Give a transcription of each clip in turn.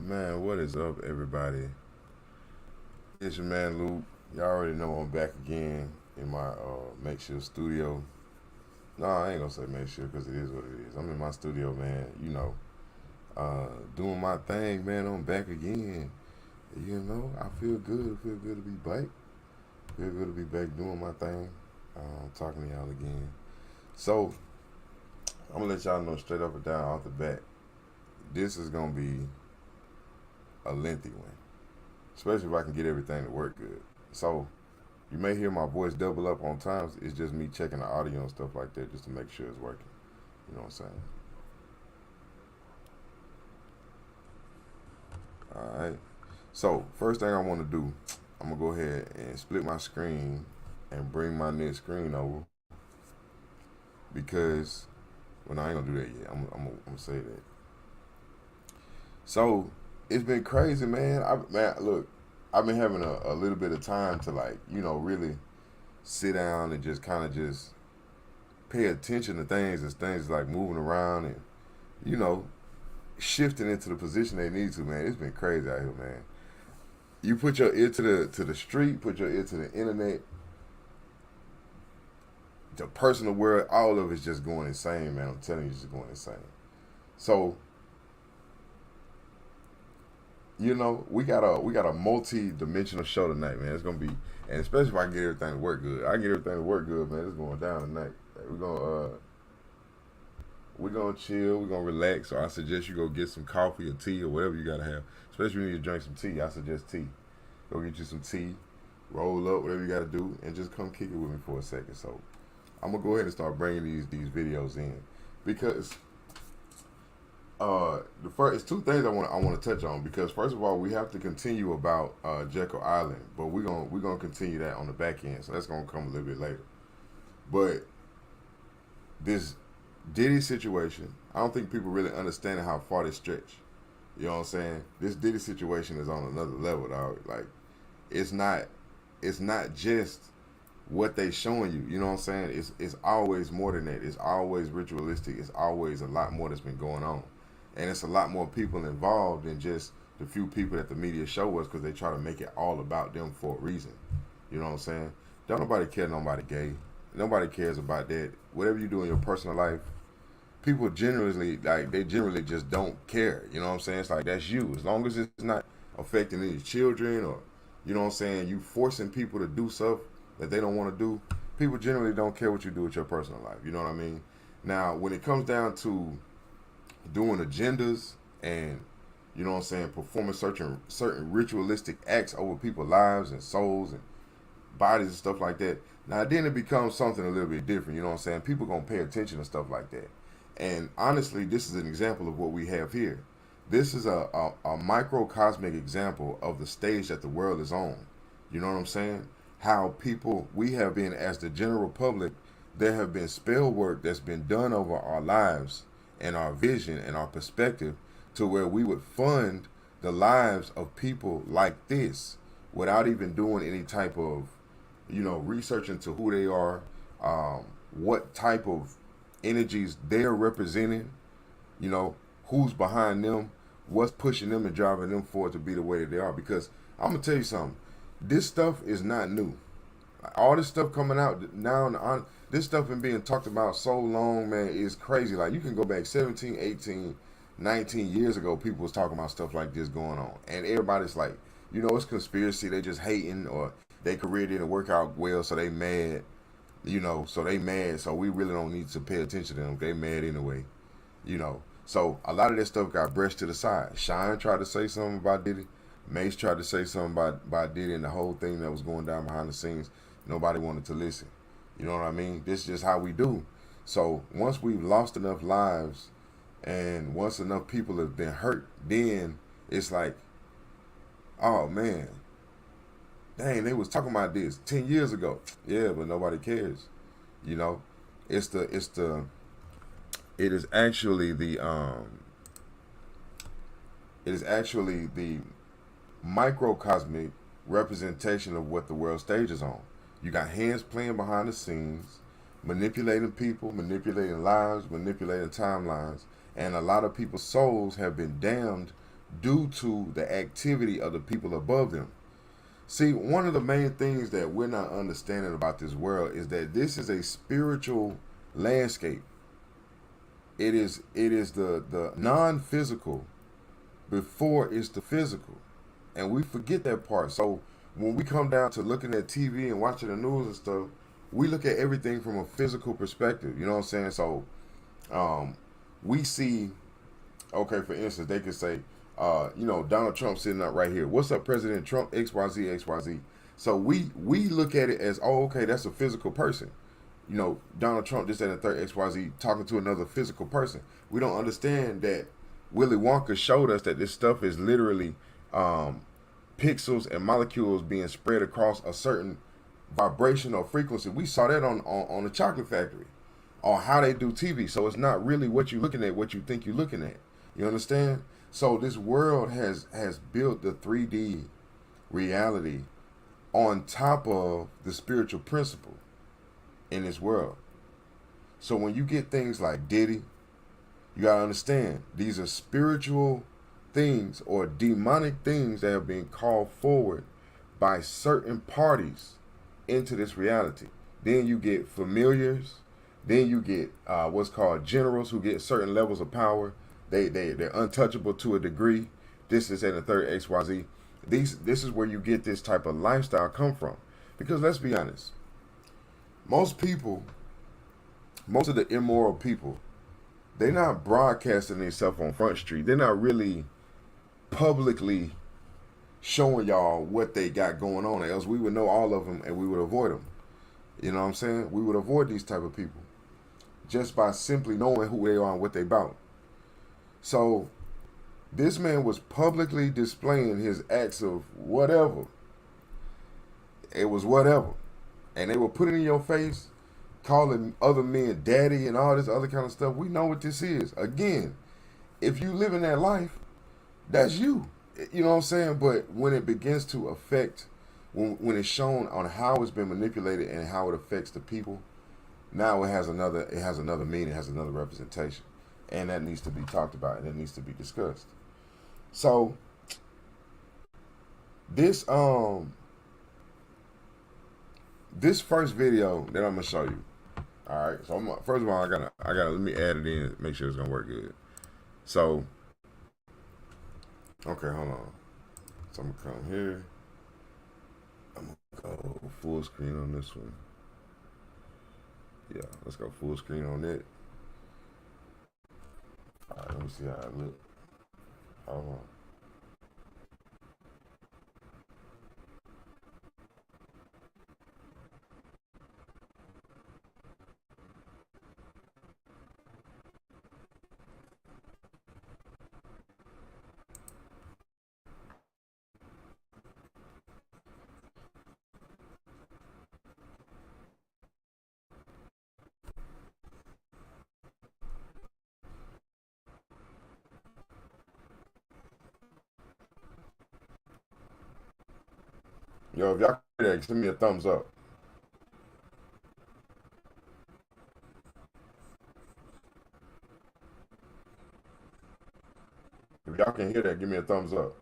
Man, what is up, everybody? It's your man Luke. Y'all already know I'm back again in my makeshift studio. No, I ain't gonna say makeshift because it is what it is. I'm in my studio, man. Doing my thing, man. I'm back again. I feel good. I feel good to be back. Feel good to be back doing my thing. Talking to y'all again. So I'm gonna let y'all know straight up and down off the bat. This is gonna be a lengthy one, especially if I can get everything to work good. So you may hear my voice double up on times. It's just me checking the audio and stuff like that just to make sure it's working. You know what I'm saying? All right. So first thing I want to do, I'm gonna go ahead and split my screen and bring my next screen over because well, no, I ain't gonna do that yet. I'm gonna say that. So it's been crazy, man. Look, I've been having a little bit of time to really sit down and just kind of just pay attention to things as things like moving around and you know shifting into the position they need to. Man, it's been crazy out here, man. You put your ear to the street, put your ear to the internet, the personal world, all of it's just going insane, man. I'm telling you, it's just going insane. So we got a multi-dimensional show tonight, man. It's gonna be, and especially if I get everything to work good. I get everything to work good, man. It's going down tonight. We're gonna chill. We're gonna relax. So I suggest you go get some coffee or tea or whatever you gotta have. Especially when you need to drink some tea. I suggest tea. Go get you some tea, roll up, whatever you gotta do, and just come kick it with me for a second. So I'm gonna go ahead and start bringing these videos in because the first it's two things I want to touch on because first of all we have to continue about Jekyll Island, but we're gonna continue that on the back end, so that's gonna come a little bit later. But this Diddy situation, I don't think people really understand how far this stretch. You know what I'm saying? This Diddy situation is on another level, dog. Like it's not it's not just what they showing you. You know what I'm saying? It's always more than that. It's always ritualistic. It's always a lot more that's been going on, and it's a lot more people involved than just the few people that the media show us because they try to make it all about them for a reason. You know what I'm saying? Don't nobody care nobody gay. Nobody cares about that. Whatever you do in your personal life, people generally they generally just don't care. You know what I'm saying? It's like that's you. As long as it's not affecting any children or you know what I'm saying, you forcing people to do stuff that they don't want to do, people generally don't care what you do with your personal life. You know what I mean? Now, when it comes down to doing agendas and you know what I'm saying, performing certain ritualistic acts over people's lives and souls and bodies and stuff like that. Now then it becomes something a little bit different, you know what I'm saying? People gonna pay attention to stuff like that. And honestly, this is an example of what we have here. This is a microcosmic example of the stage that the world is on. You know what I'm saying? How people we have been as the general public, there have been spell work that's been done over our lives and our vision and our perspective to where we would fund the lives of people like this without even doing any type of research into who they are, what type of energies they're representing, you know, who's behind them, what's pushing them and driving them forward to be the way that they are. Because I'm gonna tell you something, this stuff is not new. All this stuff coming out now, this stuff been being talked about so long, man, is crazy. Like you can go back 17, 18, 19 years ago, people was talking about stuff like this going on, and everybody's like, it's conspiracy. They just hating or their career didn't work out well, so they mad. So they mad. So we really don't need to pay attention to them. They mad anyway. So a lot of that stuff got brushed to the side. Shine tried to say something about Diddy. Mace tried to say something about Diddy and the whole thing that was going down behind the scenes. Nobody wanted to listen. You know what I mean? This is just how we do. So once we've lost enough lives and once enough people have been hurt, then it's like, oh man, dang, they was talking about this 10 years ago. Yeah, but nobody cares. You know, it's the it's the it is actually the microcosmic representation of what the world stage is on. You got hands playing behind the scenes, manipulating people, manipulating lives, manipulating timelines, and a lot of people's souls have been damned due to the activity of the people above them. See, one of the main things that we're not understanding about this world is that this is a spiritual landscape. It is the non-physical before it's the physical. And we forget that part. So when we come down to looking at TV and watching the news and stuff, we look at everything from a physical perspective. You know what I'm saying? So um, we see, okay, for instance, they could say, Donald Trump sitting up right here. What's up, President Trump? XYZ, XYZ. So we look at it as, oh, okay, that's a physical person. Donald Trump, this, that, and the third, XYZ, talking to another physical person. We don't understand that Willy Wonka showed us that this stuff is literally pixels and molecules being spread across a certain vibration or frequency. We saw that on the Chocolate Factory, on how they do TV. So it's not really what you're looking at, what you think you're looking at. You understand? So this world has built the 3D reality on top of the spiritual principle in this world. So when you get things like Diddy, you gotta understand these are spiritual things or demonic things that have been called forward by certain parties into this reality. Then you get familiars. Then you get what's called generals who get certain levels of power. They're untouchable to a degree. This is in the third XYZ. This is where you get this type of lifestyle come from. Because let's be honest, most of the immoral people, they're not broadcasting themselves on Front Street. They're not really publicly showing y'all what they got going on, else we would know all of them and we would avoid them. You know what I'm saying? We would avoid these type of people just by simply knowing who they are and what they about. So this man was publicly displaying his acts of whatever. It was whatever. And they were putting it in your face, calling other men daddy and all this other kind of stuff. We know what this is. Again, if you live in that life, that's you. You know what I'm saying? But when it begins to affect, when it's shown on how it's been manipulated and how it affects the people, now it has another meaning, it has another representation. And that needs to be talked about and it needs to be discussed. So this first video that I'm gonna show you. All right. So first of all, I gotta let me add it in, make sure it's gonna work good. So okay, hold on. So I'm gonna come here. I'm gonna go full screen on this one. Yeah, let's go full screen on it. All right, let me see how it look. Hold on. Yo, if y'all can hear that, send me a thumbs up. If y'all can hear that, give me a thumbs up.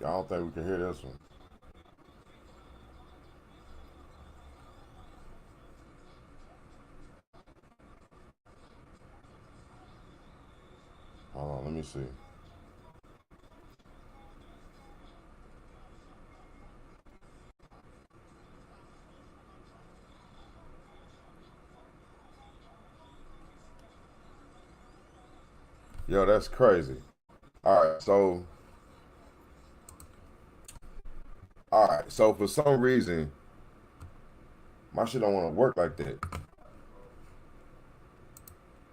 Y'all don't think we can hear this one? Hold on, let me see. Yo, that's crazy. All right, so All right. So for some reason, my shit don't want to work like that.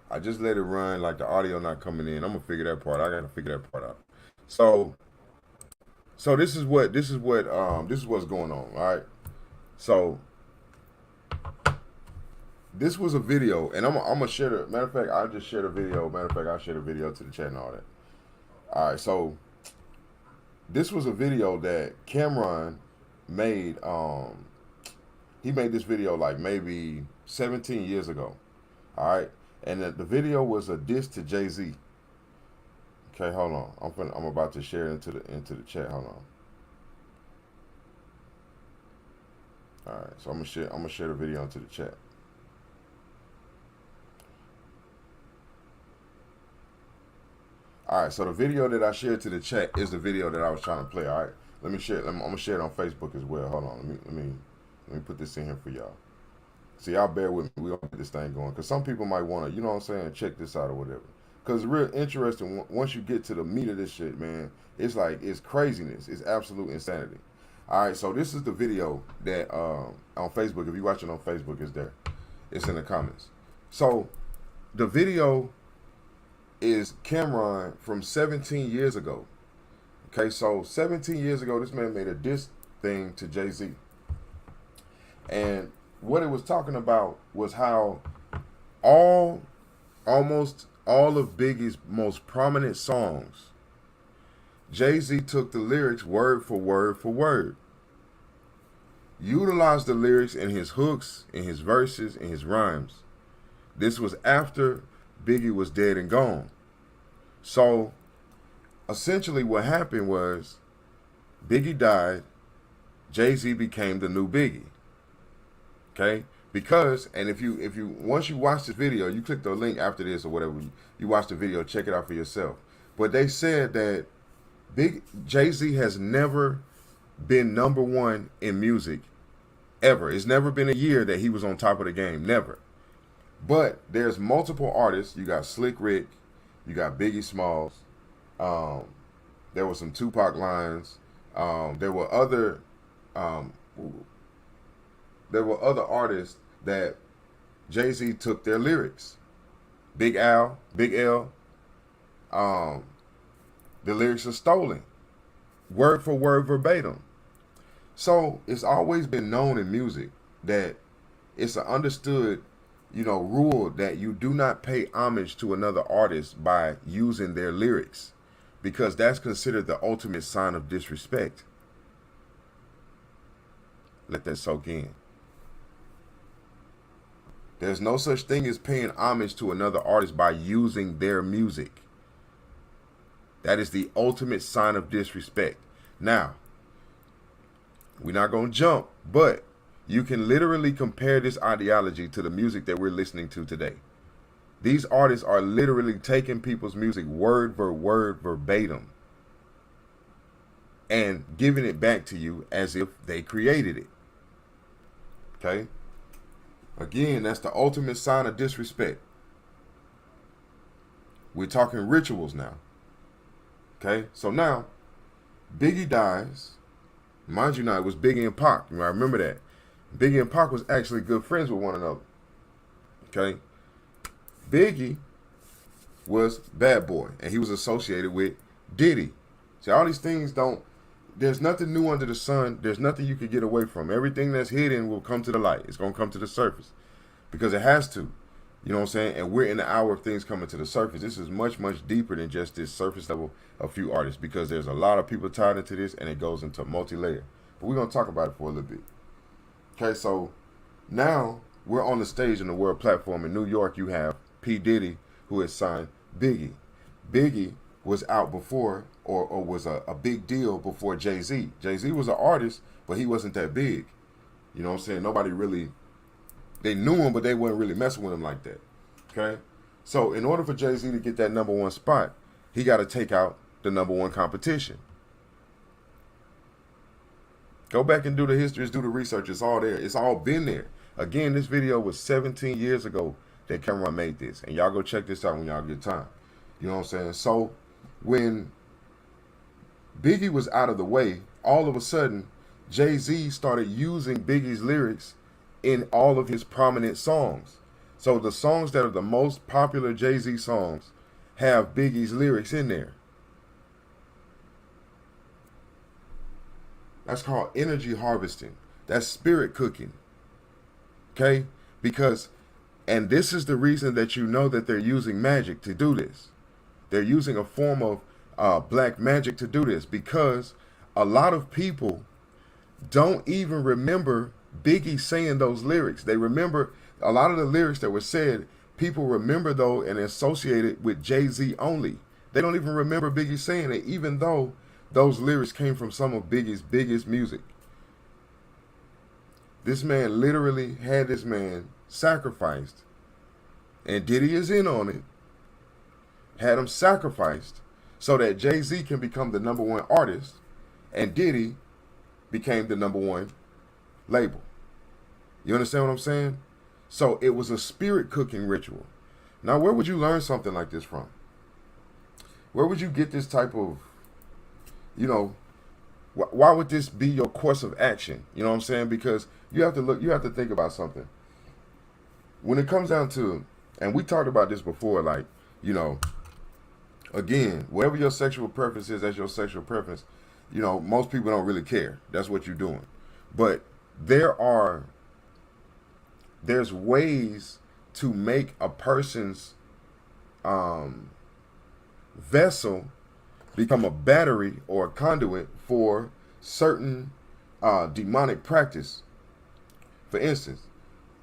I just let it run like the audio not coming in. I'm gonna figure that part. I gotta figure that part out. So this is what's going on. All right. So this was a video, and I'm gonna share the matter of fact. I just shared a video. Matter of fact, I shared a video to the chat and all that. All right. So this was a video that Cameron made. He made this video like maybe 17 years ago. All right. And the video was a diss to Jay-Z. Okay, hold on. I'm about to share it into the chat. Hold on. All right, so I'm gonna share the video into the chat. All right, so the video that I shared to the chat is the video that I was trying to play. All right, let me share it. I'm gonna share it on Facebook as well. Hold on, let me put this in here for y'all. See, y'all bear with me. We don't get this thing going because some people might want to, you know what I'm saying, check this out or whatever. Because it's real interesting once you get to the meat of this shit, man. It's like it's craziness. It's absolute insanity. All right, so this is the video that on Facebook. If you're watching on Facebook, it's there. It's in the comments. So the video is Cameron from 17 years ago. Okay, so 17 years ago, this man made a diss thing to Jay-Z. And what it was talking about was how almost all of Biggie's most prominent songs, Jay-Z took the lyrics word for word for word, utilized the lyrics in his hooks, in his verses, in his rhymes. This was after Biggie was dead and gone. So essentially what happened was Biggie died, Jay-Z became the new Biggie. Okay? Because, and if you once you watch this video, you click the link after this or whatever, you watch the video, check it out for yourself. But they said that Jay-Z has never been number one in music ever. It's never been a year that he was on top of the game. Never. But there's multiple artists. You got Slick Rick, you got Biggie Smalls. There were some Tupac lines. There were other artists that Jay-Z took their lyrics. Big L. The lyrics are stolen, word for word, verbatim. So it's always been known in music that it's an understood, rule that you do not pay homage to another artist by using their lyrics, because that's considered the ultimate sign of disrespect. Let that soak in. There's no such thing as paying homage to another artist by using their music. That is the ultimate sign of disrespect. Now, we're not going to jump, but you can literally compare this ideology to the music that we're listening to today. These artists are literally taking people's music word for word, verbatim, and giving it back to you as if they created it. Okay? Again, that's the ultimate sign of disrespect. We're talking rituals now. Okay? So now, Biggie dies. Mind you now, it was Biggie and Pac. I remember that. Biggie and Pac was actually good friends with one another. Okay? Biggie was Bad Boy, and he was associated with Diddy. See, all these things there's nothing new under the sun. There's nothing you can get away from. Everything that's hidden will come to the light. It's going to come to the surface because it has to. You know what I'm saying? And we're in the hour of things coming to the surface. This is much, much deeper than just this surface level of few artists, because there's a lot of people tied into this, and it goes into multi-layer. But we're going to talk about it for a little bit. Okay, so now we're on the stage in the world platform. In New York, you have P. Diddy, who has signed Biggie. Biggie was out before, or was a big deal before Jay-Z. Jay-Z was an artist, but he wasn't that big. You know what I'm saying? Nobody really, they knew him, but they weren't really messing with him like that. Okay? So in order for Jay-Z to get that number one spot, he got to take out the number one competition. Go back and do the histories, do the research. It's all there. It's all been there. Again, this video was 17 years ago that Cameron made this. And y'all go check this out when y'all get time. You know what I'm saying? So when Biggie was out of the way, all of a sudden, Jay-Z started using Biggie's lyrics in all of his prominent songs. So the songs that are the most popular Jay-Z songs have Biggie's lyrics in there. That's called energy harvesting. That's spirit cooking. Okay? Because, and this is the reason that you know that they're using magic to do this. They're using a form of black magic to do this, because a lot of people don't even remember Biggie saying those lyrics. They remember a lot of the lyrics that were said, people remember though and associate it with Jay-Z only. They don't even remember Biggie saying it, even though those lyrics came from some of Biggie's biggest music. This man literally had this man sacrificed, and Diddy is in on it, had him sacrificed so that Jay-Z can become the #1 artist and Diddy became the #1 label. You understand what I'm saying? So it was a spirit cooking ritual. Now, where would you learn something like this from? Where would you get this type of, why would this be your course of action? You know what I'm saying? Because you have to think about something. When it comes down to, and we talked about this before, like, again, whatever your sexual preference is, that's your sexual preference. Most people don't really care. That's what you're doing. But there's ways to make a person's vessel become a battery or a conduit for certain demonic practice. For instance,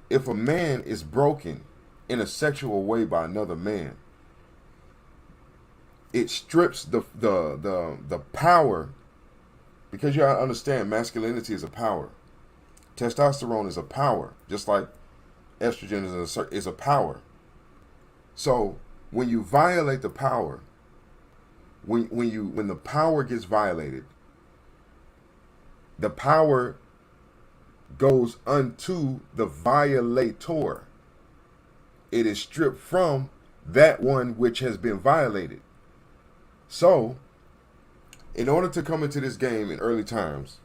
if a man is broken in a sexual way by another man, it strips the power, because you gotta understand masculinity is a power. Testosterone is a power, just like estrogen is a power. So when you violate the power, when the power gets violated, the power goes unto the violator. It is stripped from that one which has been violated. So, in order to come into this game in early times,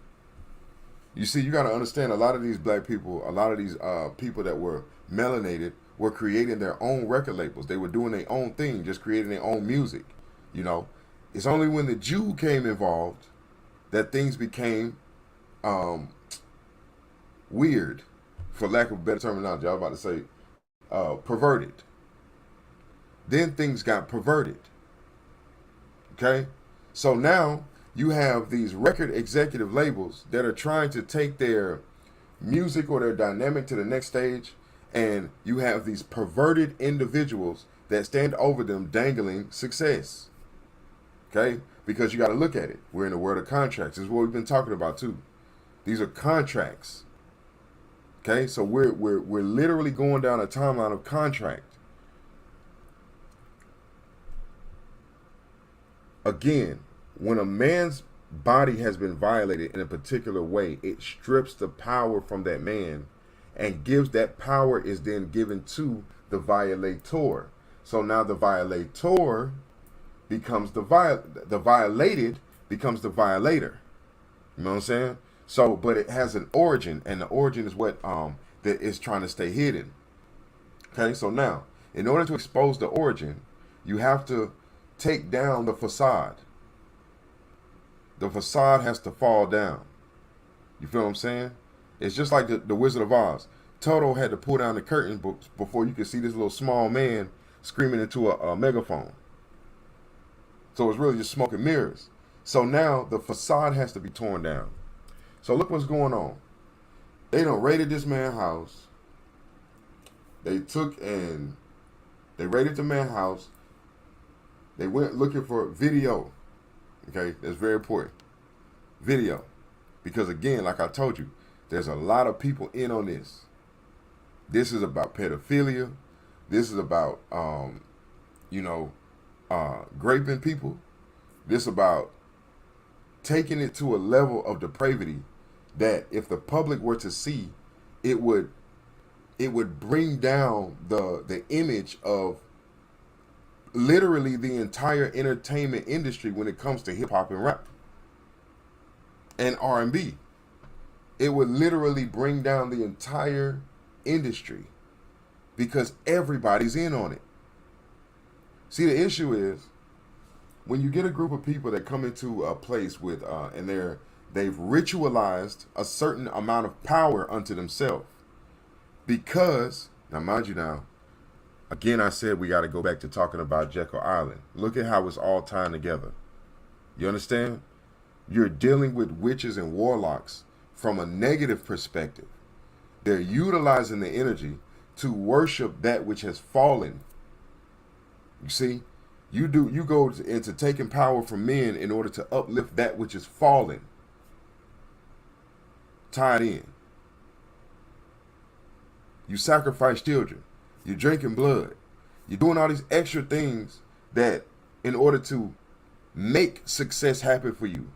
you see, you got to understand, a lot of these black people, a lot of these people that were melanated were creating their own record labels. They were doing their own thing, just creating their own music. It's only when the Jew came involved that things became weird, for lack of better terminology. I was about to say perverted. Then things got perverted. Okay? So now you have these record executive labels that are trying to take their music or their dynamic to the next stage, and you have these perverted individuals that stand over them dangling success. Okay? Because you got to look at it. We're in the world of contracts. This is what we've been talking about too. These are contracts. Okay? So we're literally going down a timeline of contract. Again, when a man's body has been violated in a particular way, it strips the power from that man and gives that power is then given to the violator. So now the violator becomes the violated becomes the violator. You know what I'm saying? So, but it has an origin, and the origin is what that is trying to stay hidden. Okay, so now, in order to expose the origin, you have to take down the facade. The facade has to fall down. You feel what I'm saying? It's just like the Wizard of Oz. Toto had to pull down the curtain before you could see this little small man screaming into a megaphone. So it's really just smoke and mirrors. So now the facade has to be torn down. So look what's going on. They done raided this man's house. They took and they raided the man's house. They went looking for video. Okay, that's very important. Video. Because again, like I told you, there's a lot of people in on this. This is about pedophilia. This is about, raping people. This is about taking it to a level of depravity that if the public were to see, it would bring down the image of literally the entire entertainment industry when it comes to hip hop and rap and R&B. It would literally bring down the entire industry because everybody's in on it. See, the issue is when you get a group of people that come into a place with and they've ritualized a certain amount of power unto themselves. Because now, mind you, now again, I said we got to go back to talking about Jekyll Island. Look at how it's all tying together. You understand? You're dealing with witches and warlocks from a negative perspective. They're utilizing the energy to worship that which has fallen. You see, you go into taking power from men in order to uplift that which is fallen. Tied in. You sacrifice children. You're drinking blood. You're doing all these extra things that in order to make success happen for you.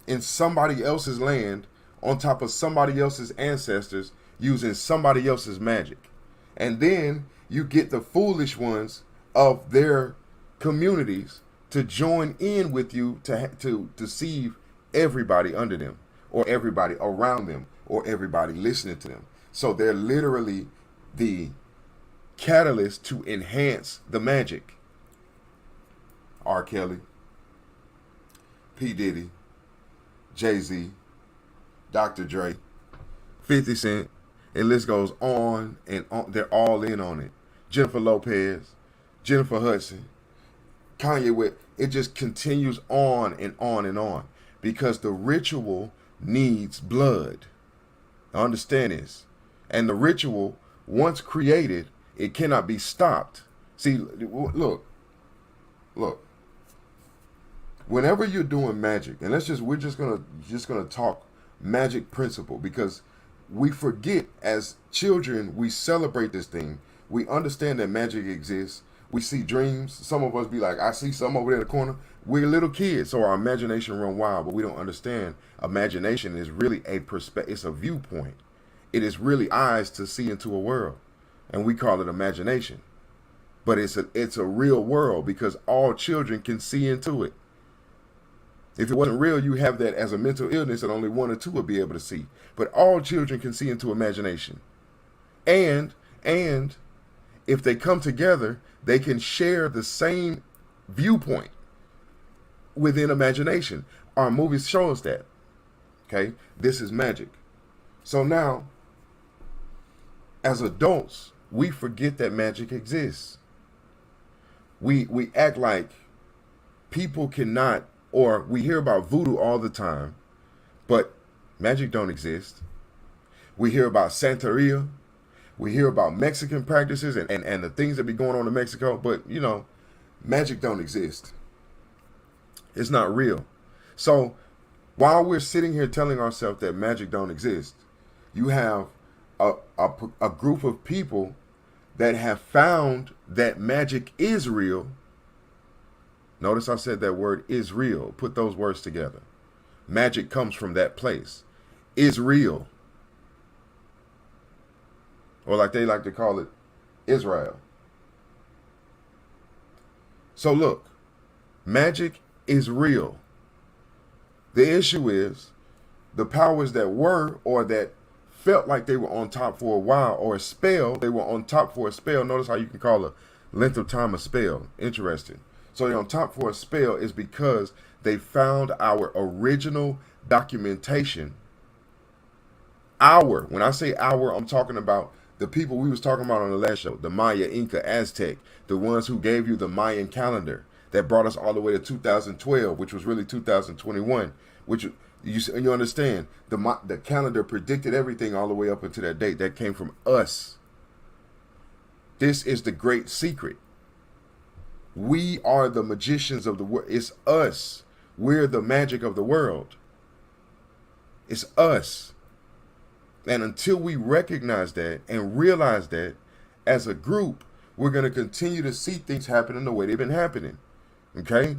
In somebody else's land, on top of somebody else's ancestors, using somebody else's magic. And then you get the foolish ones of their communities to join in with you to deceive everybody under them, or everybody around them, or everybody listening to them. So they're literally the catalyst to enhance the magic. R. Kelly, P. Diddy, Jay-Z, Dr. Dre, 50 Cent, and list goes on and on. They're all in on it. Jennifer Lopez, Jennifer Hudson, Kanye West. It just continues on and on and on because the ritual needs blood. Understand this. And the ritual, once created, it cannot be stopped. See, look. Whenever you're doing magic, and we're just gonna talk magic principle, because we forget as children, we celebrate this thing. We understand that magic exists. We see dreams. Some of us be like, I see something over there in the corner. We're little kids, so our imagination run wild, but we don't understand imagination is really it's a viewpoint. It is really eyes to see into a world, and we call it imagination. But it's a real world because all children can see into it. If it wasn't real, you have that as a mental illness and only one or two would be able to see. But all children can see into imagination. And if they come together, they can share the same viewpoint within imagination. Our movies show us that. Okay? This is magic. So now, as adults, we forget that magic exists. We act like people cannot, or we hear about voodoo all the time, but magic don't exist. We hear about Santeria. We hear about Mexican practices and the things that be going on in Mexico, but magic don't exist. It's not real. So while we're sitting here telling ourselves that magic don't exist, you have a group of people that have found that magic is real. Notice I said that word is real. Put those words together. Magic comes from that place. Is real. Or like they like to call it, Israel. So look, magic is real. The issue is the powers that were or that felt like they were on top for a while, or a spell, they were on top for a spell. Notice how you can call a length of time a spell. Interesting. So they're on top for a spell is because they found our original documentation. When I say our, I'm talking about the people we was talking about on the last show, the Maya, Inca, Aztec, the ones who gave you the Mayan calendar that brought us all the way to 2012, which was really 2021, which you understand, the calendar predicted everything all the way up until that date. That came from us. This is the great secret. We are the magicians of the world. It's us. We're the magic of the world. It's us. And until we recognize that and realize that as a group, we're going to continue to see things happening the way they've been happening. Okay?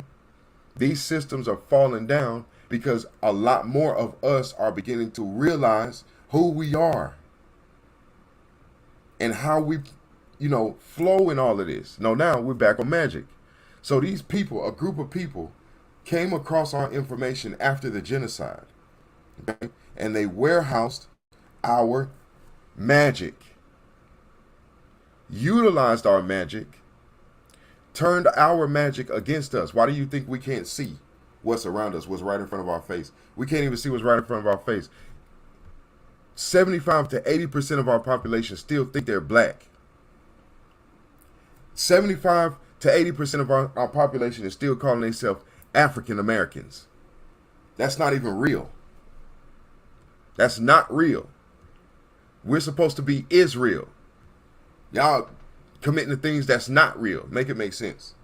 These systems are falling down because a lot more of us are beginning to realize who we are and how we, flow in all of this. Now we're back on magic. So these people, a group of people, came across our information after the genocide. Okay? And they warehoused our magic, utilized our magic, turned our magic against us. Why do you think we can't see what's around us, what's right in front of our face? We can't even see what's right in front of our face. 75 to 80% of our population still think they're black. 75 to 80% of our population is still calling themselves African Americans. That's not even real. That's not real. We're supposed to be Israel. Y'all committing to things that's not real. Make it make sense.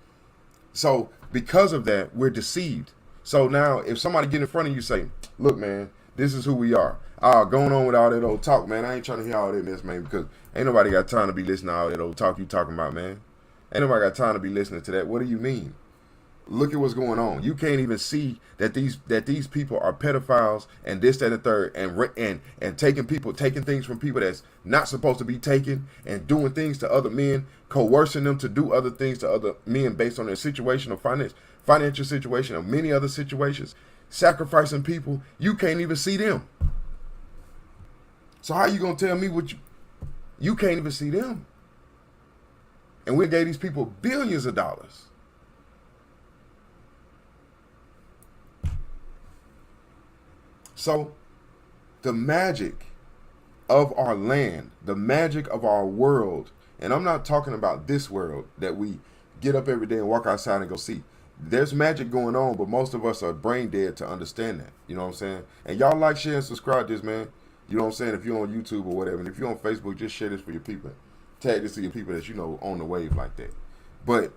So because of that, we're deceived. So now if somebody get in front of you say, look, man, this is who we are. Going on with all that old talk, man. I ain't trying to hear all that mess, man, because ain't nobody got time to be listening to all that old talk you talking about, man. Ain't nobody got time to be listening to that. What do you mean? Look at what's going on. You can't even see that these people are pedophiles and this, that, and the third, and taking things from people that's not supposed to be taken, and doing things to other men, coercing them to do other things to other men based on their situation or financial situation or many other situations, sacrificing people. You can't even see them. So how you gonna tell me what you can't even see them? And we gave these people billions of dollars. So the magic of our land, the magic of our world, and I'm not talking about this world that we get up every day and walk outside and go see. There's magic going on, but most of us are brain dead to understand that. You know what I'm saying? And y'all like, share, and subscribe this, man. You know what I'm saying? If you're on YouTube or whatever, and if you're on Facebook, just share this for your people. Tag this to your people that you know on the wave like that. But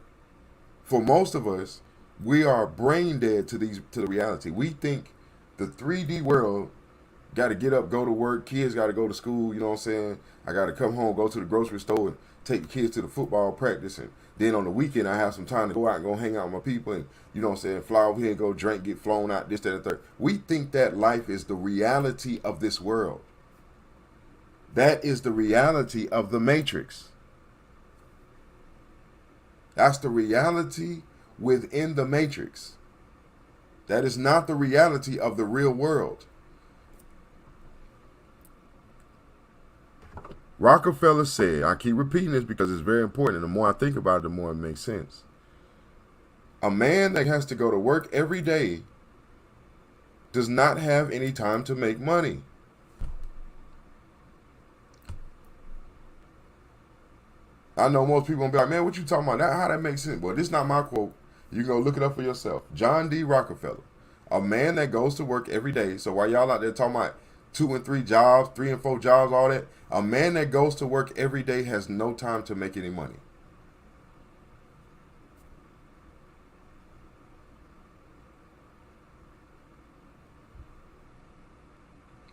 for most of us, we are brain dead to the reality. We think the 3D world got to get up, go to work. Kids got to go to school. You know what I'm saying? I got to come home, go to the grocery store, and take the kids to the football practice. And then on the weekend, I have some time to go out and go hang out with my people. And, you know what I'm saying, fly over here and go drink, get flown out, this, that, and the third. We think that life is the reality of this world. That is the reality of the Matrix. That's the reality within the Matrix. That is not the reality of the real world. Rockefeller said, I keep repeating this because it's very important, and the more I think about it, the more it makes sense. A man that has to go to work every day does not have any time to make money. I know most people gonna be like, man, what you talking about? How that makes sense? Well, this is not my quote. You can go look it up for yourself. John D. Rockefeller, a man that goes to work every day. So while y'all out there talking about 2 and 3 jobs, 3 and 4 jobs, all that, a man that goes to work every day has no time to make any money.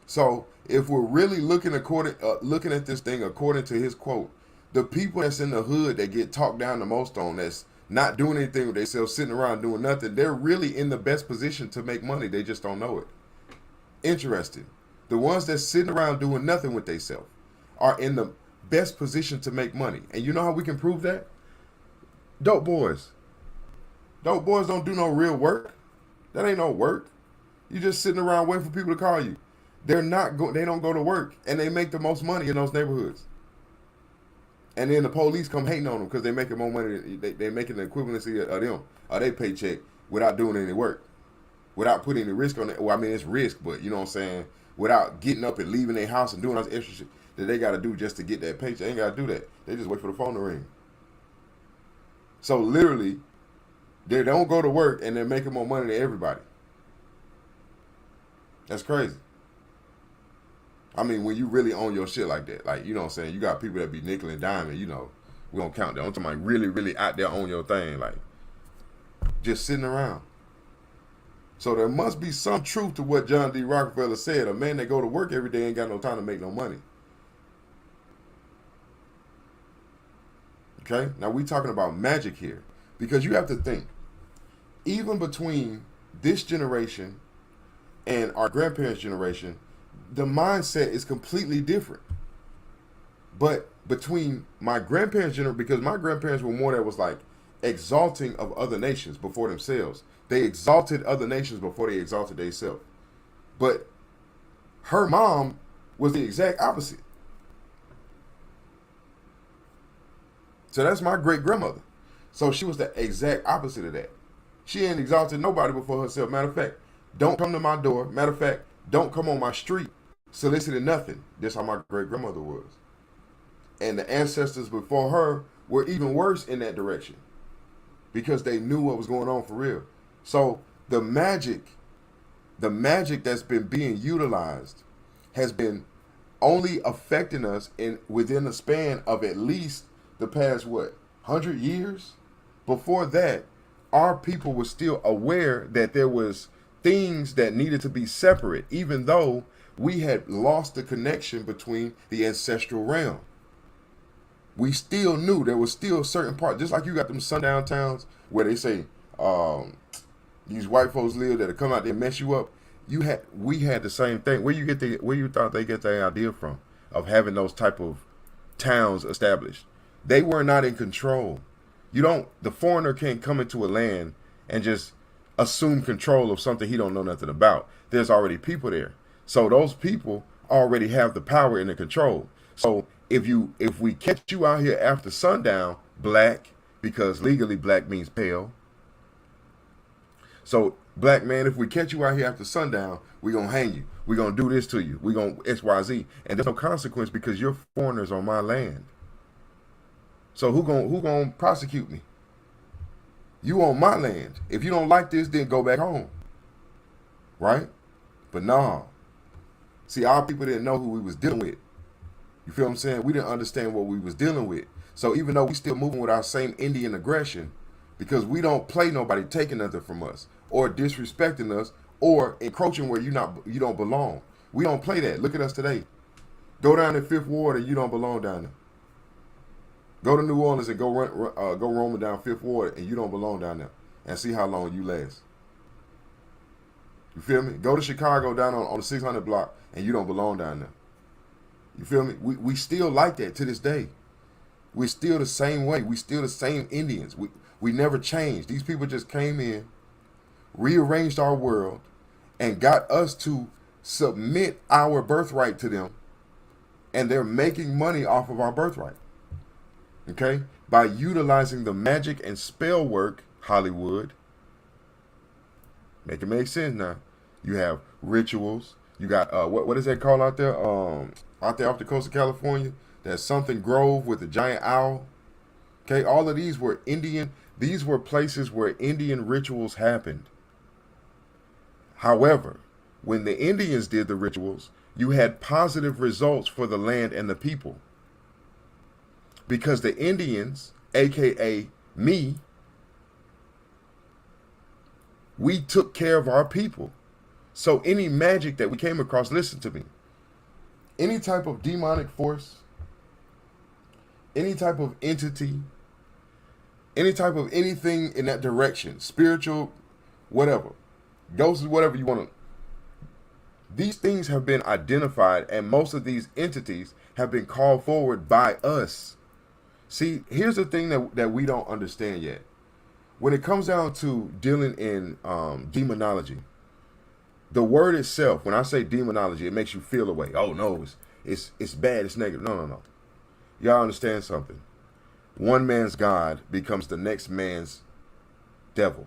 So if we're really looking at this thing according to his quote, the people that's in the hood that get talked down the most on, that's not doing anything with themselves, sitting around doing nothing, they're really in the best position to make money. They just don't know it. Interesting. The ones that's sitting around doing nothing with themselves are in the best position to make money. And you know how we can prove that? Dope boys. Dope boys don't do no real work. That ain't no work. You just sitting around waiting for people to call you. They don't go to work, and they make the most money in those neighborhoods. And then the police come hating on them because they making more money. They making the equivalency of them, of their paycheck, without doing any work, without putting any risk on it. Well, I mean, it's risk, but you know what I'm saying? Without getting up and leaving their house and doing all this extra shit that they got to do just to get that paycheck. They ain't got to do that. They just wait for the phone to ring. So literally, they don't go to work and they're making more money than everybody. That's crazy. I mean, when you really own your shit like that, like, you know what I'm saying? You got people that be nickel and diamond, you know, we don't count that. I'm talking about really, really out there on your thing, like, just sitting around. So there must be some truth to what John D. Rockefeller said. A man that go to work every day ain't got no time to make no money. Okay? Now we talking about magic here. Because you have to think, even between this generation and our grandparents' generation, the mindset is completely different. But between my grandparents' generation, because my grandparents were more that was like exalting of other nations before themselves. They exalted other nations before they exalted themselves. But her mom was the exact opposite. So that's my great grandmother. So she was the exact opposite of that. She ain't exalted nobody before herself. Matter of fact, don't come to my door. Matter of fact, don't come on my street soliciting nothing. That's how my great grandmother was. And the ancestors before her were even worse in that direction because they knew what was going on for real. So the magic that's been being utilized has been only affecting us within a span of at least the past 100 years. Before that, our people were still aware that there was things that needed to be separate, even though we had lost the connection between the ancestral realm. We still knew there was still certain parts, just like you got them sundown towns where they say these white folks live that'll come out there and mess you up. We had the same thing. Where you thought they get the idea from of having those type of towns established? They were not in control. The foreigner can't come into a land and just assume control of something he don't know nothing about. There's already people there. So those people already have the power and the control. So if we catch you out here after sundown, black, because legally black means pale. So black man, if we catch you out here after sundown, we're going to hang you. We're going to do this to you. We're going to XYZ. And there's no consequence because you're foreigners on my land. So who gonna prosecute me? You on my land. If you don't like this, then go back home. Right? But nah. See, our people didn't know who we was dealing with. You feel what I'm saying? We didn't understand what we was dealing with. So even though we still moving with our same Indian aggression, because we don't play nobody taking nothing from us or disrespecting us or encroaching where you don't belong. We don't play that. Look at us today. Go down in Fifth Ward and you don't belong down there. Go to New Orleans and go roaming down Fifth Ward and you don't belong down there, and see how long you last. You feel me? Go to Chicago down on the 600 block and you don't belong down there. You feel me? We still like that to this day. We're still the same way. We still the same Indians. We never changed. These people just came in, rearranged our world, and got us to submit our birthright to them, and they're making money off of our birthright. Okay? By utilizing the magic and spell work, Hollywood. Make it make sense now. You have rituals. You got what is that called out there? Out there off the coast of California, there's something grove with a giant owl. Okay, all of these were Indian. These were places where Indian rituals happened. However, when the Indians did the rituals, you had positive results for the land and the people. Because the Indians, aka me, we took care of our people. So any magic that we came across, listen to me, any type of demonic force, any type of entity, any type of anything in that direction, spiritual, whatever, ghosts, whatever you want to, these things have been identified, and most of these entities have been called forward by us. See, here's the thing that we don't understand yet. When it comes down to dealing in demonology, the word itself, when I say demonology, it makes you feel away. Oh no, it's bad, it's negative. No. Y'all understand something. One man's God becomes the next man's devil.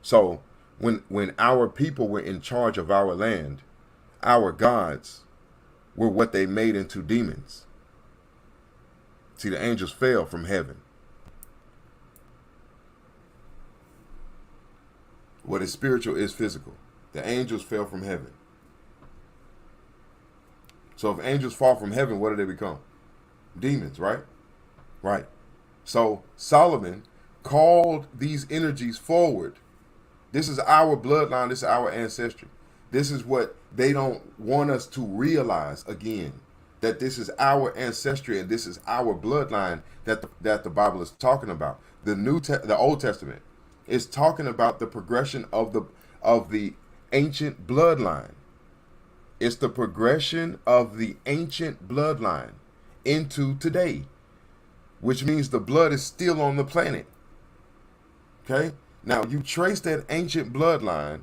So when our people were in charge of our land, our gods were what they made into demons. See, the angels fell from heaven. What is spiritual is physical. The angels fell from heaven. So if angels fall from heaven, what do they become? Demons, right? Right. So Solomon called these energies forward. This is our bloodline. This is our ancestry. This is what they don't want us to realize again. That this is our ancestry and this is our bloodline that the Bible is talking about. The Old Testament is talking about the progression of the ancient bloodline. It's the progression of the ancient bloodline into today, which means the blood is still on the planet. Okay? Now you trace that ancient bloodline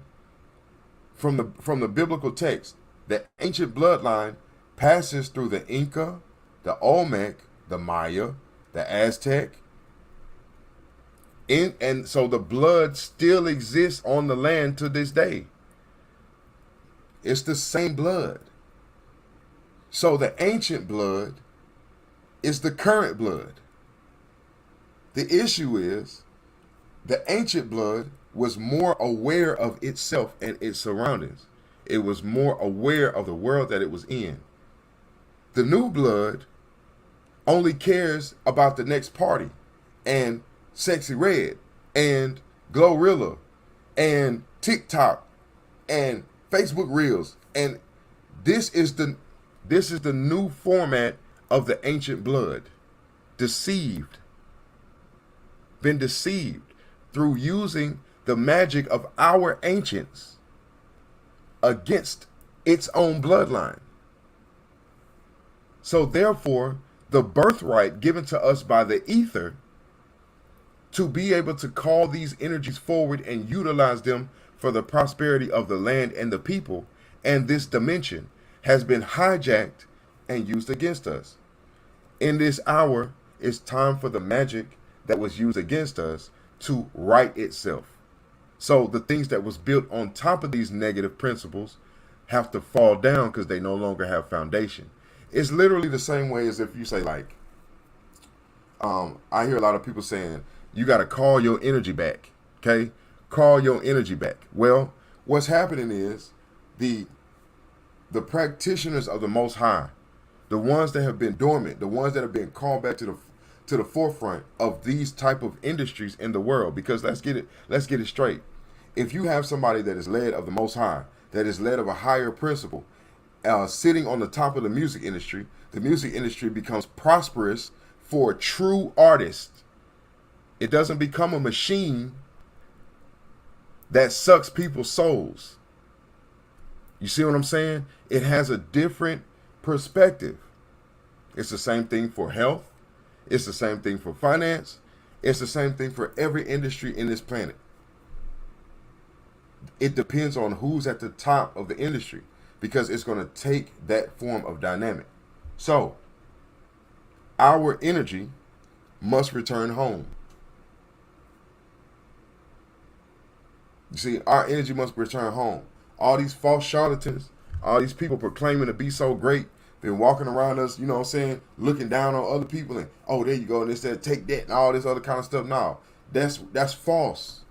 from the biblical text. The ancient bloodline passes through the Inca, the Olmec, the Maya, the Aztec, and so the blood still exists on the land to this day. It's the same blood. So the ancient blood is the current blood. The issue is the ancient blood was more aware of itself and its surroundings. It was more aware of the world that it was in. The new blood only cares about the next party and Sexy Red and Glorilla and TikTok and Facebook Reels, and this is the new format of the ancient blood. Deceived. Been deceived through using the magic of our ancients against its own bloodline. So therefore, the birthright given to us by the ether to be able to call these energies forward and utilize them for the prosperity of the land and the people and this dimension has been hijacked and used against us. In this hour, it's time for the magic that was used against us to right itself. So the things that was built on top of these negative principles have to fall down because they no longer have foundation. It's literally the same way as if you say, like, I hear a lot of people saying, you got to call your energy back. Okay? Call your energy back. Well, what's happening is the practitioners of the Most High, the ones that have been dormant, the ones that have been called back to the forefront of these type of industries in the world. Because let's get it straight. If you have somebody that is led of the Most High, that is led of a higher principle, sitting on the top of the music industry becomes prosperous for true artists. It doesn't become a machine that sucks people's souls. You see what I'm saying? It has a different perspective. It's the same thing for health. It's the same thing for finance. It's the same thing for every industry in this planet. It depends on who's at the top of the industry because it's going to take that form of dynamic. So, our energy must return home. You see, our energy must return home. All these false charlatans, all these people proclaiming to be so great, been walking around us, you know what I'm saying, looking down on other people and, oh, there you go, and they said, take that and all this other kind of stuff. No, that's false.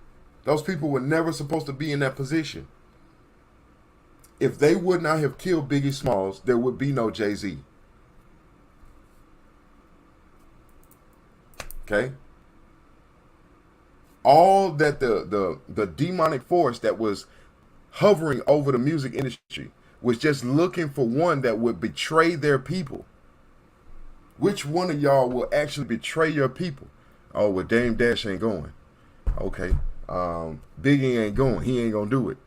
Those people were never supposed to be in that position. If they would not have killed Biggie Smalls, there would be no Jay-Z. Okay? All that the demonic force that was hovering over the music industry was just looking for one that would betray their people. Which one of y'all will actually betray your people? Oh, well, Dame Dash ain't going. Okay. Biggie ain't going. He ain't gonna do it.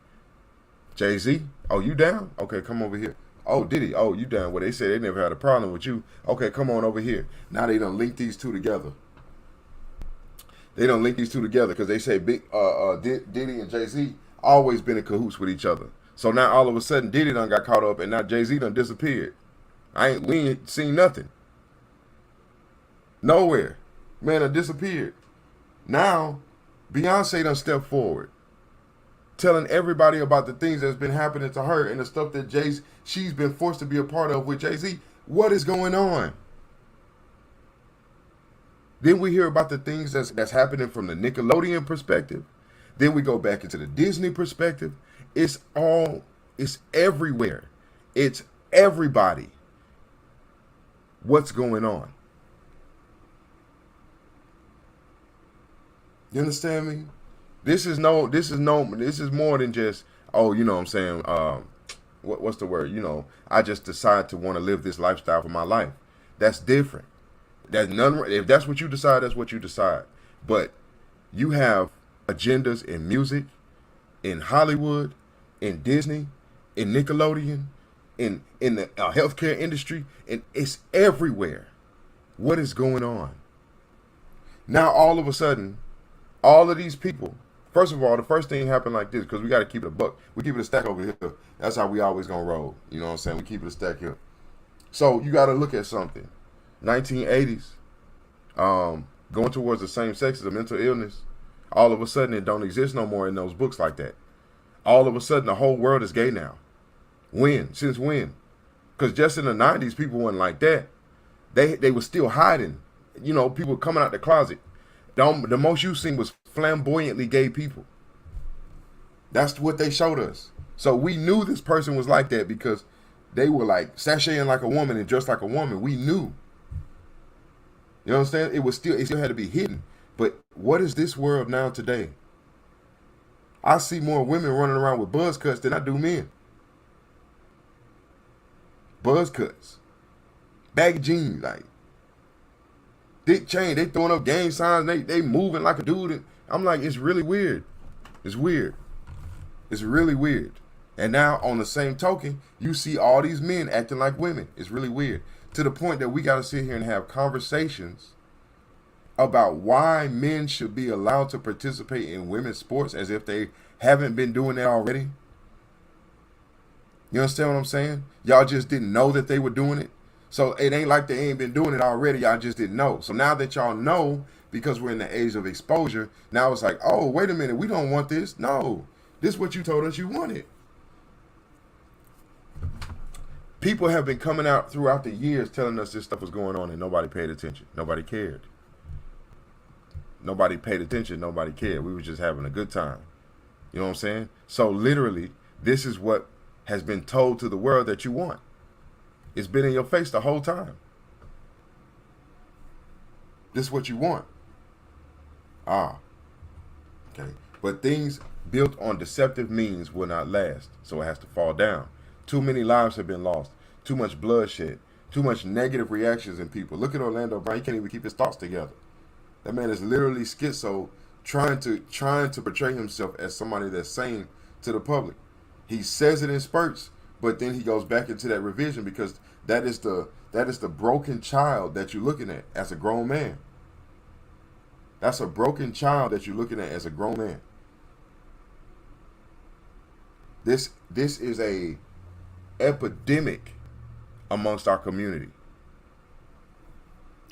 Jay-Z, oh, you down? Okay, come over here. Oh, Diddy, oh, you down? Well, they said they never had a problem with you. Okay, come on over here. Now they done link these two together. They don't link these two together because they say Diddy and Jay-Z always been in cahoots with each other. So now all of a sudden Diddy done got caught up and now Jay-Z done disappeared. We ain't seen nothing. Nowhere. Man done disappeared. Now Beyonce done stepped forward, telling everybody about the things that's been happening to her and the stuff that she's been forced to be a part of with Jay-Z. What is going on? Then we hear about the things that's happening from the Nickelodeon perspective. Then we go back into the Disney perspective. It's everywhere. It's everybody. What's going on? You understand me? This is more than just, oh, you know what I'm saying, what's the word? You know, I just decide to want to live this lifestyle for my life. That's different. If that's what you decide, that's what you decide. But you have agendas in music, in Hollywood, in Disney, in Nickelodeon, in the healthcare industry, and it's everywhere. What is going on? Now all of a sudden, All of these people. First of all, the first thing happened like this because we got to keep it a buck. We keep it a stack over here. That's how we always gonna roll. You know what I'm saying? We keep it a stack here. So you got to look at something. 1980s, going towards the same sex as a mental illness. All of a sudden, it don't exist no more in those books like that. All of a sudden, the whole world is gay now. When? Since when? Because just in the 90s, people weren't like that. They were still hiding. You know, people coming out the closet. The most you seen was flamboyantly gay people. That's what they showed us. So we knew this person was like that because they were like sashaying like a woman and dressed like a woman. We knew. You understand? It still had to be hidden. But what is this world now today? I see more women running around with buzz cuts than I do men. Buzz cuts. Baggy jeans, like Dick Chain, they throwing up gang signs, they moving like a dude. And I'm like, it's really weird. It's weird. It's really weird. And now on the same token, you see all these men acting like women. It's really weird. To the point that we got to sit here and have conversations about why men should be allowed to participate in women's sports as if they haven't been doing that already. You understand what I'm saying? Y'all just didn't know that they were doing it. So it ain't like they ain't been doing it already. Y'all just didn't know. So now that y'all know, because we're in the age of exposure, now it's like, oh, wait a minute. We don't want this. No, this is what you told us you wanted. People have been coming out throughout the years telling us this stuff was going on and nobody paid attention. Nobody cared. Nobody paid attention. Nobody cared. We were just having a good time. You know what I'm saying? So literally, this is what has been told to the world that you want. It's been in your face the whole time. This is what you want. Okay. But things built on deceptive means will not last, so it has to fall down. Too many lives have been lost. Too much bloodshed. Too much negative reactions in people. Look at Orlando Brown. He can't even keep his thoughts together. That man is literally schizo, trying to portray himself as somebody that's sane to the public. He says it in spurts, but then he goes back into that revision because that is the broken child that you're looking at as a grown man. That's a broken child that you're looking at as a grown man. This is a epidemic amongst our community.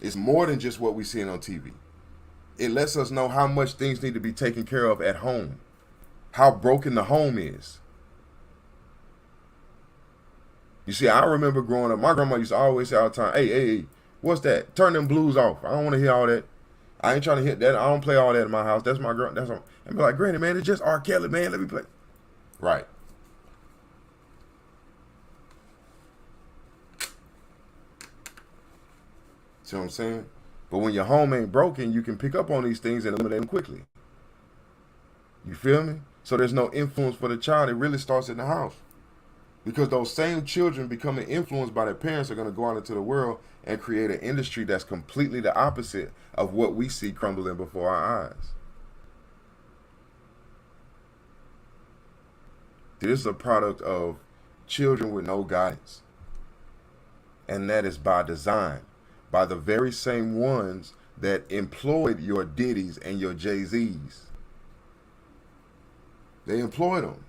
It's more than just what we're seeing on TV. It lets us know how much things need to be taken care of at home, how broken the home is. You see, I remember growing up, my grandma used to always say all the time, hey, what's that? Turn them blues off. I don't want to hear all that. I ain't trying to hit that. I don't play all that in my house. That's my girl. That's all. And be like, Granny, man, it's just R. Kelly, man. Let me play. Right. See what I'm saying? But when your home ain't broken, you can pick up on these things and eliminate them quickly. You feel me? So there's no influence for the child. It really starts in the house. Because those same children becoming influenced by their parents are going to go out into the world and create an industry that's completely the opposite of what we see crumbling before our eyes. This is a product of children with no guidance. And that is by design. By the very same ones that employed your Diddy's and your Jay-Z's. They employed them.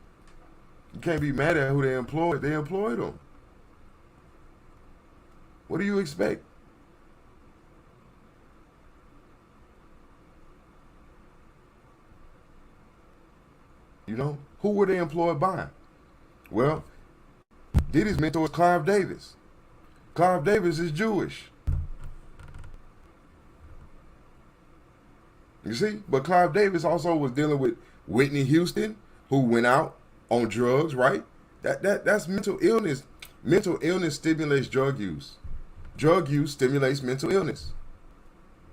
You can't be mad at who they employed. They employed them. What do you expect? You know, who were they employed by? Well, Diddy's mentor was Clive Davis. Clive Davis is Jewish. You see? But Clive Davis also was dealing with Whitney Houston, who went out on drugs, right? That's mental illness. Mental illness stimulates drug use. Drug use stimulates mental illness.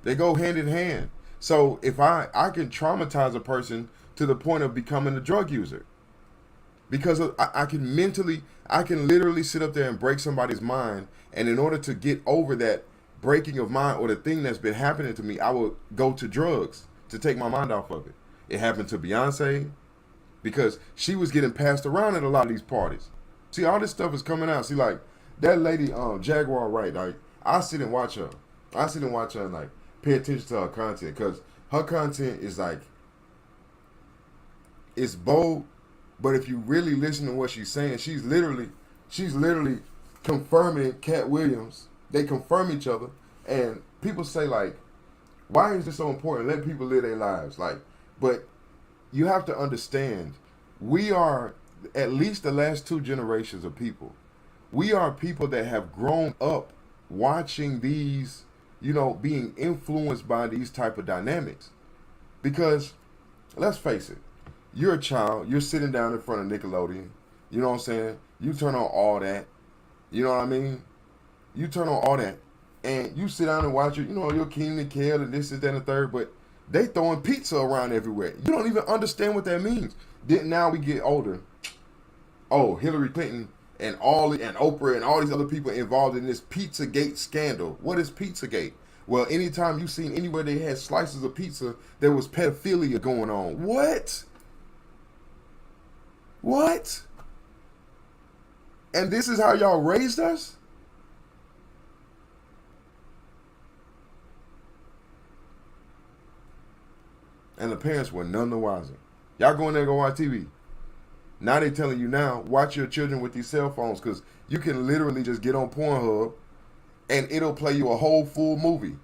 They go hand in hand. So if I can traumatize a person to the point of becoming a drug user. Because I can literally sit up there and break somebody's mind. And in order to get over that breaking of mind or the thing that's been happening to me, I will go to drugs to take my mind off of it. It happened to Beyonce because she was getting passed around at a lot of these parties. See, all this stuff is coming out. See, like that lady, Jaguar Wright, like I sit and watch her. I sit and watch her and like pay attention to her content because her content is like It's bold, but if you really listen to what she's saying, she's literally confirming Cat Williams. They confirm each other, and people say like, why is this so important? Let people live their lives, like, but you have to understand, we are at least the last two generations of people. We are people that have grown up watching these, being influenced by these type of dynamics. Because let's face it, you're a child, you're sitting down in front of Nickelodeon, you know what I'm saying? You turn on all that, you know what I mean? You turn on all that, and you sit down and watch it, your Kenan and Kel and this, that, and the third, but they throwing pizza around everywhere. You don't even understand what that means. Then now we get older. Oh, Hillary Clinton and Oprah and all these other people involved in this Pizzagate scandal. What is Pizzagate? Well, anytime you seen anywhere they had slices of pizza, there was pedophilia going on. What? What? And this is how y'all raised us? And the parents were none the wiser. Y'all go in there and go watch TV. Now they telling you now, watch your children with these cell phones, because you can literally just get on Pornhub and it'll play you a whole full movie.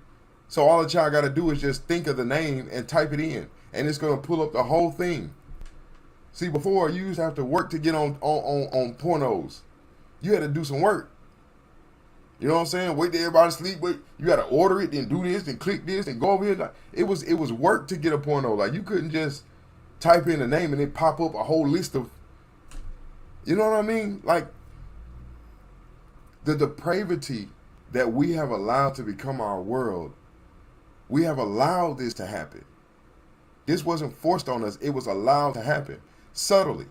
So all the child got to do is just think of the name and type it in, and it's going to pull up the whole thing. See, before you used to have to work to get on pornos. You had to do some work. You know what I'm saying? Wait till everybody sleep. Wait, you got to order it, then do this, then click this, and go over here. Like, it was work to get a porno. Like, you couldn't just type in the name and it pop up a whole list of. You know what I mean? Like, the depravity that we have allowed to become our world, we have allowed this to happen. This wasn't forced on us. It was allowed to happen subtly.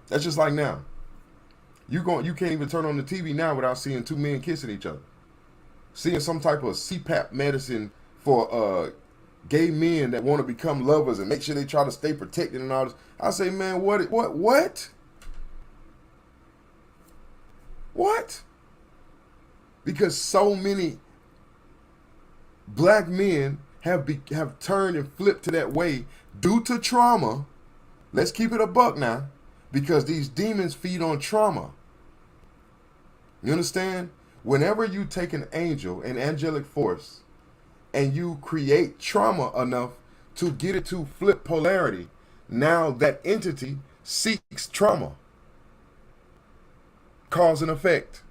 That's just like now. You can't even turn on the TV now without seeing two men kissing each other. Seeing some type of CPAP medicine for gay men that want to become lovers and make sure they try to stay protected and all this. I say, man, what? What? Because so many black men have turned and flipped to that way due to trauma. Let's keep it a buck now, because these demons feed on trauma. You understand? Whenever you take an angel, an angelic force, and you create trauma enough to get it to flip polarity, now that entity seeks trauma. Cause and effect.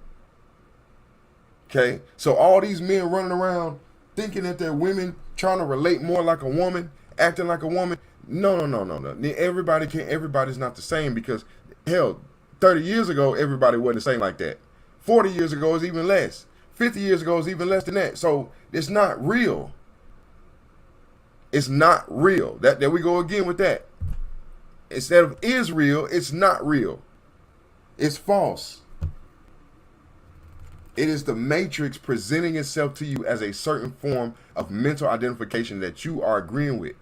Okay? So all these men running around thinking that they're women, trying to relate more like a woman, acting like a woman. No. Everybody's not the same, because hell, 30 years ago, everybody wasn't the same like that. 40 years ago is even less. 50 years ago is even less than that. So it's not real. It's not real. There we go again with that. Instead of is real, it's not real. It's false. It is the matrix presenting itself to you as a certain form of mental identification that you are agreeing with.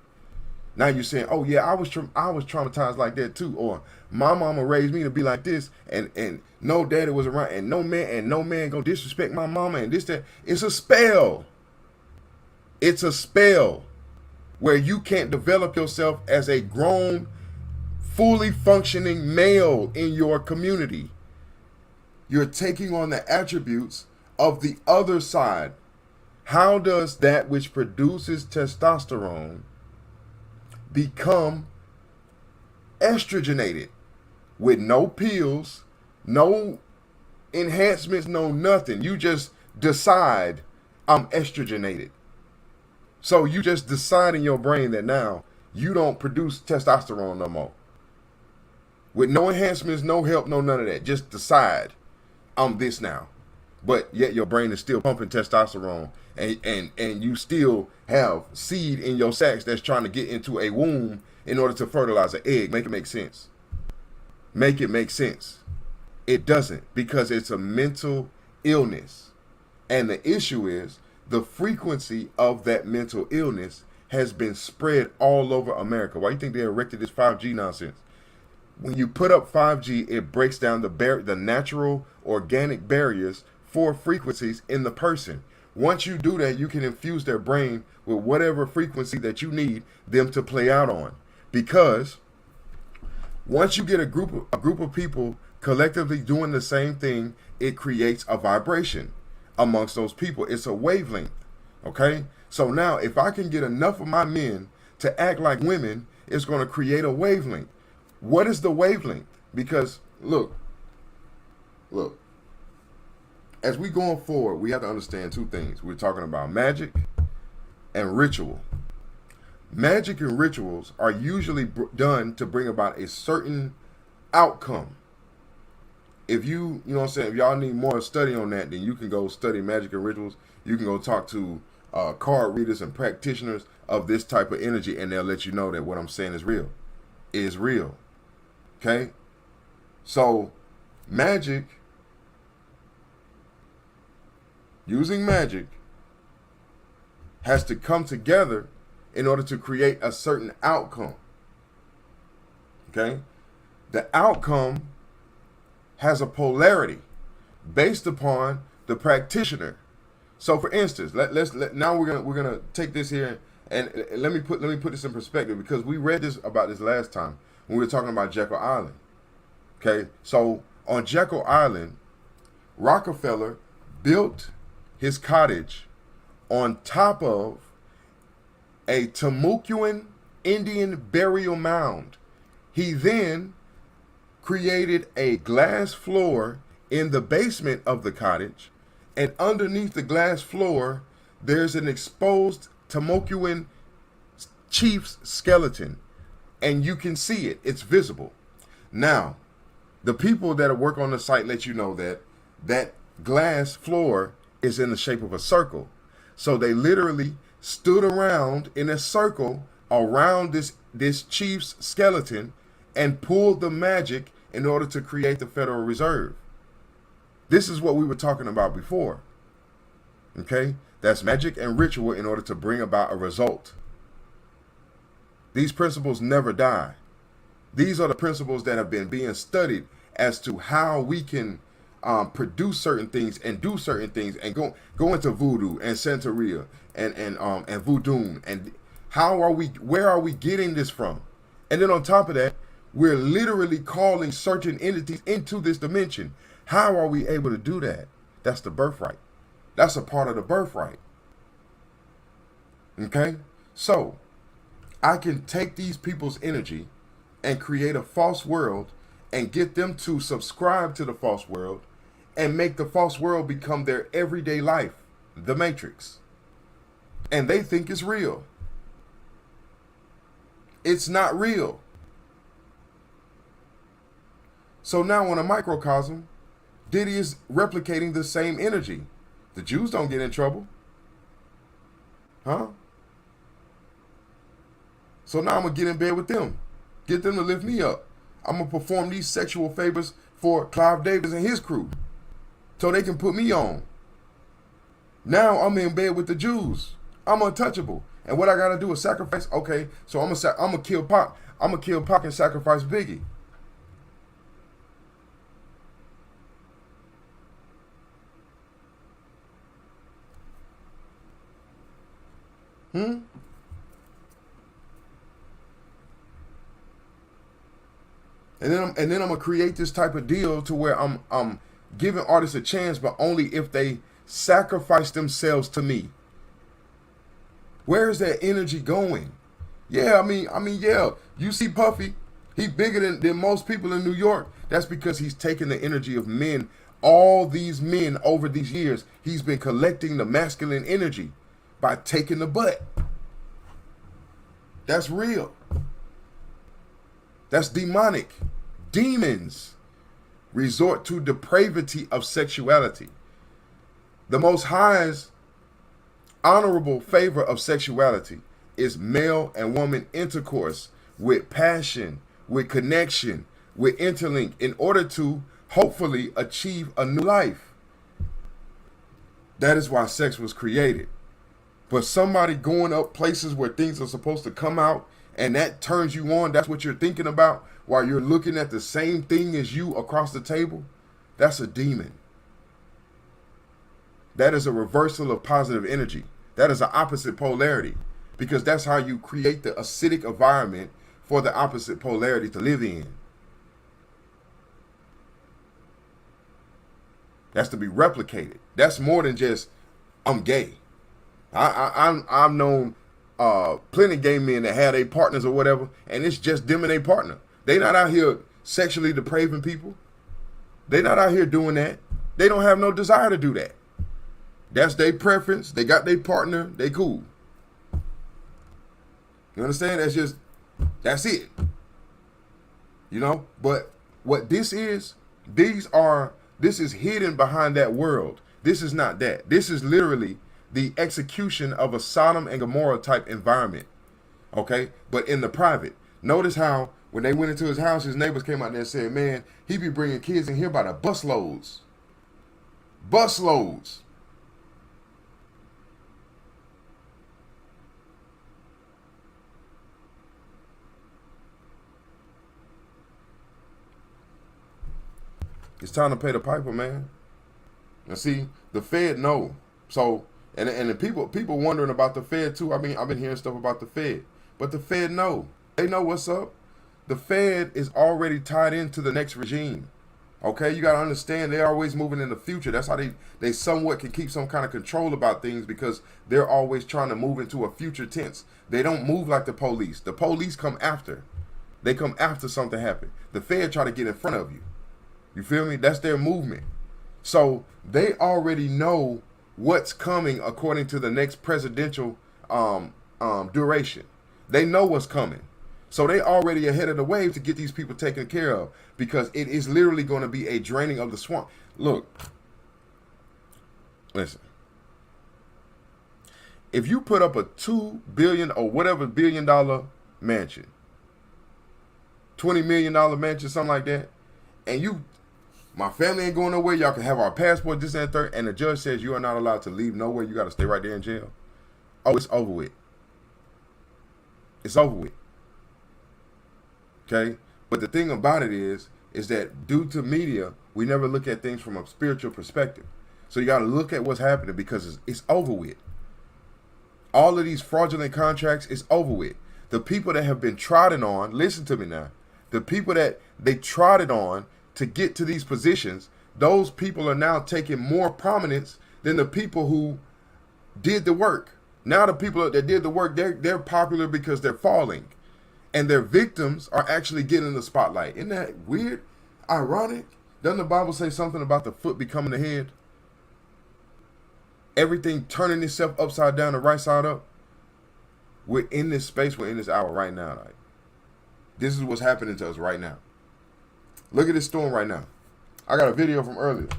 Now you're saying, oh yeah, I was traumatized like that too, or my mama raised me to be like this, and no daddy was around, and no man gonna disrespect my mama, and this, that. It's a spell. It's a spell where you can't develop yourself as a grown, fully functioning male in your community. You're taking on the attributes of the other side. How does that which produces testosterone become estrogenated with no pills, no enhancements, no nothing? You just decide, I'm estrogenated. So you just decide in your brain that now you don't produce testosterone no more. With no enhancements, no help, no none of that. Just decide, I'm this now. But yet your brain is still pumping testosterone, and you still have seed in your sacs that's trying to get into a womb in order to fertilize an egg. Make it make sense. Make it make sense. It doesn't, because it's a mental illness. And the issue is the frequency of that mental illness has been spread all over America. Why do you think they erected this 5G nonsense? When you put up 5G, it breaks down the natural organic barriers for frequencies in the person. Once you do that, you can infuse their brain with whatever frequency that you need them to play out on. because once you get a group of people collectively doing the same thing, it creates a vibration amongst those people. It's a wavelength. Okay? So now if I can get enough of my men to act like women, it's going to create a wavelength. What is the wavelength? Because look, as we going forward, we have to understand two things. We're talking about magic and ritual. Magic and rituals are usually done to bring about a certain outcome. If you know what I'm saying, if y'all need more study on that, then you can go study magic and rituals. You can go talk to card readers and practitioners of this type of energy, and they'll let you know that what I'm saying is real. Is real. Okay? So, magic, using magic, has to come together in order to create a certain outcome. Okay? The outcome has a polarity based upon the practitioner. So for instance, now we're gonna take this here and let me put this in perspective, because we read about this last time when we were talking about Jekyll Island. Okay? So on Jekyll Island, Rockefeller built his cottage on top of a Timucuan Indian burial mound. He then created a glass floor in the basement of the cottage, and underneath the glass floor, there's an exposed Timucuan chief's skeleton, and you can see it. It's visible. Now, the people that work on the site let you know that that glass floor is in the shape of a circle. So they literally stood around in a circle around this chief's skeleton and pulled the magic in order to create the Federal Reserve. This is what we were talking about before. Okay? That's magic and ritual in order to bring about a result. These principles never die. These are the principles that have been being studied as to how we can produce certain things and do certain things and go into voodoo and Santeria and voodoo, and where are we getting this from? And then on top of that, we're literally calling certain entities into this dimension. How are we able to do that? That's the birthright. That's a part of the birthright. Okay? So, I can take these people's energy and create a false world and get them to subscribe to the false world and make the false world become their everyday life, the Matrix. And they think it's real. It's not real. So now in a microcosm, Diddy is replicating the same energy. The Jews don't get in trouble. Huh? So now I'm going to get in bed with them. Get them to lift me up. I'm going to perform these sexual favors for Clive Davis and his crew, so they can put me on. Now I'm in bed with the Jews. I'm untouchable. And what I got to do is sacrifice. Okay, so I'm going to kill Pac. I'm going to kill Pac and sacrifice Biggie. And then I'm gonna create this type of deal to where I'm giving artists a chance, but only if they sacrifice themselves to me. Where is that energy going? Yeah, I mean, yeah. You see Puffy, he bigger than most people in New York. That's because he's taking the energy of men. All these men over these years, he's been collecting the masculine energy by taking the butt. That's real. That's demonic. Demons resort to depravity of sexuality. The Most High's honorable favor of sexuality is male and woman intercourse with passion, with connection, with interlink, in order to hopefully achieve a new life. That is why sex was created. But somebody going up places where things are supposed to come out, and that turns you on, that's what you're thinking about while you're looking at the same thing as you across the table, that's a demon. That is a reversal of positive energy. That is an opposite polarity, because that's how you create the acidic environment for the opposite polarity to live in. That's to be replicated. That's more than just I'm gay. I've known plenty of gay men that had their partners or whatever, and it's just them and their partner. They not out here sexually depraving people. They not out here doing that. They don't have no desire to do that. That's their preference. They got their partner. They cool. You understand? That's it. You know? But what this is hidden behind that world. This is not that. This is literally the execution of a Sodom and Gomorrah type environment. Okay? But in the private. Notice how when they went into his house, his neighbors came out there and said, man, he be bringing kids in here by the busloads. Busloads. It's time to pay the piper, man. And see, the Fed know. So, and the people wondering about the Fed too. I mean, I've been hearing stuff about the Fed, but the Fed know. They know what's up. The Fed is already tied into the next regime. Okay, you gotta understand they're always moving in the future. That's how they somewhat can keep some kind of control about things, because they're always trying to move into a future tense. They don't move like the police. The police come after. They come after something happen. The Fed try to get in front of you. You feel me? That's their movement. So they already know what's coming according to the next presidential duration. They know what's coming. So they already ahead of the wave to get these people taken care of, because it is literally going to be a draining of the swamp. Look, listen. If you put up a $2 billion or whatever $1 billion mansion, $20 million mansion, something like that, and my family ain't going nowhere, y'all can have our passport, this and third, and the judge says you are not allowed to leave nowhere, you got to stay right there in jail. Oh, it's over with. It's over with. Okay? But the thing about it is that due to media, we never look at things from a spiritual perspective. So you got to look at what's happening, because it's over with. All of these fraudulent contracts is over with. The people that have been trodden on, listen to me now, the people that they trotted on to get to these positions, those people are now taking more prominence than the people who did the work. Now the people that did the work, they're popular because they're falling. And their victims are actually getting the spotlight. Isn't that weird? Ironic? Doesn't the Bible say something about the foot becoming the head? Everything turning itself upside down and right side up. We're in this space, we're in this hour right now. Like, this is what's happening to us right now. Look at this storm right now. I got a video from earlier.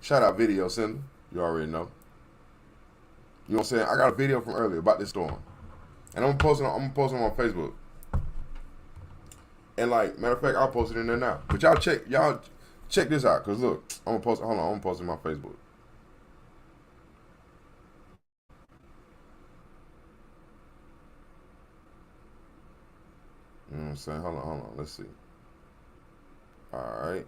Shout out video sender. You already know. You know what I'm saying? I got a video from earlier about this storm. And I'm gonna post it on Facebook. And like, matter of fact, I'll post it in there now. But y'all check this out, cause look, I'm gonna post it on my Facebook. You know what I'm saying? Hold on, let's see. Alright.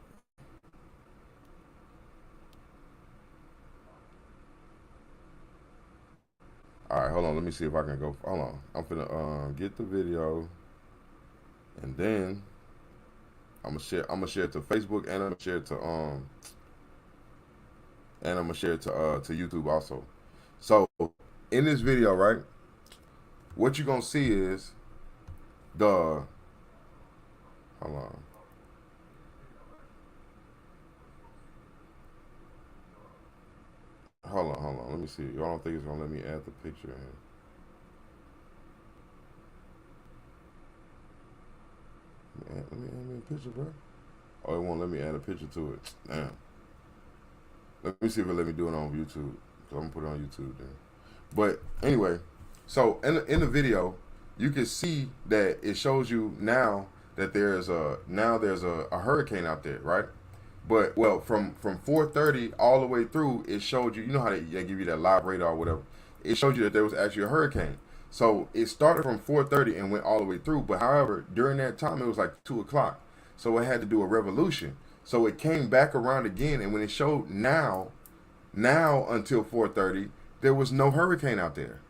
Alright, hold on, let me see if I can go. Hold on. I'm finna get the video. And then I'm gonna share it to Facebook, and I'm gonna share it to YouTube also. So in this video, right, what you're gonna see is hold on. Hold on. Let me see. I don't think it's gonna let me add the picture in. Let me add a picture, bro. Oh, it won't let me add a picture to it. Damn. Let me see if it let me do it on YouTube. So I'm gonna put it on YouTube then. But anyway, so in the video, you can see that it shows you now that there's a hurricane out there, right? But well, from 4:30 all the way through, it showed you. You know how they give you that live radar or whatever. It showed you that there was actually a hurricane. So it started from 4:30 and went all the way through. But however, during that time, it was like 2 o'clock. So it had to do a revolution. So it came back around again. And when it showed now until 4:30, there was no hurricane out there.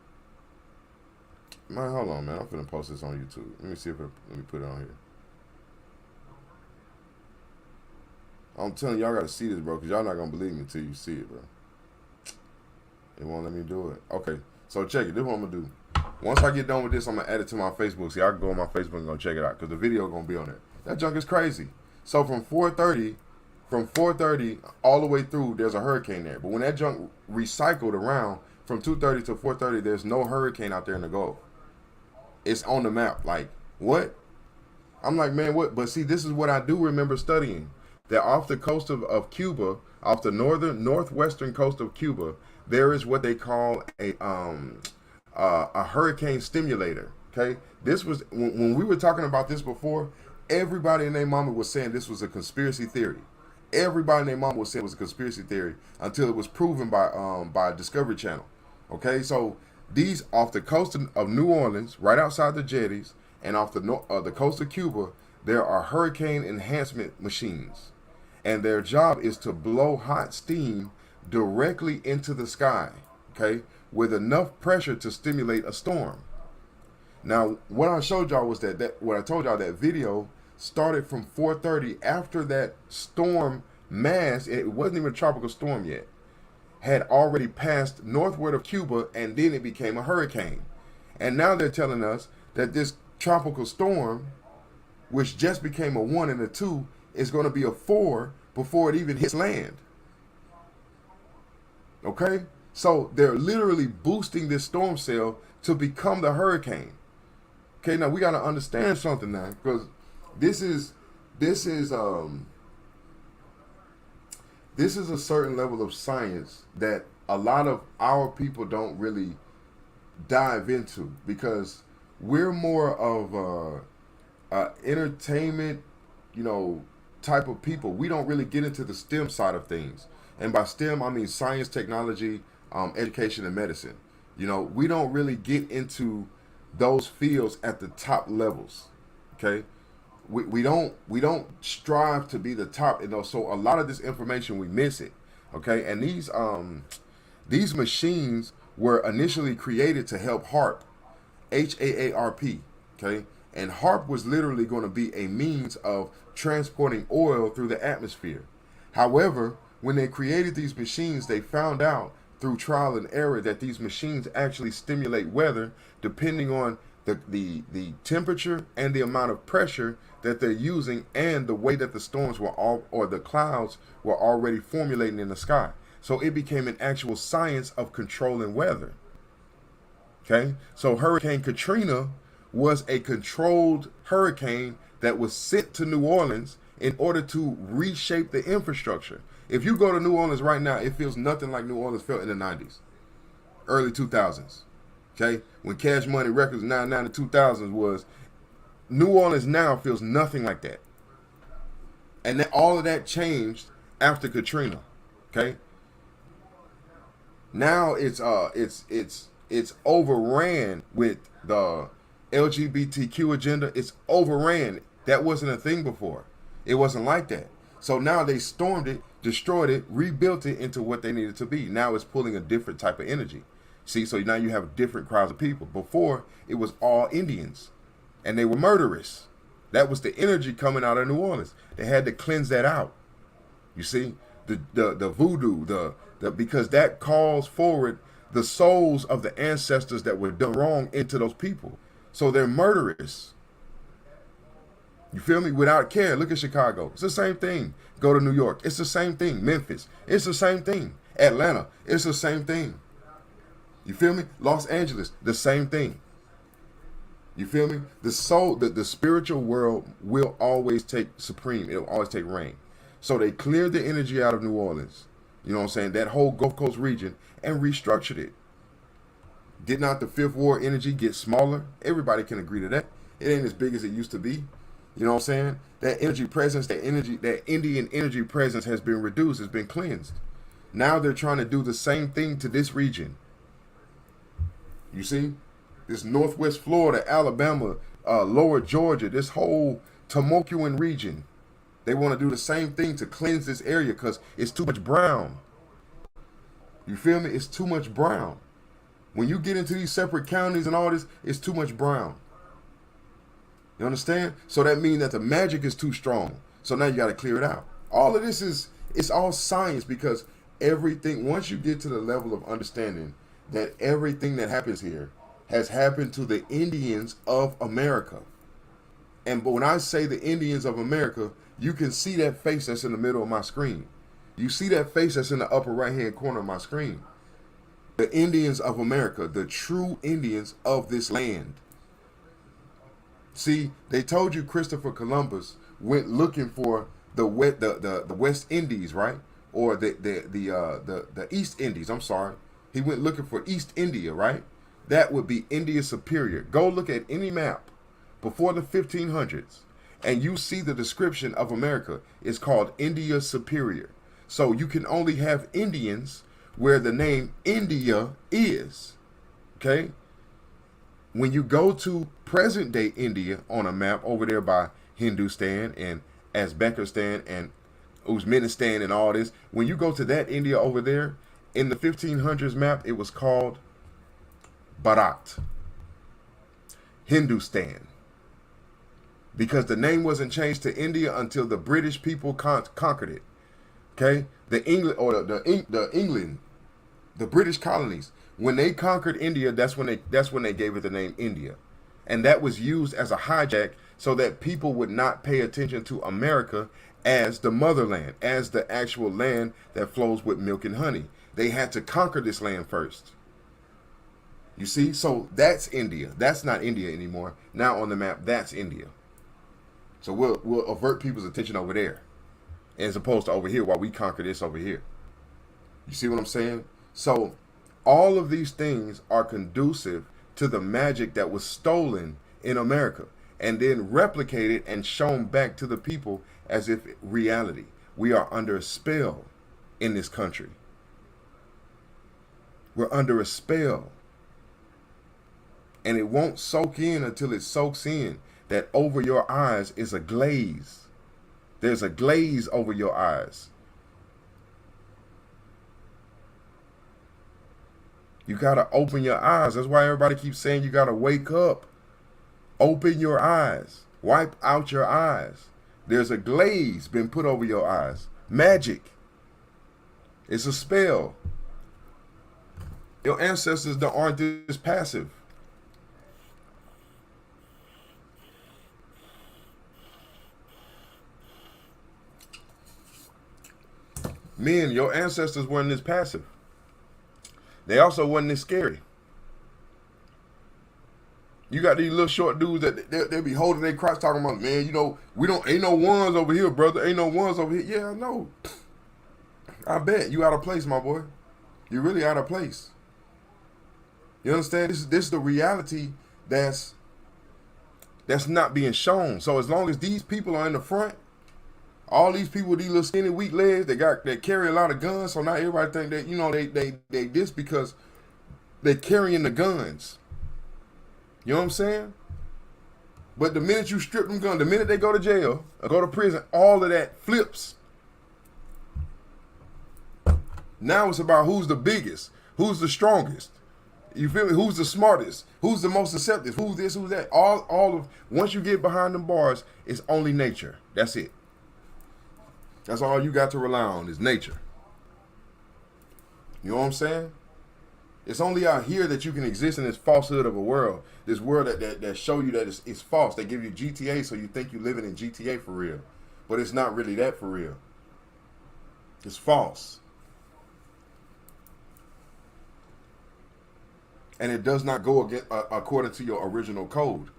Man, hold on, man. I'm finna post this on YouTube. Let me see if let me put it on here. I'm telling y'all gotta see this, bro, because y'all not gonna believe me until you see it, bro. It won't let me do it. Okay, so check it. This is what I'm gonna do. Once I get done with this, I'm gonna add it to my Facebook. See, I can go on my Facebook and go check it out because the video gonna be on there. That junk is crazy. So from 4:30 all the way through, there's a hurricane there. But when that junk recycled around from 2:30 to 4:30, there's no hurricane out there in the Gulf. It's on the map. Like, what? I'm like, man, what? But see, this is what I do remember studying. That off the coast of Cuba, off the northwestern coast of Cuba, there is what they call a hurricane stimulator. Okay, this was when we were talking about this before. Everybody and their mama was saying this was a conspiracy theory. Everybody and their mama was saying it was a conspiracy theory until it was proven by Discovery Channel. Okay, so these off the coast of New Orleans, right outside the jetties, and off the coast of Cuba, there are hurricane enhancement machines, and their job is to blow hot steam directly into the sky. Okay, with enough pressure to stimulate a storm. Now, what I showed y'all was that what I told y'all, that video started from 4:30 after that storm mass. It wasn't even a tropical storm yet. Had already passed northward of Cuba, and then it became a hurricane. And now they're telling us that this tropical storm, which just became a 1 and a 2, is going to be a 4 before it even hits land. Okay? So they're literally boosting this storm cell to become the hurricane. Okay, now we got to understand something now, because this is a certain level of science that a lot of our people don't really dive into, because we're more of a entertainment, type of people. We don't really get into the STEM side of things, and by STEM I mean science, technology, education, and medicine. We don't really get into those fields at the top levels. Okay, we don't strive to be the top in those. So a lot of this information we miss it. Okay, and these machines were initially created to help HAARP, HAARP. Okay, and HAARP was literally going to be a means of transporting oil through the atmosphere. However, when they created these machines, they found out through trial and error that these machines actually stimulate weather depending on the temperature and the amount of pressure that they're using, and the way that the storms were or the clouds were already formulating in the sky. So it became an actual science of controlling weather. Okay, so Hurricane Katrina was a controlled hurricane that was sent to New Orleans in order to reshape the infrastructure. If you go to New Orleans right now, it feels nothing like New Orleans felt in the 90s, early 2000s. Okay, when Cash Money Records 99 to 2000s was, New Orleans now feels nothing like that. And then all of that changed after Katrina. Okay, now it's overran with the LGBTQ agenda. It's overran. That wasn't a thing before. It wasn't like that. So now they stormed it, destroyed it, rebuilt it into what they needed to be. Now it's pulling a different type of energy. See, so now you have different crowds of people. Before, it was all Indians, and they were murderous. That was the energy coming out of New Orleans. They had to cleanse that out. You see, the voodoo, because that calls forward the souls of the ancestors that were done wrong into those people. So they're murderous. You feel me? Without care. Look at Chicago. It's the same thing. Go to New York. It's the same thing. Memphis. It's the same thing. Atlanta. It's the same thing. You feel me? Los Angeles. The same thing. You feel me? The soul, the spiritual world will always take supreme. It'll always take reign. So they cleared the energy out of New Orleans. You know what I'm saying? That whole Gulf Coast region, and restructured it. Did not the Fifth Ward energy get smaller? Everybody can agree to that. It ain't as big as it used to be. You know what I'm saying? That energy presence, that Indian energy presence has been reduced, has been cleansed. Now they're trying to do the same thing to this region. You see? This Northwest Florida, Alabama, Lower Georgia, this whole Tomocuan region. They want to do the same thing to cleanse this area because it's too much brown. You feel me? It's too much brown. When you get into these separate counties and all this, it's too much brown. You understand? So that means that the magic is too strong. So now you got to clear it out. All of this it's all science, because everything, once you get to the level of understanding that everything that happens here has happened to the Indians of America. But when I say the Indians of America, you can see that face that's in the middle of my screen. You see that face that's in the upper right hand corner of my screen. The Indians of America, the true Indians of this land. See, they told you Christopher Columbus went looking for the West Indies, right? Or the East Indies. I'm sorry, he went looking for East India, right? That would be India Superior. Go look at any map before the 1500s, and you see the description of America is called India Superior. So you can only have Indians where the name India is. Okay? When you go to present day India on a map over there by Hindustan and Uzbekistan and Uzbekistan and all this, when you go to that India over there, in the 1500s map, it was called Bharat, Hindustan, because the name wasn't changed to India until the British people conquered it. Okay, the British colonies, when they conquered India, that's when they gave it the name India, and that was used as a hijack so that people would not pay attention to America as the motherland, as the actual land that flows with milk and honey. They had to conquer this land first. You see, so that's India. That's not India anymore. Now on the map, that's India. So we'll avert people's attention over there, as opposed to over here while we conquer this over here. You see what I'm saying? So all of these things are conducive to the magic that was stolen in America and then replicated and shown back to the people as if reality. We are under a spell in this country. We're under a spell. And it won't soak in until it soaks in that over your eyes is a glaze. There's a glaze over your eyes. You got to open your eyes. That's why everybody keeps saying you got to wake up. Open your eyes. Wipe out your eyes. There's a glaze been put over your eyes. Magic. It's a spell. Your ancestors aren't this passive. Men, your ancestors weren't this passive. They also wasn't this scary. You got these little short dudes that they be holding their crotch talking about, man, ain't no ones over here, brother. Ain't no ones over here. Yeah, I know. I bet you out of place, my boy. You're really out of place. You understand? This is the reality that's not being shown. So as long as these people are in the front, all these people with these little skinny weak legs, they carry a lot of guns. So now everybody think that they this because they're carrying the guns. You know what I'm saying? But the minute you strip them guns, the minute they go to jail or go to prison, all of that flips. Now it's about who's the biggest, who's the strongest. You feel me? Who's the smartest? Who's the most deceptive? Who's this? Who's that? All of once you get behind them bars, it's only nature. That's it. That's all you got to rely on is nature. You know what I'm saying? It's only out here that you can exist in this falsehood of a world. This world that show you that it's false. They give you GTA so you think you're living in GTA for real. But it's not really that for real. It's false. And it does not go according to your original code.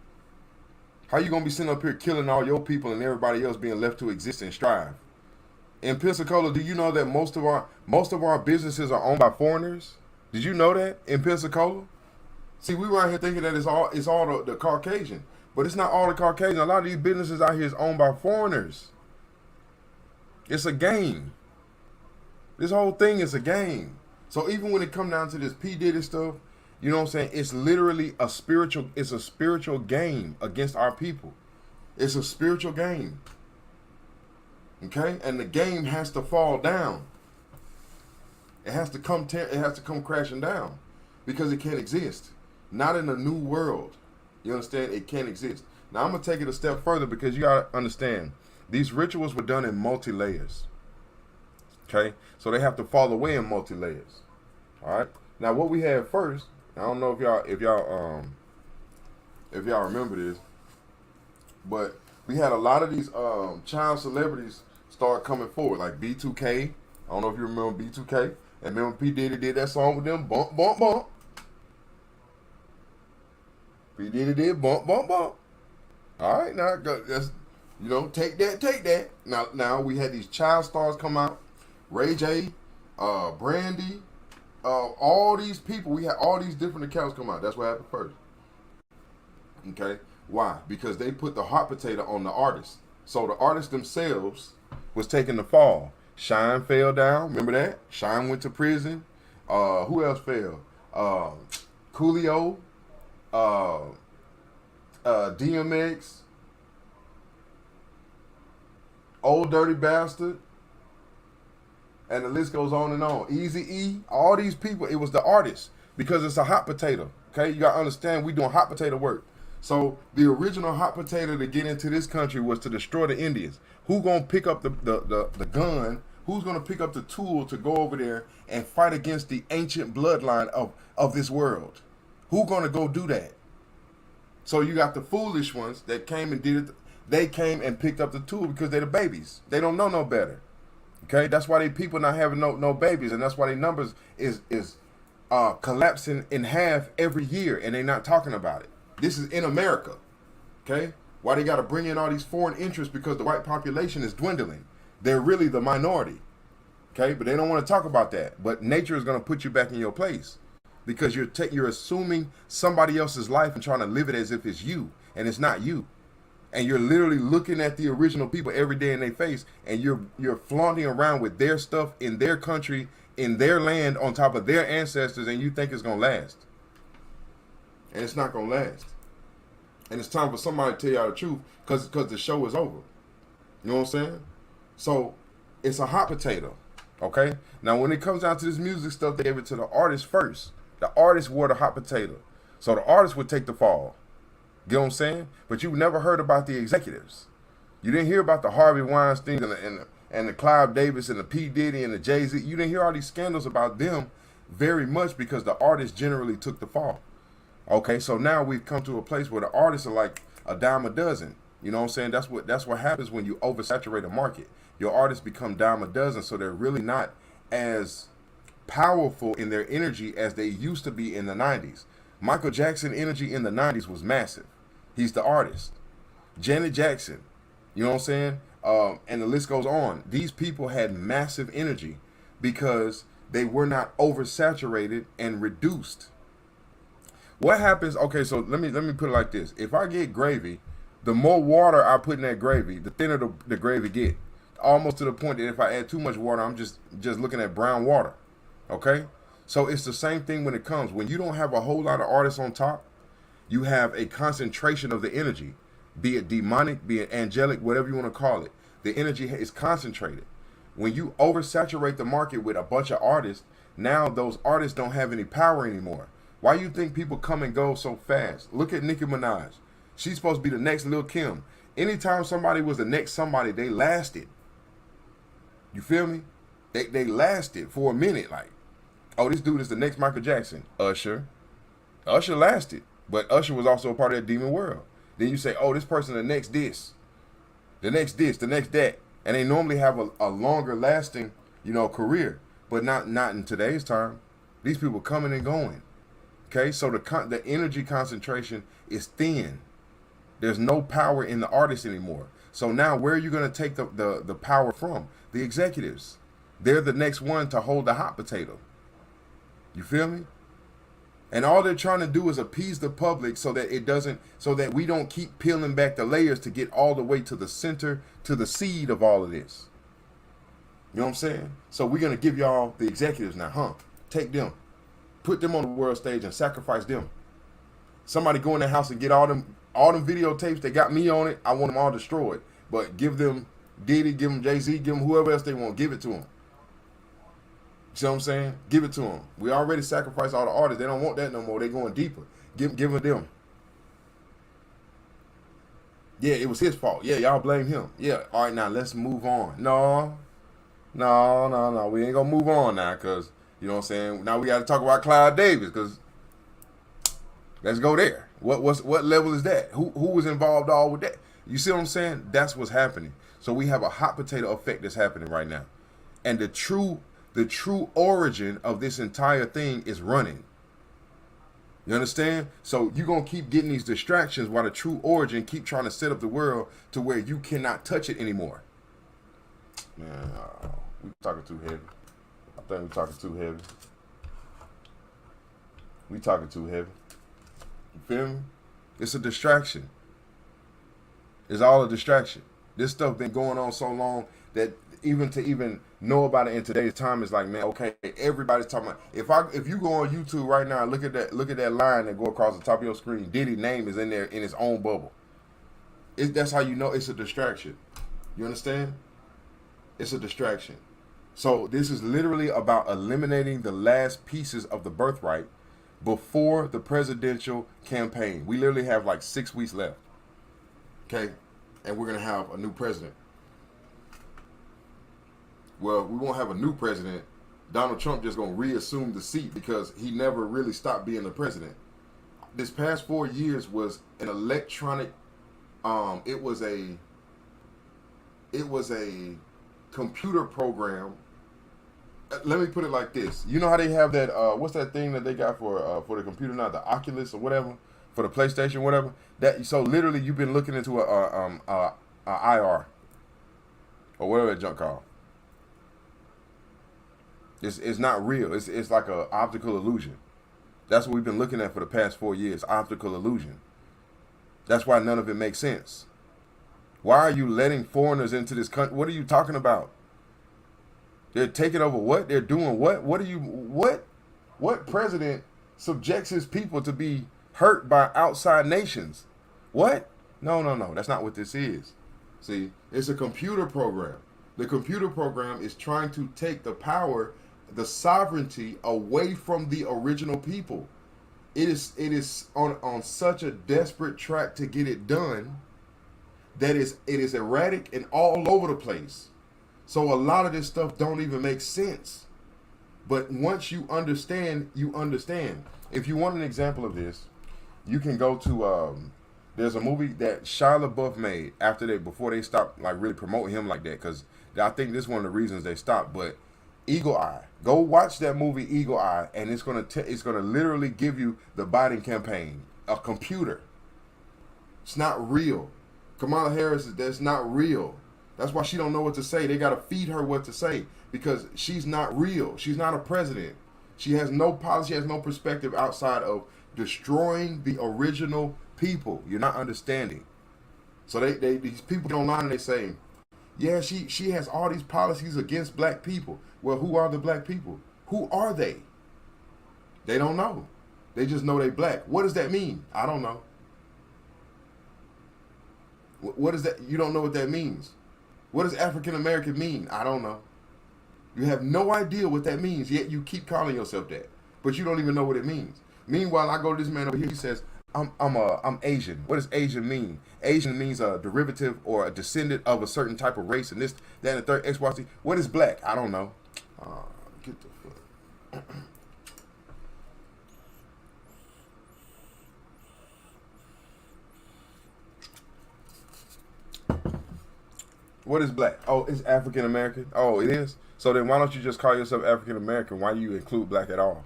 How you gonna be sitting up here killing all your people and everybody else being left to exist and strive? In Pensacola, do you know that most of our businesses are owned by foreigners? Did you know that in Pensacola? See, we were out here thinking that it's all the Caucasian, but it's not all the Caucasian. A lot of these businesses out here is owned by foreigners. It's a game. This whole thing is a game. So even when it comes down to this P. Diddy stuff, you know what I'm saying? It's literally a spiritual game against our people. It's a spiritual game. Okay? And the game has to fall down. It has to come crashing down. because it can't exist. Not in a new world. You understand? It can't exist. Now I'm gonna take it a step further because you gotta understand these rituals were done in multi-layers. Okay, so they have to fall away in multi-layers. All right. Now what we had first, I don't know if y'all remember this, but we had a lot of these child celebrities start coming forward, like B2K. I don't know if you remember B2K. And remember P. Diddy did that song with them, bump, bump, bump. P. Diddy did bump, bump, bump. All right, now that's, take that, take that. Now we had these child stars come out, Ray J, Brandy, all these people. We had all these different accounts come out. That's what happened first. Okay, why? Because they put the hot potato on the artists. So the artists themselves was taking the fall. Shine fell down. Remember that? Shine went to prison. Who else fell? Coolio. DMX. Old Dirty Bastard. And the list goes on and on. Eazy-E. All these people, it was the artists. Because it's a hot potato. Okay? You got to understand, we doing hot potato work. So the original hot potato to get into this country was to destroy the Indians. Who gonna pick up the gun? Who's gonna pick up the tool to go over there and fight against the ancient bloodline of this world? Who gonna go do that? So you got the foolish ones that came and did it. They came and picked up the tool because they're the babies. They don't know no better. Okay, that's why they people not having no babies, and that's why their numbers is collapsing in half every year, and they're not talking about it. This is in America, okay? Why they got to bring in all these foreign interests? Because the white population is dwindling. They're really the minority, okay? But they don't want to talk about that. But nature is going to put you back in your place because you're assuming somebody else's life and trying to live it as if it's you, and it's not you. And you're literally looking at the original people every day in their face, and you're flaunting around with their stuff in their country, in their land, on top of their ancestors, and you think it's going to last. And it's not going to last. And it's time for somebody to tell y'all the truth because the show is over. You know what I'm saying? So it's a hot potato. Okay? Now, when it comes down to this music stuff, they gave it to the artist first. The artist wore the hot potato. So the artist would take the fall. Get what I'm saying? But you never heard about the executives. You didn't hear about the Harvey Weinstein and the Clive Davis and the P. Diddy and the Jay-Z. You didn't hear all these scandals about them very much because the artist generally took the fall. Okay, so now we've come to a place where the artists are like a dime a dozen. You know what I'm saying? That's what happens when you oversaturate a market. Your artists become dime a dozen, so they're really not as powerful in their energy as they used to be in the 90s. Michael Jackson energy in the 90s was massive. He's the artist. Janet Jackson, you know what I'm saying? And the list goes on. These people had massive energy because they were not oversaturated and reduced. What happens? Okay, so let me put it like this: if I get gravy, the more water I put in that gravy, the thinner the gravy get. Almost to the point that if I add too much water, I'm just looking at brown water. Okay, so it's the same thing when it comes. When you don't have a whole lot of artists on top, you have a concentration of the energy, be it demonic, be it angelic, whatever you want to call it. The energy is concentrated. When you oversaturate the market with a bunch of artists, now those artists don't have any power anymore. Why you think people come and go so fast? Look at Nicki Minaj. She's supposed to be the next Lil' Kim. Anytime somebody was the next somebody, they lasted. You feel me? They lasted for a minute. Like, oh, this dude is the next Michael Jackson. Usher lasted. But Usher was also a part of that demon world. Then you say, oh, this person the next this. The next this, the next that. And they normally have a longer lasting, career. But not in today's time. These people coming and going. Okay, so the energy concentration is thin. There's no power in the artist anymore. So now where are you going to take the power from? The executives. They're the next one to hold the hot potato. You feel me? And all they're trying to do is appease the public so that we don't keep peeling back the layers to get all the way to the center, to the seed of all of this. You know what I'm saying? So we're going to give y'all the executives now, Take them. Put them on the world stage and sacrifice them. Somebody go in their house and get all them videotapes. They got me on it. I want them all destroyed. But give them Diddy, give them Jay-Z, give them whoever else they want. Give it to them. See what I'm saying? Give it to them. We already sacrificed all the artists. They don't want that no more. They going deeper. Give it them. Yeah, it was his fault. Yeah, y'all blame him. Yeah, all right, now let's move on. No, no, no, no. We ain't gonna move on now, cause you know what I'm saying. Now we got to talk about Clive Davis, cause let's go there. What level is that? Who was involved all with that? You see what I'm saying? That's what's happening. So we have a hot potato effect that's happening right now, and the true origin of this entire thing is running. You understand? So you're going to keep getting these distractions while the true origin keep trying to set up the world to where you cannot touch it anymore. Man, we talking too heavy. I think we talking too heavy. We talking too heavy. You feel me? It's a distraction. It's all a distraction. This stuff been going on so long that even know about it in today's time is like, man, okay, everybody's talking about. If you go on YouTube right now, look at that line that go across the top of your screen. Diddy's name is in there in its own bubble. That's how you know it's a distraction. You understand? It's a distraction. So this is literally about eliminating the last pieces of the birthright before the presidential campaign. We literally have like 6 weeks left. Okay? And we're gonna have a new president. Well, we won't have a new president. Donald Trump just gonna reassume the seat because he never really stopped being the president. This past 4 years was an electronic. It was a computer program. Let me put it like this. You know how they have that? What's that thing that they got for the computer now? The Oculus or whatever for the PlayStation, whatever. That so literally you've been looking into a IR or whatever that junk called. It's not real. It's like an optical illusion. That's what we've been looking at for the past 4 years. Optical illusion. That's why none of it makes sense. Why are you letting foreigners into this country? What are you talking about? They're taking over what? They're doing what? What president subjects his people to be hurt by outside nations? What? No. That's not what this is. See, it's a computer program. The computer program is trying to take the power, the sovereignty away from the original people. It is on such a desperate track to get it done that it is erratic and all over the place. So a lot of this stuff don't even make sense. But once you understand, you understand. If you want an example of this, you can go to there's a movie that Shia LaBeouf made before they stopped like really promoting him like that, because I think this is one of the reasons they stopped. But Eagle Eye, go watch that movie Eagle Eye, and it's gonna literally give you the Biden campaign, a computer. It's not real. Kamala Harris, that's not real. That's why she don't know what to say. They gotta feed her what to say because she's not real. She's not a president. She has no policy. She has no perspective outside of destroying the original people. You're not understanding. So these people get online and they say, yeah, she has all these policies against black people. Well, who are the black people? Who are they? They don't know. They just know they black. What does that mean? I don't know. What is that? You don't know what that means. What does African American mean? I don't know. You have no idea what that means, yet you keep calling yourself that. But you don't even know what it means. Meanwhile, I go to this man over here, he says, I'm Asian. What does Asian mean? Asian means a derivative or a descendant of a certain type of race, and this, that, and the third, X, Y, Z. What is black? I don't know. Get the fuck. What is black? Oh, it's African American. Oh, it is? So then why don't you just call yourself African American? Why do you include black at all?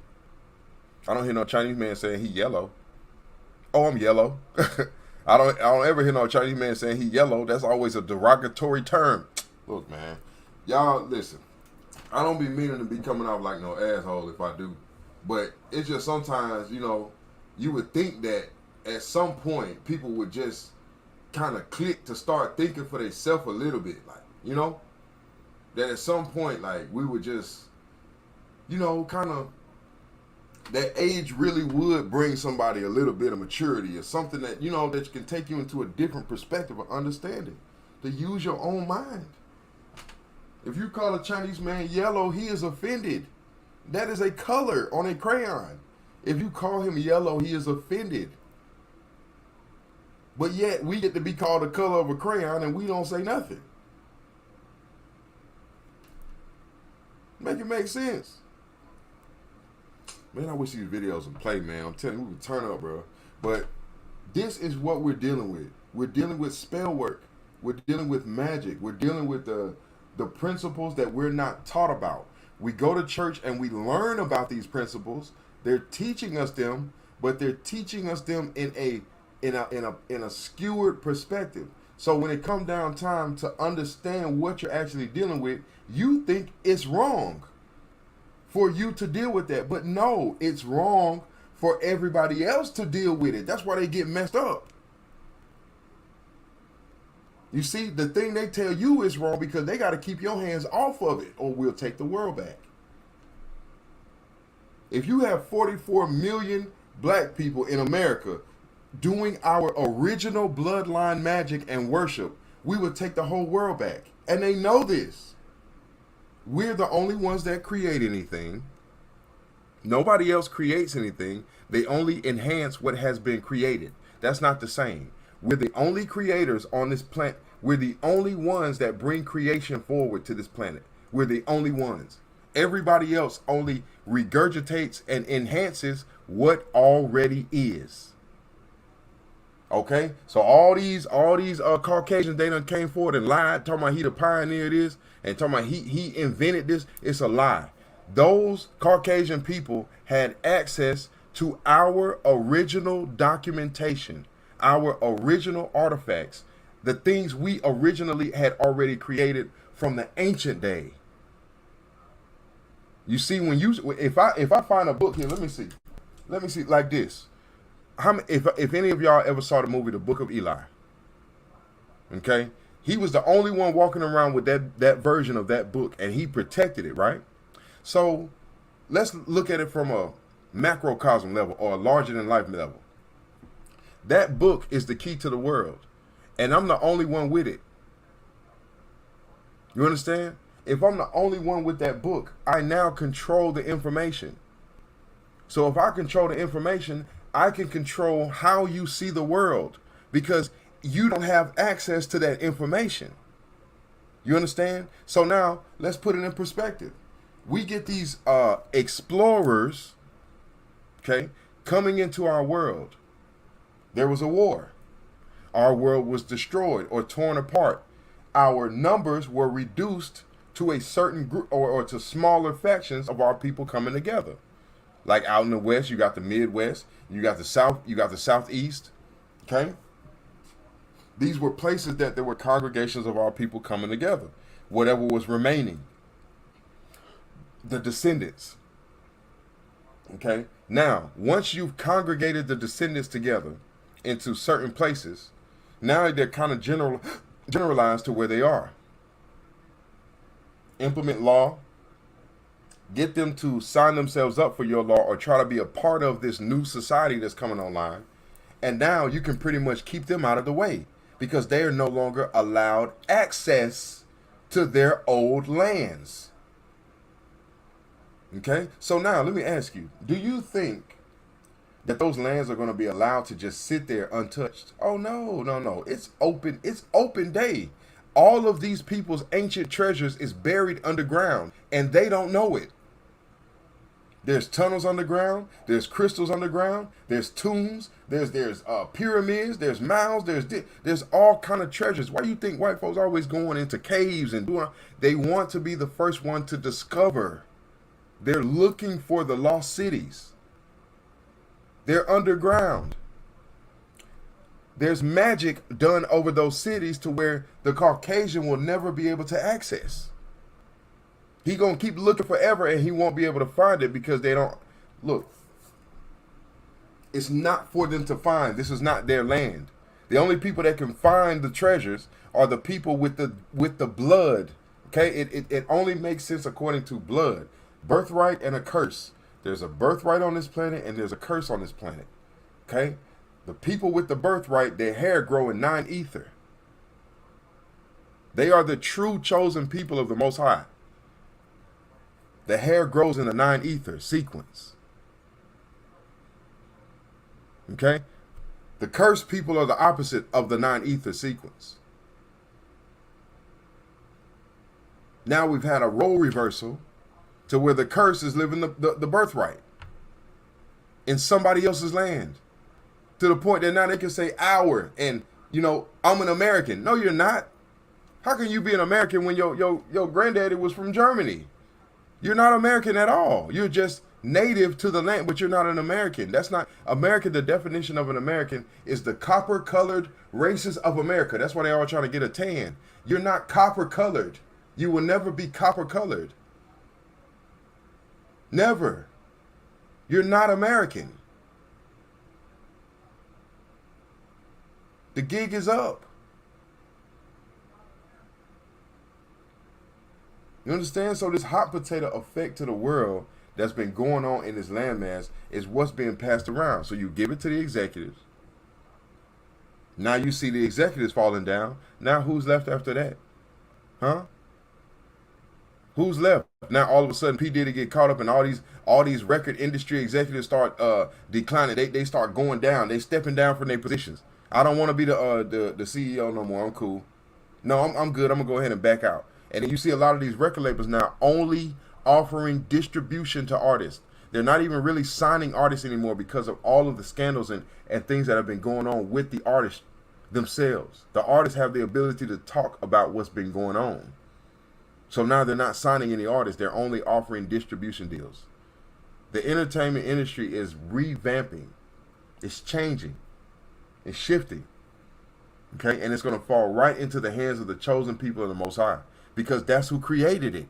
I don't hear no Chinese man saying he yellow. Oh, I'm yellow. I don't ever hear no Chinese man saying he yellow. That's always a derogatory term. Look, man. Y'all, listen. I don't be meaning to be coming off like no asshole if I do. But it's just sometimes, you would think that at some point people would just kind of click to start thinking for themselves a little bit. Like, that at some point, like, we would just, kind of, that age really would bring somebody a little bit of maturity or something that, that can take you into a different perspective of understanding. To use your own mind. If you call a Chinese man yellow, he is offended. That is a color on a crayon. If you call him yellow, he is offended. But yet we get to be called the color of a crayon and we don't say nothing. Make it make sense. Man, I wish these videos would play, man. I'm telling you, we would turn up, bro. But this is what we're dealing with. We're dealing with spell work. We're dealing with magic. We're dealing with the principles that we're not taught about. We go to church and we learn about these principles. They're teaching us them, but they're teaching us them in a skewered perspective. So when it comes down time to understand what you're actually dealing with, you think it's wrong for you to deal with that. But no, it's wrong for everybody else to deal with it. That's why they get messed up. You see, the thing they tell you is wrong because they got to keep your hands off of it or we'll take the world back. If you have 44 million black people in America doing our original bloodline magic and worship, we would take the whole world back. And they know this. We're the only ones that create anything. Nobody else creates anything. They only enhance what has been created. That's not the same. We're the only creators on this planet. We're the only ones that bring creation forward to this planet. We're the only ones. Everybody else only regurgitates and enhances what already is. Okay? So all these Caucasians, they done came forward and lied, talking about he the pioneer of this, and talking about he invented this. It's a lie. Those Caucasian people had access to our original documentation, our original artifacts, the things we originally had already created from the ancient day. You see, when you if I find a book here, let me see like this. If any of y'all ever saw the movie The Book of Eli, okay, he was the only one walking around with that version of that book, and he protected it, right? So let's look at it from a macrocosm level or a larger than life level. That book is the key to the world, and I'm the only one with it. You understand? If I'm the only one with that book, I now control the information. So if I control the information, I can control how you see the world because you don't have access to that information. You understand? So now let's put it in perspective. We get these explorers, okay, coming into our world. There was a war. Our world was destroyed or torn apart. Our numbers were reduced to a certain group or to smaller factions of our people coming together. Like out in the West, you got the Midwest, you got the South, you got the Southeast, okay? These were places that there were congregations of our people coming together. Whatever was remaining. The descendants, okay? Now, once you've congregated the descendants together into certain places, now they're kind of generalized to where they are. Implement law, get them to sign themselves up for your law or try to be a part of this new society that's coming online. And now you can pretty much keep them out of the way because they are no longer allowed access to their old lands. Okay? So now let me ask you, do you think that those lands are going to be allowed to just sit there untouched? Oh, no. It's open day. All of these people's ancient treasures is buried underground, and they don't know it. There's tunnels underground. There's crystals underground. There's tombs. There's pyramids. There's mounds. There's all kind of treasures. Why do you think white folks always going into caves and doing? They want to be the first one to discover. They're looking for the lost cities. They're underground. There's magic done over those cities to where the Caucasian will never be able to access. He gonna keep looking forever and he won't be able to find it because they don't look. It's not for them to find. This is not their land. The only people that can find the treasures are the people with the blood. Okay, it only makes sense according to blood, birthright, and a curse. There's a birthright on this planet and there's a curse on this planet. Okay. The people with the birthright, their hair grow in 9 ether. They are the true chosen people of the Most High. The hair grows in the nine ether sequence. Okay? The cursed people are the opposite of the nine ether sequence. Now we've had a role reversal to where the curse is living the birthright in somebody else's land. To the point that now they can say our and, you know, I'm an American. No, you're not. How can you be an American when your granddaddy was from Germany? You're not American at all. You're just native to the land, but you're not an American. That's not American. The definition of an American is the copper-colored races of America. That's why they all trying to get a tan. You're not copper-colored. You will never be copper-colored. Never. You're not American. The gig is up. You understand? So this hot potato effect to the world that's been going on in this landmass is what's being passed around. So you give it to the executives. Now you see the executives falling down. Now who's left after that? Huh? Who's left? Now all of a sudden P. Diddy get caught up and all these record industry executives start declining. They start going down. They stepping down from their positions. I don't want to be the CEO no more. I'm cool. No, I'm good. I'm gonna go ahead and back out. And then you see a lot of these record labels now only offering distribution to artists. They're not even really signing artists anymore because of all of the scandals and things that have been going on with the artists themselves. The artists have the ability to talk about what's been going on. So now they're not signing any artists. They're only offering distribution deals. The entertainment industry is revamping. It's changing. It's shifting. Okay? And it's going to fall right into the hands of the chosen people of the Most High. Because that's who created it.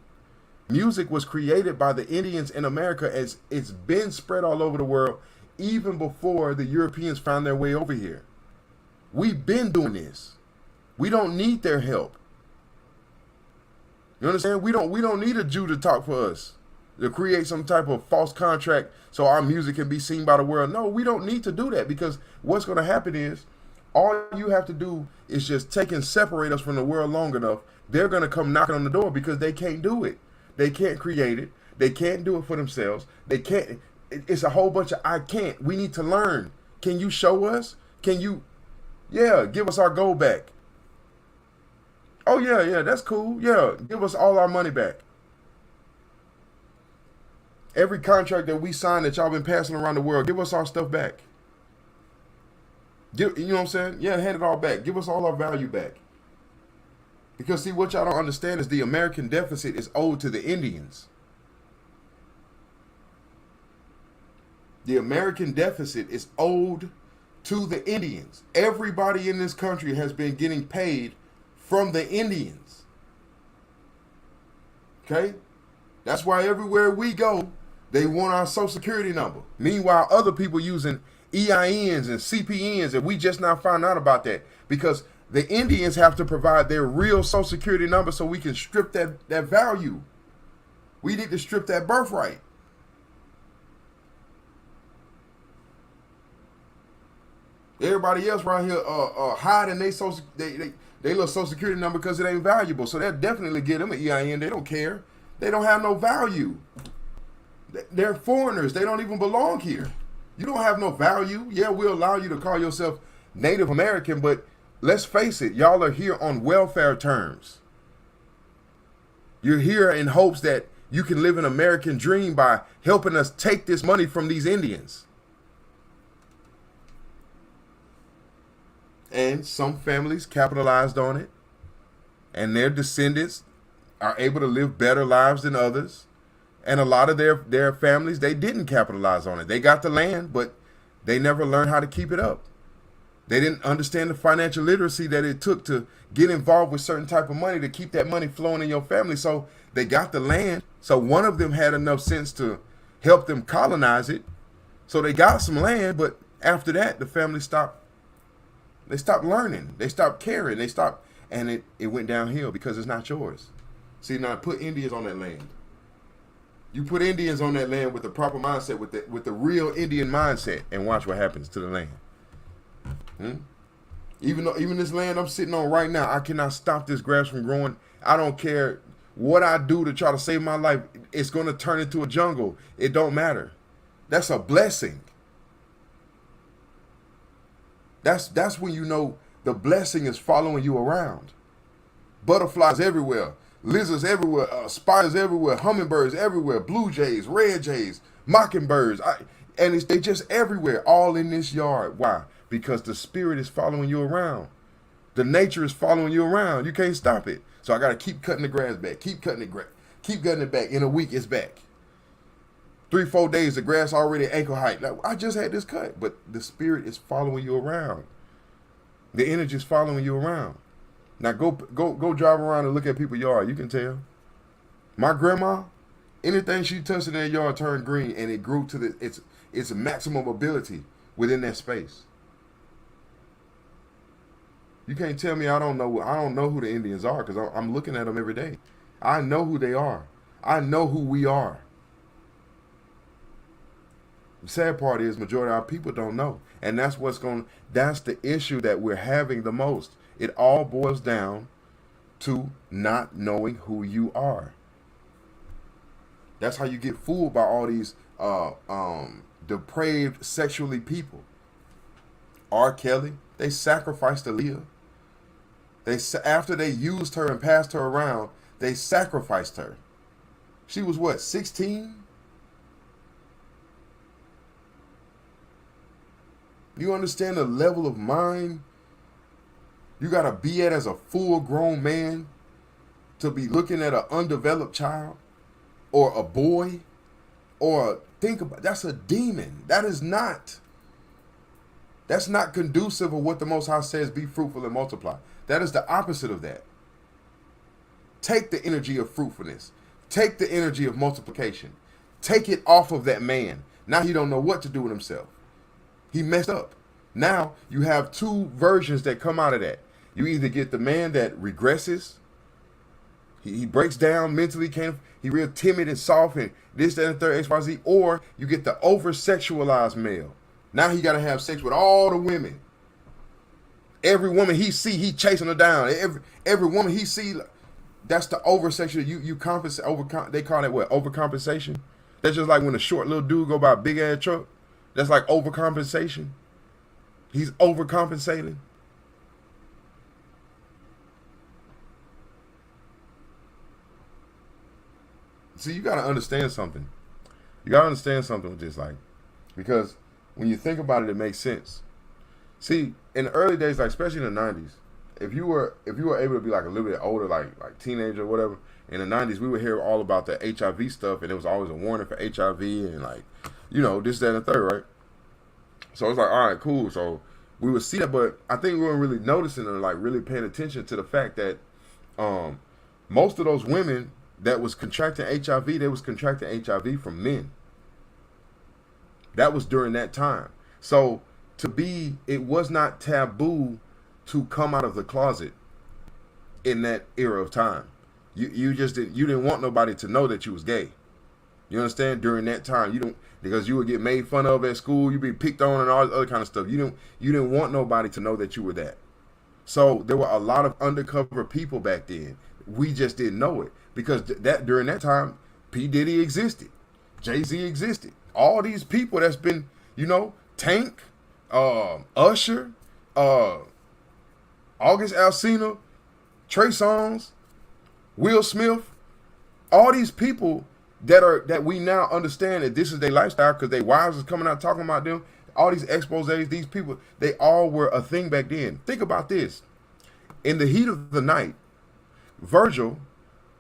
Music was created by the Indians in America, as it's been spread all over the world even before the Europeans found their way over here. We've been doing this. We don't need their help. You understand? We don't need a Jew to talk for us, to create some type of false contract so our music can be seen by the world. No, we don't need to do that, because what's going to happen is all you have to do is just take and separate us from the world long enough. They're going to come knocking on the door because they can't do it. They can't create it. They can't do it for themselves. They can't. It's a whole bunch of I can't. We need to learn. Can you show us? Can you? Yeah, give us our gold back. Oh, yeah, that's cool. Yeah, give us all our money back. Every contract that we signed that y'all been passing around the world, give us our stuff back. You know what I'm saying? Yeah, hand it all back. Give us all our value back. Because see, what y'all don't understand is the American deficit is owed to the Indians. The American deficit is owed to the Indians. Everybody in this country has been getting paid from the Indians. Okay? That's why everywhere we go, they want our social security number. Meanwhile, other people using EINs and CPNs, and we just now found out about that because the Indians have to provide their real social security number so we can strip that value. We need to strip that birthright. Everybody else around here hiding their little social security number because it ain't valuable. So they'll definitely get them an EIN. They don't care. They don't have no value. They're foreigners. They don't even belong here. You don't have no value. Yeah, we'll allow you to call yourself Native American, but let's face it, y'all are here on welfare terms. You're here in hopes that you can live an American dream by helping us take this money from these Indians. And some families capitalized on it, and their descendants are able to live better lives than others. And a lot of their families, they didn't capitalize on it. They got the land, but they never learned how to keep it up. They didn't understand the financial literacy that it took to get involved with certain type of money to keep that money flowing in your family. So they got the land. So one of them had enough sense to help them colonize it. So they got some land, but after that, the family stopped. They stopped learning. They stopped caring. And it went downhill because it's not yours. See, now put Indians on that land. You put Indians on that land with the proper mindset, with the real Indian mindset, and watch what happens to the land. Even this land I'm sitting on right now, I cannot stop this grass from growing. I don't care what I do to try to save my life, it's going to turn into a jungle. It don't matter. That's a blessing. That's when you know the blessing is following you around. Butterflies everywhere, lizards everywhere, spiders everywhere, hummingbirds everywhere, blue jays, red jays, mockingbirds, they just everywhere, all in this yard. Why? Because the spirit is following you around. The nature is following you around. You can't stop it. So I got to keep cutting the grass back, keep cutting it back. In a week, it's back. 3-4 days, the grass already ankle height. Like, I just had this cut, but the spirit is following you around. The energy is following you around. Now go drive around and look at people's yard. You can tell. My grandma, anything she touched in that yard turned green, and it grew to its maximum ability within that space. You can't tell me I don't know who the Indians are, because I'm looking at them every day. I know who they are. I know who we are. The sad part is majority of our people don't know. And that's the issue that we're having the most. It all boils down to not knowing who you are. That's how you get fooled by all these depraved sexually people. R. Kelly, they sacrificed Aaliyah. After they used her and passed her around, they sacrificed her. She was what, 16? You understand the level of mind you gotta be at as a full-grown man to be looking at an undeveloped child or a boy? Or think about, that's a demon. That's not conducive of what the Most High says, be fruitful and multiply. That is the opposite of that. Take the energy of fruitfulness. Take the energy of multiplication. Take it off of that man. Now he don't know what to do with himself. He messed up. Now you have two versions that come out of that. You either get the man that regresses, he breaks down mentally, he real timid and soft and this, that, and third, XYZ, or you get the over-sexualized male. Now he got to have sex with all the women. Every woman he see, he chasing her down. Every woman he see, that's the over-sexual. You compensate, they call that what? Overcompensation? That's just like when a short little dude go by a big-ass truck. That's like overcompensation. He's overcompensating. See, you got to understand something. You got to understand something with this, like, because when you think about it, it makes sense. See, in the early days, like especially in the 90s, if you were able to be like a little bit older, like teenager or whatever, in the 90s, we would hear all about the HIV stuff, and it was always a warning for HIV and like, this, that, and the third, right? So it's like, all right, cool. So we would see that, but I think we weren't really noticing or like really paying attention to the fact that most of those women that was contracting HIV, they was contracting HIV from men. That was during that time. So it was not taboo to come out of the closet in that era of time. You didn't want nobody to know that you was gay. You understand? During that time, because you would get made fun of at school, you'd be picked on and all this other kind of stuff. You didn't want nobody to know that you were that. So there were a lot of undercover people back then. We just didn't know it because during that time, P. Diddy existed, Jay-Z existed. All these people that's been, Tank, Usher, August Alsina, Trey Songz, Will Smith, all these people that we now understand that this is their lifestyle because their wives is coming out talking about them. All these exposés, these people, they all were a thing back then. Think about this. In the heat of the night, Virgil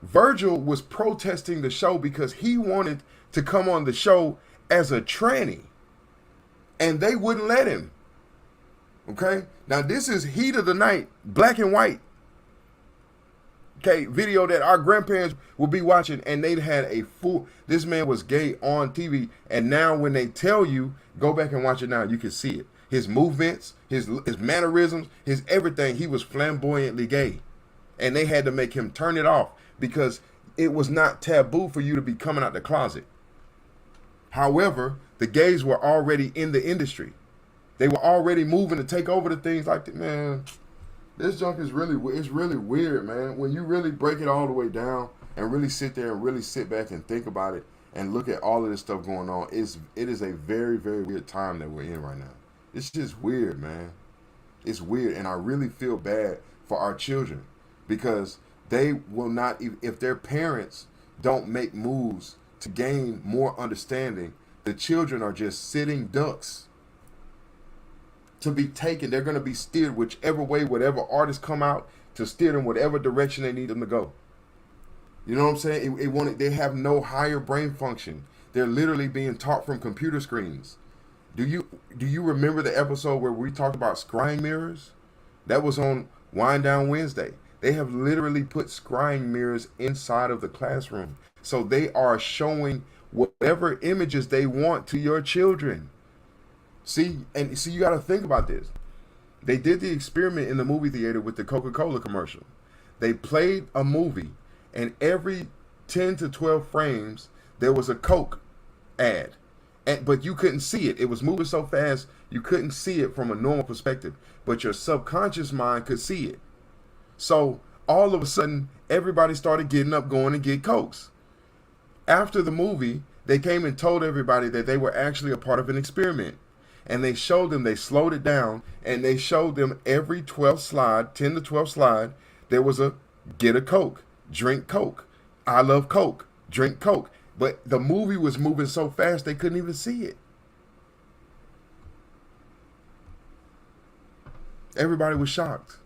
was protesting the show because he wanted to come on the show as a tranny. And they wouldn't let him. Okay? Now this is heat of the night, black and white. Okay, video that our grandparents would be watching, and they'd had this man was gay on TV, and now when they tell you, go back and watch it now, you can see it. His movements, his mannerisms, his everything, he was flamboyantly gay. And they had to make him turn it off because it was not taboo for you to be coming out the closet. However, the gays were already in the industry. They were already moving to take over the things like that. Man, this junk is really weird, man. When you really break it all the way down and really sit there and really sit back and think about it and look at all of this stuff going on, it is a very, very weird time that we're in right now. It's just weird, man. It's weird, and I really feel bad for our children because they will not, if their parents don't make moves to gain more understanding, the children are just sitting ducks to be taken. They're going to be steered whichever way, whatever artists come out to steer them whatever direction they need them to go. You know what I'm saying? They have no higher brain function. They're literally being taught from computer screens. Do you remember the episode where we talked about scrying mirrors? That was on Wind Down Wednesday. They have literally put scrying mirrors inside of the classroom. So they are showing whatever images they want to your children. See, you got to think about this. They did the experiment in the movie theater with the Coca-Cola commercial. They played a movie, and every 10 to 12 frames, there was a Coke ad. But you couldn't see it. It was moving so fast, you couldn't see it from a normal perspective. But your subconscious mind could see it. So all of a sudden, everybody started getting up, going to get Cokes. After the movie, they came and told everybody that they were actually a part of an experiment. And they showed them, they slowed it down, and they showed them every 12 slide, 10 to 12 slide, there was a get a Coke, drink Coke, I love Coke, drink Coke. But the movie was moving so fast they couldn't even see it. Everybody was shocked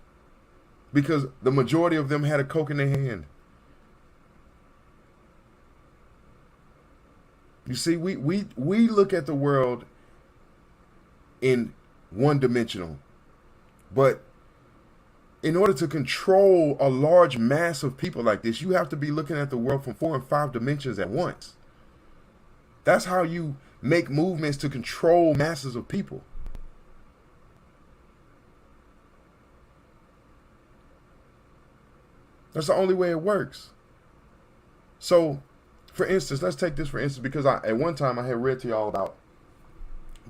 because the majority of them had a Coke in their hand. You see, we look at the world in one dimensional, but in order to control a large mass of people like this, you have to be looking at the world from 4 and 5 dimensions at once. That's how you make movements to control masses of people. That's the only way it works. So, for instance, let's take this for instance, because at one time I had read to y'all about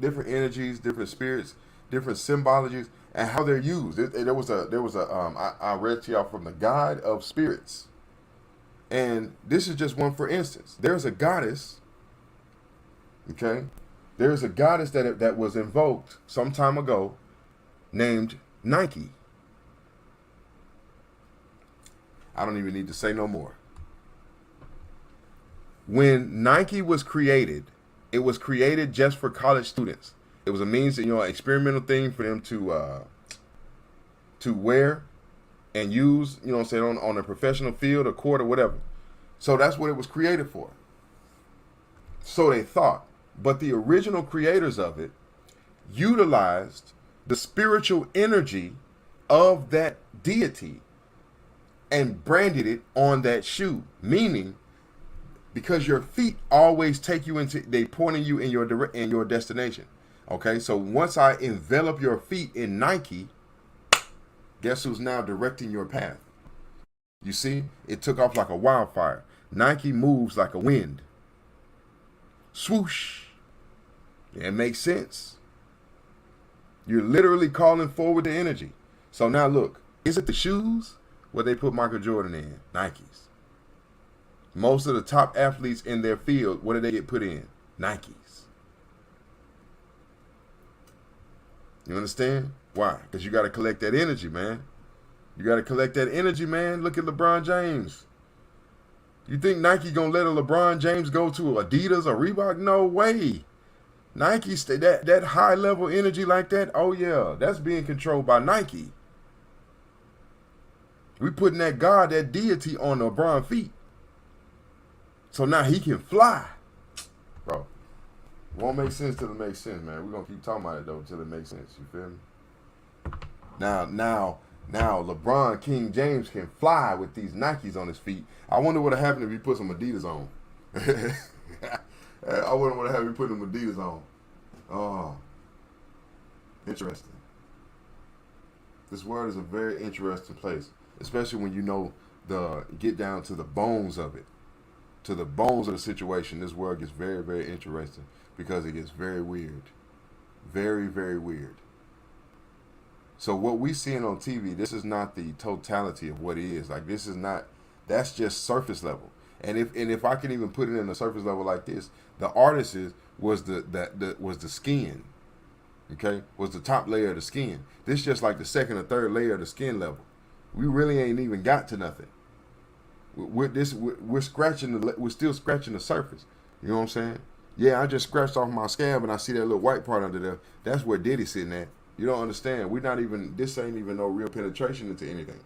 different energies, different spirits, different symbologies, and how they're used. I read to y'all from the Guide of Spirits, and this is just one for instance. There's a goddess, okay? There's a goddess that was invoked some time ago, named Nike. I don't even need to say no more. When Nike was created, it was created just for college students. It was a means, experimental thing for them to wear and use, on a professional field or court or whatever. So that's what it was created for. So they thought. But the original creators of it utilized the spiritual energy of that deity and branded it on that shoe. Meaning, because your feet always take you they pointing you in your destination. Okay, so once I envelop your feet in Nike, guess who's now directing your path? You see, it took off like a wildfire. Nike moves like a wind. Swoosh. It makes sense. You're literally calling forward the energy. So now look, is it the shoes? What they put Michael Jordan in? Nikes. Most of the top athletes in their field, what did they get put in? Nikes. You understand? Why? Because you got to collect that energy, man. You got to collect that energy, man. Look at LeBron James. You think Nike going to let a LeBron James go to Adidas or Reebok? No way. Nike, that high level energy like that, oh yeah, that's being controlled by Nike. We putting that God, that deity on LeBron feet. So now he can fly. Bro, won't make sense till it makes sense, man. We're going to keep talking about it, though, till it makes sense. You feel me? Now, LeBron King James can fly with these Nikes on his feet. I wonder what would happen if he put some Adidas on. I wouldn't want to have him put them Adidas on. Oh, interesting. This world is a very interesting place, especially when you get down to the bones of it. To the bones of the situation, this world gets very, very interesting because it gets very weird. Very, very weird. So what we seeing on TV, this is not the totality of what it is. Like, this is not That's just surface level. And if I can even put it in a surface level like this, the artist was the skin, okay, was the top layer of the skin. This just like the second or third layer of the skin level. We really ain't even got to nothing. We're scratching we're still scratching the surface. You know what I'm saying? Yeah, I just scratched off my scab and I see that little white part under there. That's where Diddy's sitting at. You don't understand. We're not even. This ain't even no real penetration into anything.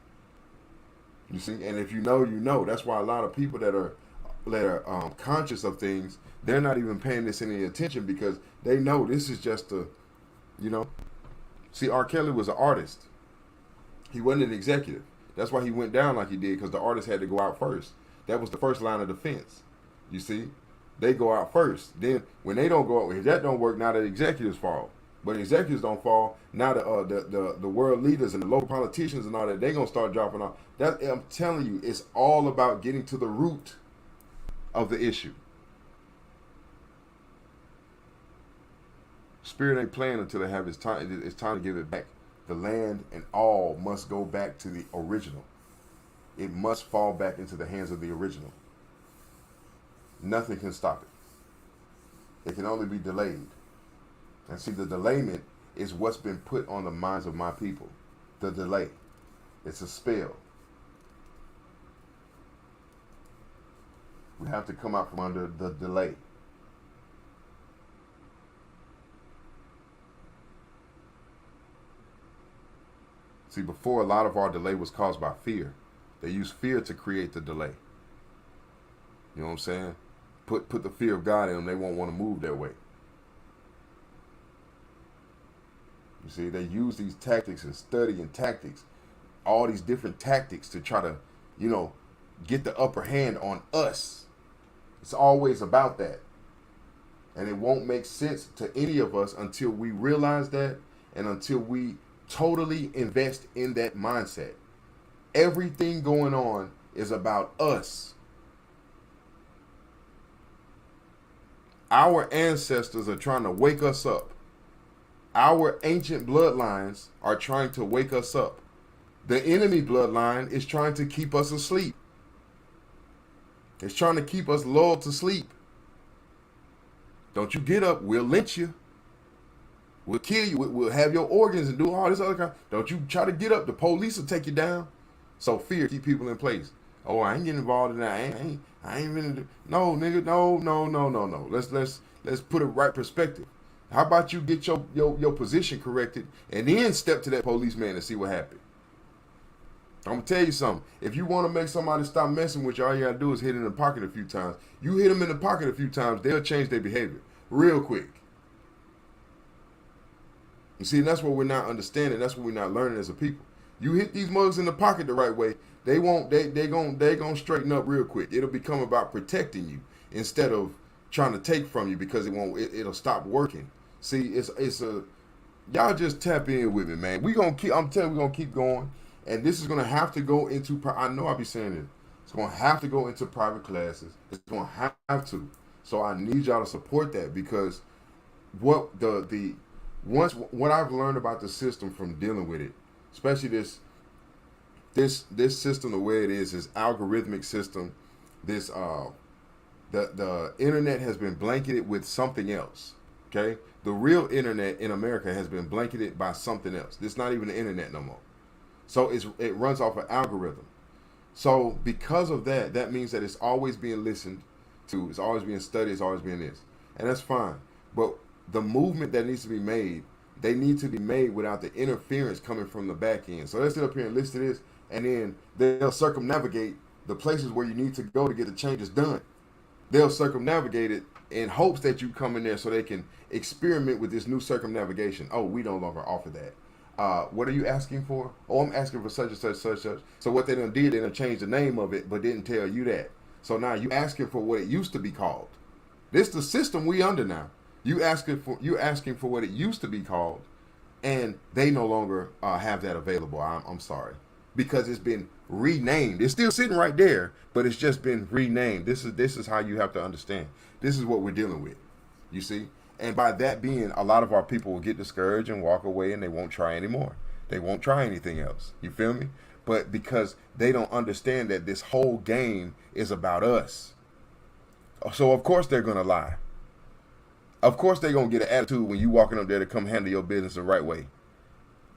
You see, and if you know, you know. That's why a lot of people that are conscious of things, they're not even paying this any attention because they know this is just a, you know. See, R. Kelly was an artist. He wasn't an executive. That's why he went down like he did, because the artist had to go out first. That was the first line of defense. You see, they go out first. Then when they don't go out, if that don't work, now the executives fall. But executives don't fall. Now the world leaders and the local politicians and all that, they gonna start dropping off. That, I'm telling you, it's all about getting to the root of the issue. Spirit ain't playing until they have its time. It's time to give it back. The land and all must go back to the original. It must fall back into the hands of the original. Nothing can stop it. It can only be delayed. And see, the delayment is what's been put on the minds of my people. The delay. It's a spell. We have to come out from under the delay. See, before, a lot of our delay was caused by fear. They used fear to create the delay. You know what I'm saying? Put the fear of God in them, they won't want to move that way. You see, they use these tactics and studying tactics, all these different tactics to try to, you know, get the upper hand on us. It's always about that. And it won't make sense to any of us until we realize that and until we totally invest in that mindset. Everything going on is about us. Our ancestors are trying to wake us up. Our ancient bloodlines are trying to wake us up. The enemy bloodline is trying to keep us asleep. It's trying to keep us lulled to sleep. Don't you get up, we'll lynch you. We'll kill you. We'll have your organs and do all this other kind. Don't you try to get up. The police will take you down. So fear keep people in place. Oh, I ain't getting involved in that. I ain't really. No, nigga. No. Let's put it right perspective. How about you get your position corrected and then step to that policeman and see what happened? I'm gonna tell you something. If you want to make somebody stop messing with you, all you gotta do is hit in the pocket a few times. You hit them in the pocket a few times, they'll change their behavior real quick. You see, and that's what we're not understanding. That's what we're not learning as a people. You hit these mugs in the pocket the right way, they gonna straighten up real quick. It'll become about protecting you instead of trying to take from you because it'll stop working. See, it's a y'all just tap in with it, man. I'm telling you, we're gonna keep going, and this is gonna have to go into. I know I'll be saying it. It's gonna have to go into private classes. It's gonna have to. So I need y'all to support that because what what I've learned about the system from dealing with it, especially this system, the way it is, this algorithmic system, this the internet has been blanketed with something else. Okay, the real internet in America has been blanketed by something else. It's not even the internet no more. So it runs off an algorithm. So because of that, that means that it's always being listened to, it's always being studied, it's always being this, and that's fine. But the movement that needs to be made, they need to be made without the interference coming from the back end. So let's sit up here and listen to this, and then they'll circumnavigate the places where you need to go to get the changes done. They'll circumnavigate it in hopes that you come in there so they can experiment with this new circumnavigation. Oh, we no longer offer that. What are you asking for? Oh, I'm asking for such and such, such, such. So what they done did, they done changed the name of it, but didn't tell you that. So now you asking for what it used to be called. This the system we under now. You asking for what it used to be called, and they no longer have that available. I'm sorry, because it's been renamed. It's still sitting right there, but it's just been renamed. This is how you have to understand. This is what we're dealing with. You see, and by that being, a lot of our people will get discouraged and walk away, and they won't try anymore. They won't try anything else. You feel me? but because they don't understand that this whole game is about us. So of course they're gonna lie. Of course they're gonna get an attitude when you walking up there to come handle your business the right way.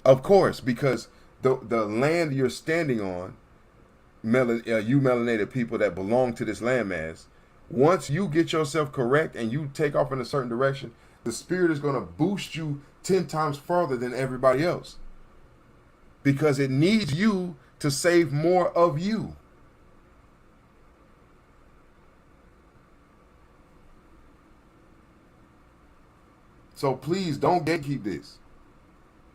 Of course, because the land you're standing on, you melanated people that belong to this landmass, once you get yourself correct and you take off in a certain direction, the spirit is gonna boost you 10 times further than everybody else. Because it needs you to save more of you. So please don't gatekeep this.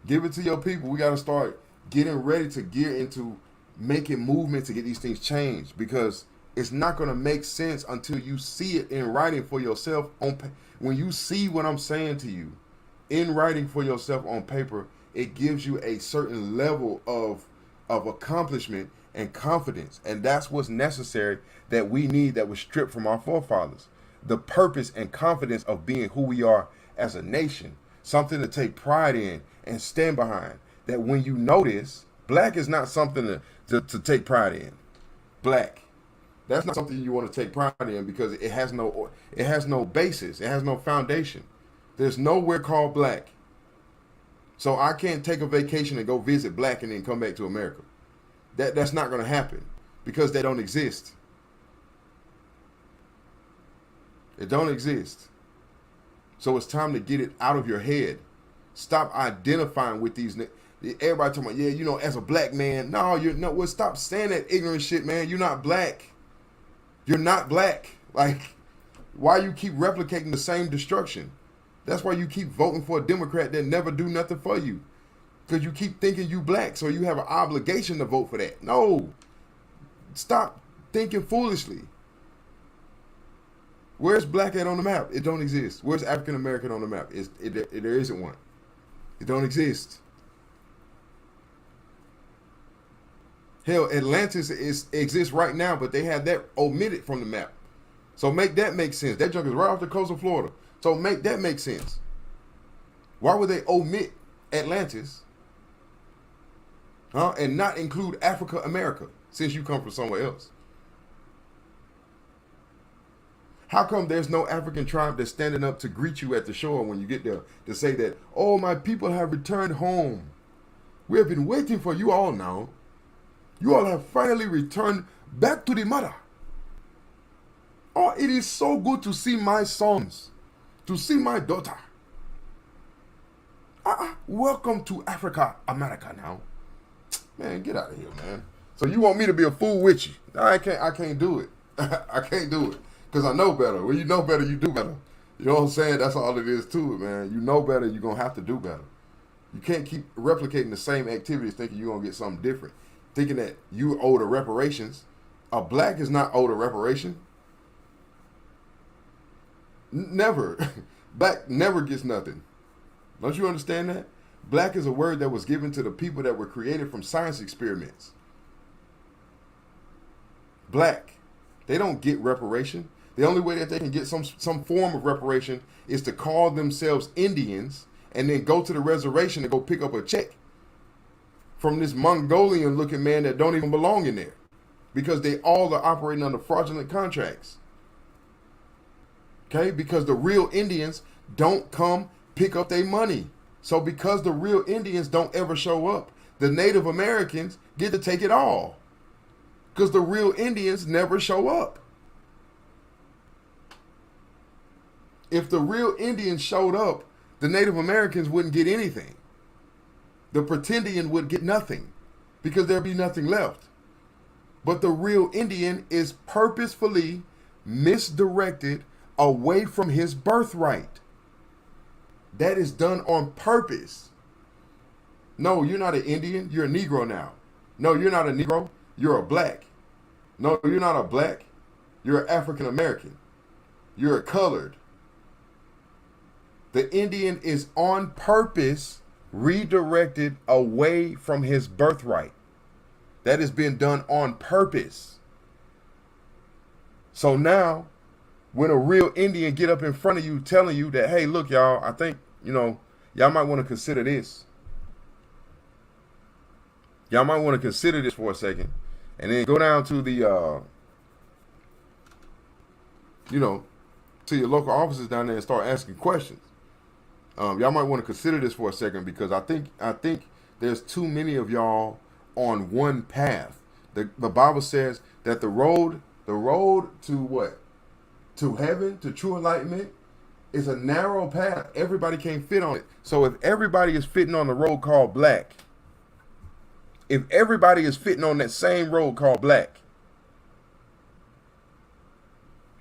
Give it to your people. We got to start getting ready to gear into making movement to get these things changed, because it's not going to make sense until you see it in writing for yourself. When you see what I'm saying to you in writing for yourself on paper, it gives you a certain level of accomplishment and confidence. And that's what's necessary, that we need, that was stripped from our forefathers. The purpose and confidence of being who we are as a nation, something to take pride in and stand behind. That when you notice, black is not something to take pride in. Black, that's not something you want to take pride in, because it has no basis, it has no foundation. There's nowhere called black. So I can't take a vacation and go visit black and then come back to America. That's not going to happen, because they don't exist. It don't exist. So it's time to get it out of your head. Stop identifying with these. Everybody talking about, yeah, you know, as a black man. No, you're no. Well, stop saying that ignorant shit, man. You're not black. You're not black. Like, why you keep replicating the same destruction? That's why you keep voting for a Democrat that never do nothing for you. Because you keep thinking you black, so you have an obligation to vote for that. No. Stop thinking foolishly. Where's black at on the map? It don't exist. Where's African American on the map? There isn't one. It don't exist. Hell, Atlantis exists right now, but they have that omitted from the map. So make that make sense. That junk is right off the coast of Florida. So make that make sense. Why would they omit Atlantis, and not include Africa America, since you come from somewhere else? How come there's no African tribe that's standing up to greet you at the shore when you get there, to say that, oh, my people have returned home. We have been waiting for you all now. You all have finally returned back to the mother. Oh, it is so good to see my sons, to see my daughter. Welcome to Africa, America now. Man, get out of here, man. So you want me to be a fool with you? I can't do it. I can't do it. Because I know better. When you know better, you do better. You know what I'm saying? That's all it is to it, man. You know better, you're going to have to do better. You can't keep replicating the same activities thinking you're going to get something different. Thinking that you owe the reparations. A black is not owed a reparation. Never. Black never gets nothing. Don't you understand that? Black is a word that was given to the people that were created from science experiments. Black. They don't get reparation. The only way that they can get some form of reparation is to call themselves Indians and then go to the reservation to go pick up a check from this Mongolian looking man that don't even belong in there, because they all are operating under fraudulent contracts. Okay? Because the real Indians don't come pick up their money. So because the real Indians don't ever show up, the Native Americans get to take it all. Because the real Indians never show up. If the real Indians showed up, the Native Americans wouldn't get anything. The pretendian would get nothing, because there'd be nothing left. But the real Indian is purposefully misdirected away from his birthright. That is done on purpose. No, you're not an Indian. You're a Negro now. No, you're not a Negro. You're a black. No, you're not a black. You're an African American. You're a colored. The Indian is on purpose redirected away from his birthright. That has been done on purpose. So now, when a real Indian get up in front of you telling you that, hey, look, y'all, I think, y'all might want to consider this. Y'all might want to consider this for a second, and then go down to the, you know, to your local offices down there and start asking questions. Y'all might want to consider this for a second, because I think there's too many of y'all on one path. The Bible says that the road to what? To heaven, to true enlightenment, is a narrow path. Everybody can't fit on it. So if everybody is fitting on the road called black, if everybody is fitting on that same road called black,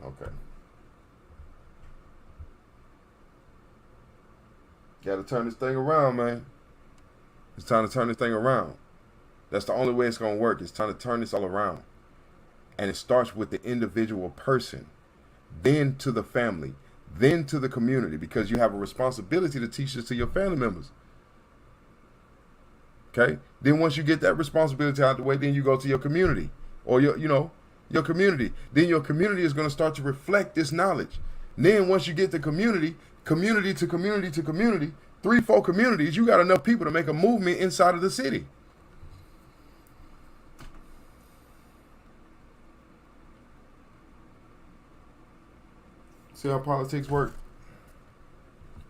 okay. Got to turn this thing around, man. It's time to turn this thing around. That's the only way it's going to work. It's time to turn this all around. And it starts with the individual person, then to the family, then to the community, because you have a responsibility to teach this to your family members. Okay? Then once you get that responsibility out of the way, then you go to your community, or your community. Then your community is going to start to reflect this knowledge. And then once you get the community to community to community, 3-4 communities, you got enough people to make a movement inside of the city. See how politics work?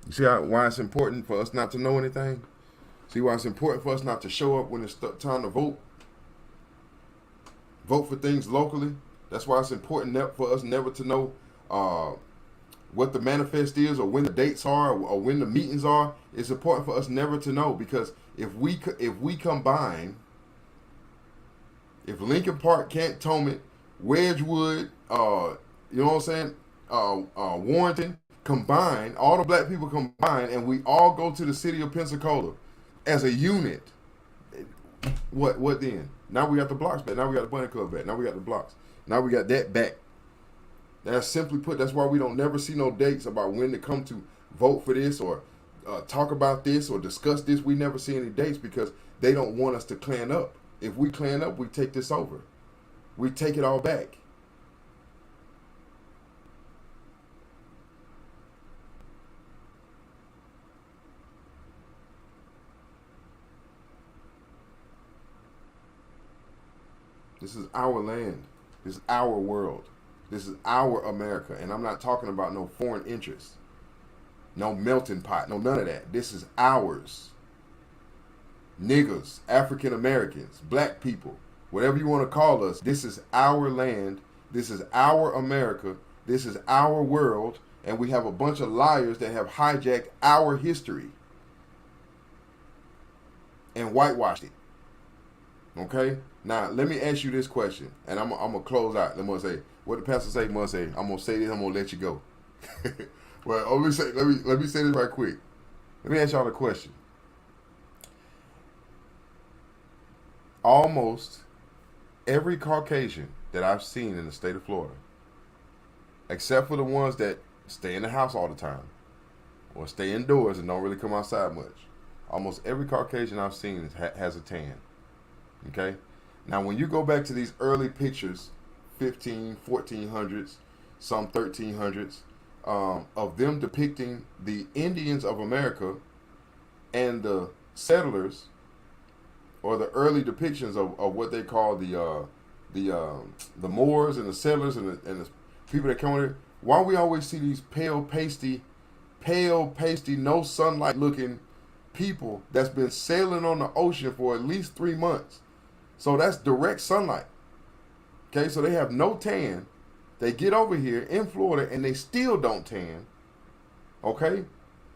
You see why it's important for us not to know anything? See why it's important for us not to show up when it's time to vote? Vote for things locally. That's why it's important for us never to know what the manifest is, or when the dates are, or when the meetings are. It's important for us never to know, because if we combine, if Lincoln Park, Cantonment, Wedgwood, you know what I'm saying, Warrenton combine, all the black people combine, and we all go to the city of Pensacola as a unit, what then? Now we got the blocks back. Now we got the Bunny Club back. Now we got the blocks. Now we got that back. That's simply put. That's why we don't never see no dates about when to come to vote for this, or talk about this, or discuss this. We never see any dates, because they don't want us to clan up. If we clan up, we take this over. We take it all back. This is our land. This is our world. This is our America. And I'm not talking about no foreign interests, no melting pot, no none of that. This is ours. Niggers, African Americans, black people, whatever you want to call us. This is our land. This is our America. This is our world. And we have a bunch of liars that have hijacked our history and whitewashed it. Okay? Now, let me ask you this question, and I'm going to close out. I'm going to say, what the pastor say, I'm going to say, I'm going to say this, I'm going to let you go. Well, let me say this right quick. Let me ask y'all a question. Almost every Caucasian that I've seen in the state of Florida, except for the ones that stay in the house all the time, or stay indoors and don't really come outside much, almost every Caucasian I've seen has a tan. Okay? Now, when you go back to these early pictures, 1400s, some 1300s, of them depicting the Indians of America and the settlers, or the early depictions of what they call the Moors and the settlers and the people that come here, why we always see these pale, pasty, no sunlight looking people that's been sailing on the ocean for at least 3 months. So that's direct sunlight. Okay, so they have no tan. They get over here in Florida and they still don't tan. Okay?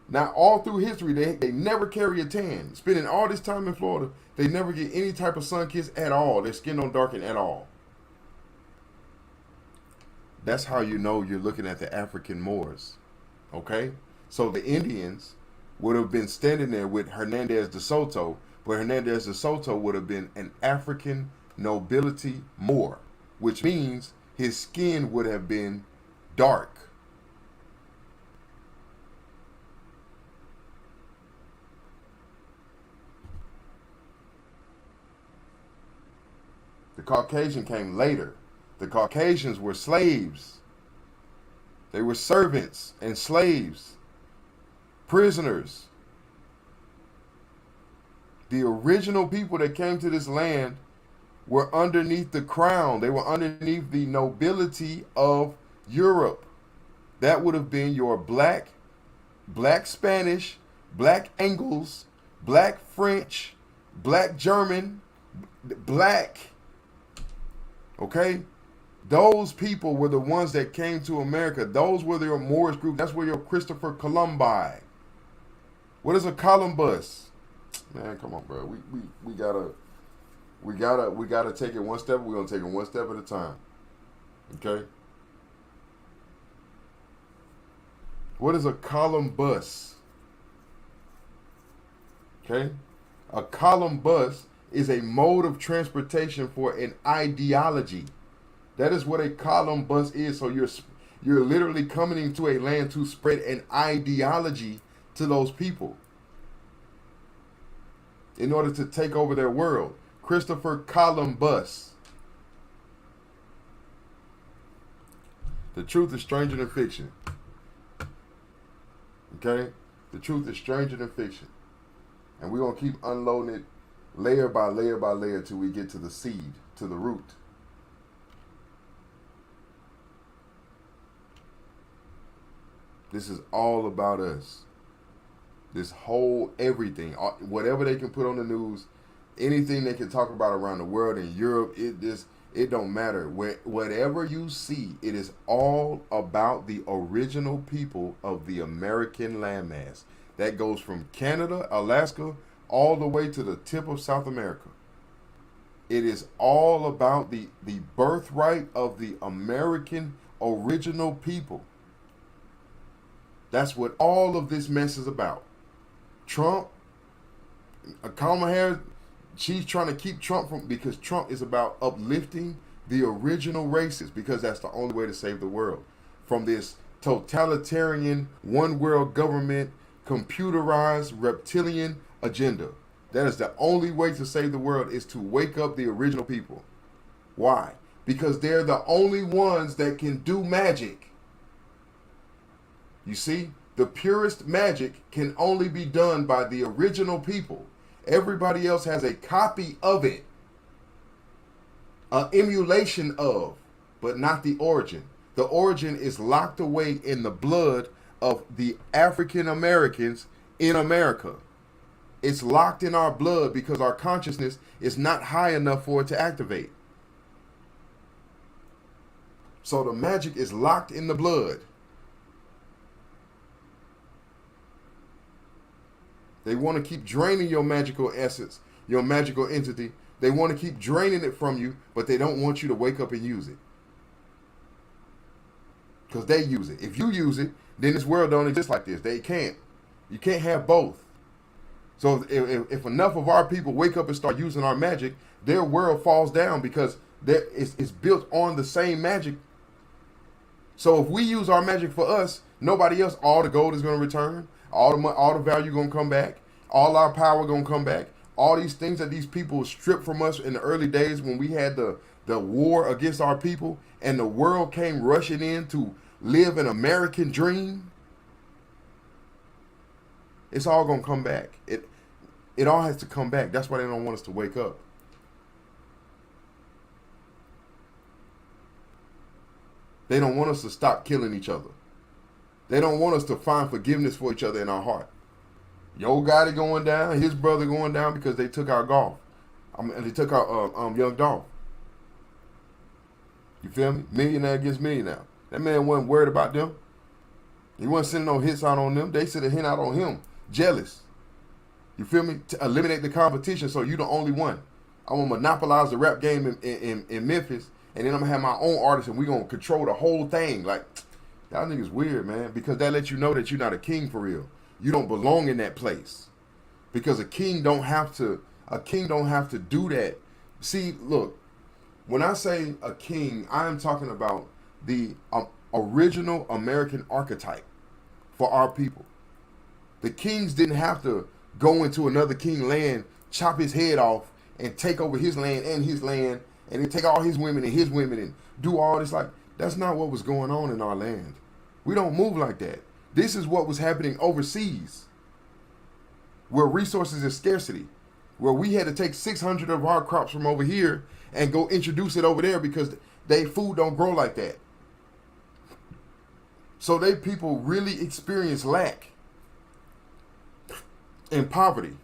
Now, all through history, they never carry a tan. Spending all this time in Florida, they never get any type of sun kiss at all. Their skin don't darken at all. That's how you know you're looking at the African Moors. Okay? So the Indians would have been standing there with Hernandez de Soto, but Hernandez de Soto would have been an African nobility Moor, which means his skin would have been dark. The Caucasian came later. The Caucasians were slaves. They were servants and slaves, prisoners. The original people that came to this land were underneath the crown. They were underneath the nobility of Europe. That would have been your black Spanish, black Angles, black French, black German, black. Okay? Those people were the ones that came to America. Those were your Moorish group. That's where your Christopher Columbi. What is a Columbus? Man, come on, bro. We gotta take it one step. We're gonna take it one step at a time. Okay? What is a Columbus? Okay? A Columbus is a mode of transportation for an ideology. That is what a Columbus is. So you're literally coming into a land to spread an ideology to those people in order to take over their world. Christopher Columbus. The truth is stranger than fiction. Okay? The truth is stranger than fiction. And we're going to keep unloading it layer by layer by layer till we get to the seed, to the root. This is all about us. This whole everything, whatever they can put on the news, anything they can talk about around the world in Europe, it don't matter. Whatever you see, it is all about the original people of the American landmass. That goes from Canada, Alaska, all the way to the tip of South America. It is all about the birthright of the American original people. That's what all of this mess is about. Trump, Kamala Harris, she's trying to keep Trump from, because Trump is about uplifting the original races, because that's the only way to save the world from this totalitarian one world government, computerized reptilian agenda. That is the only way to save the world, is to wake up the original people. Why? Because they're the only ones that can do magic. You see, the purest magic can only be done by the original people. Everybody else has a copy of it, an emulation of, but not the origin. The origin is locked away in the blood of the African Americans in America. It's locked in our blood because our consciousness is not high enough for it to activate. So the magic is locked in the blood. They want to keep draining your magical essence, your magical entity. They want to keep draining it from you, but they don't want you to wake up and use it. Because they use it. If you use it, then this world don't exist like this. They can't. You can't have both. So if enough of our people wake up and start using our magic, their world falls down, because it's built on the same magic. So if we use our magic for us, nobody else, all the gold is going to return. All the value gonna come back. All our power gonna come back. All these things that these people stripped from us in the early days when we had the war against our people, and the world came rushing in to live an American dream. It's all gonna come back. It all has to come back. That's why they don't want us to wake up. They don't want us to stop killing each other. They don't want us to find forgiveness for each other in our heart. Yo Gotti going down, his brother going down because they took our golf. They took our Young Dolph. You feel me? Millionaire against millionaire. That man wasn't worried about them. He wasn't sending no hits out on them. They sent a hit out on him. Jealous. You feel me? To eliminate the competition, so you the only one. I'm going to monopolize the rap game in Memphis, and then I'm going to have my own artists, and we're going to control the whole thing. Like, y'all niggas weird, man, because that lets you know that you're not a king for real. You don't belong in that place, because a king don't have to do that. See, look, when I say a king, I am talking about the original American archetype for our people. The kings didn't have to go into another king land, chop his head off, and take over his land, and then take all his women and do all this. Like, that's not what was going on in our land. We don't move like that. This is what was happening overseas, where resources is scarcity. where we had to take 600 of our crops from over here and go introduce it over there because they food don't grow like that. So they people really experience lack and poverty.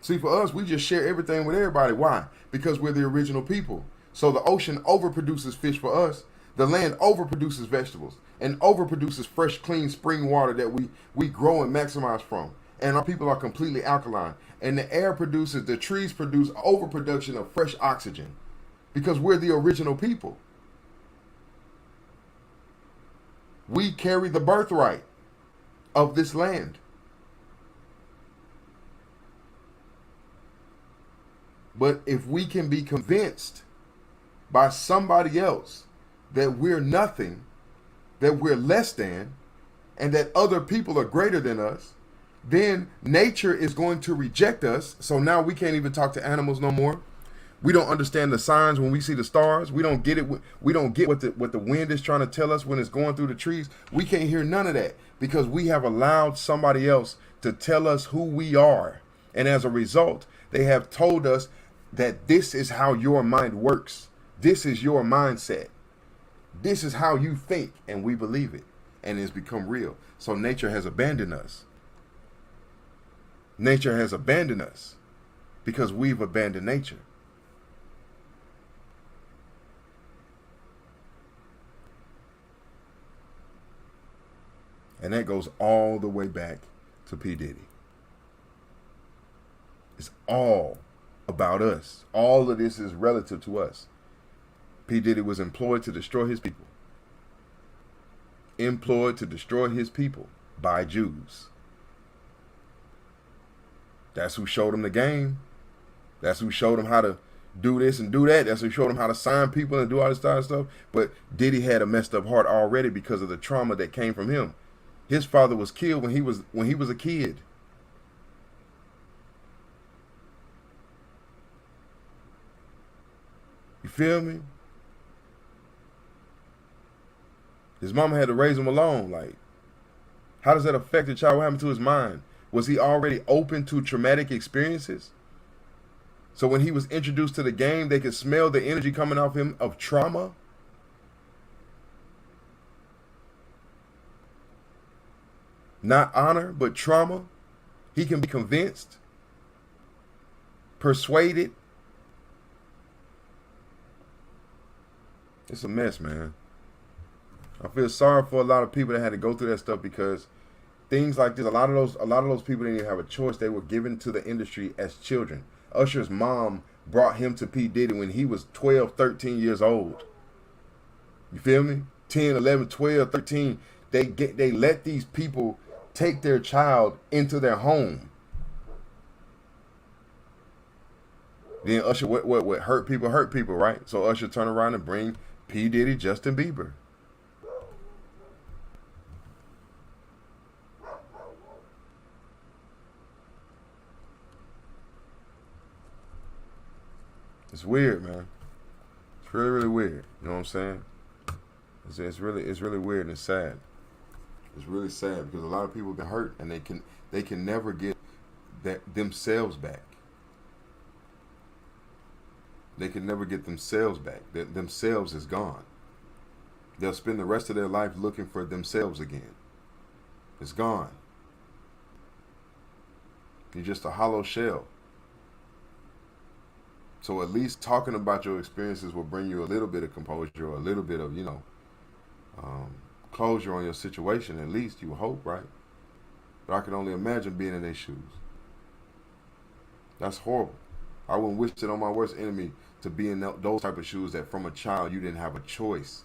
See, for us, we just share everything with everybody. Why? Because we're the original people. So the ocean overproduces fish for us. The land overproduces vegetables and overproduces fresh, clean spring water that we grow and maximize from. And our people are completely alkaline. And the air produces, the trees produce overproduction of fresh oxygen because we're the original people. We carry the birthright of this land. But if we can be convinced by somebody else that we're nothing, that we're less than, and that other people are greater than us, then nature is going to reject us. So now we can't even talk to animals no more. We don't understand the signs when we see the stars. We don't get it. We don't get what the wind is trying to tell us when it's going through the trees. We can't hear none of that because we have allowed somebody else to tell us who we are. And as a result, they have told us that this is how your mind works. This is your mindset. This is how you think, and we believe it, and it's become real. So nature has abandoned us. Nature has abandoned us because we've abandoned nature. And that goes all the way back to P. Diddy. It's all about us. All of this is relative to us. P. Diddy was employed to destroy his people. Employed to destroy his people by Jews. That's who showed him the game. That's who showed him how to do this and do that. That's who showed him how to sign people and do all this kind of stuff. But Diddy had a messed up heart already because of the trauma that came from him. His father was killed when he was a kid. You feel me? His mama had to raise him alone. Like, how does that affect the child? What happened to his mind? Was he already open to traumatic experiences? So when he was introduced to the game, they could smell the energy coming off him of trauma? Not honor, but trauma. He can be convinced, persuaded. It's a mess, man. I feel sorry for a lot of people that had to go through that stuff because things like this, a lot of those people didn't even have a choice. They were given to the industry as children. Usher's mom brought him to P. Diddy when he was 12, 13 years old. You feel me? 10, 11, 12, 13. They let these people take their child into their home. Then Usher, what hurt people, right? So Usher turn around and bring P. Diddy, Justin Bieber. It's weird, man. It's really, really weird. You know what I'm saying? It's really weird and it's sad. It's really sad because a lot of people get hurt and they can never get themselves back. They can never get themselves back. Themselves is gone. They'll spend the rest of their life looking for themselves again. It's gone. You're just a hollow shell. So at least talking about your experiences will bring you a little bit of composure or a little bit of, closure on your situation. At least you hope, right? But I can only imagine being in their shoes. That's horrible. I wouldn't wish it on my worst enemy to be in those type of shoes that from a child you didn't have a choice.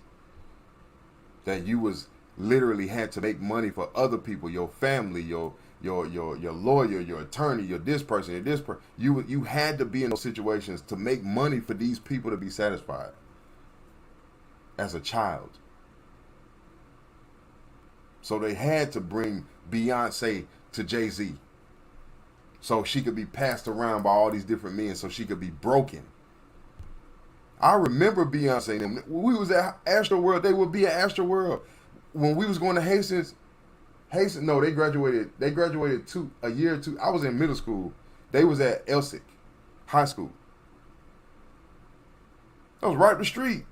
That you was literally had to make money for other people, your family, your lawyer, your attorney, your this person, your this person. You had to be in those situations to make money for these people to be satisfied as a child. So they had to bring Beyonce to Jay-Z so she could be passed around by all these different men so she could be broken. I remember Beyonce and them. When we was at Astroworld, they would be at Astroworld. When we was going to Hastings, Hasten, no, they graduated. They graduated a year or two. I was in middle school. They was at Elsick High School. That was right up the street.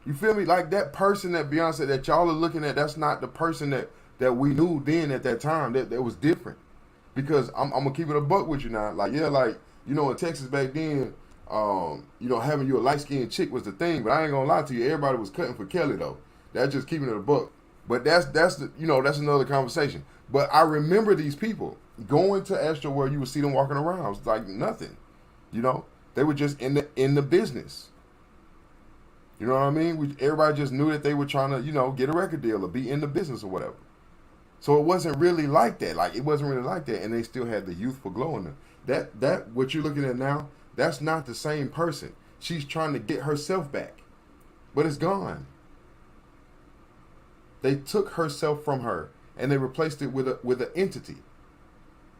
You feel me? Like that person that Beyonce that y'all are looking at, that's not the person that we knew then at that time. That was different. Because I'm gonna keep it a buck with you now. Like, yeah, like, you know, in Texas back then, you know, having you a light skinned chick was the thing, but I ain't gonna lie to you, everybody was cutting for Kelly though. That's just keeping it a buck. But that's the, you know, that's another conversation. But I remember these people going to Astro where you would see them walking around. It was like nothing. You know? They were just in the business. You know what I mean? Everybody just knew that they were trying to, you know, get a record deal or be in the business or whatever. So it wasn't really like that. Like, it wasn't really like that. And they still had the youthful glow in them. That what you're looking at now, that's not the same person. She's trying to get herself back. But it's gone. They took herself from her and they replaced it with an entity.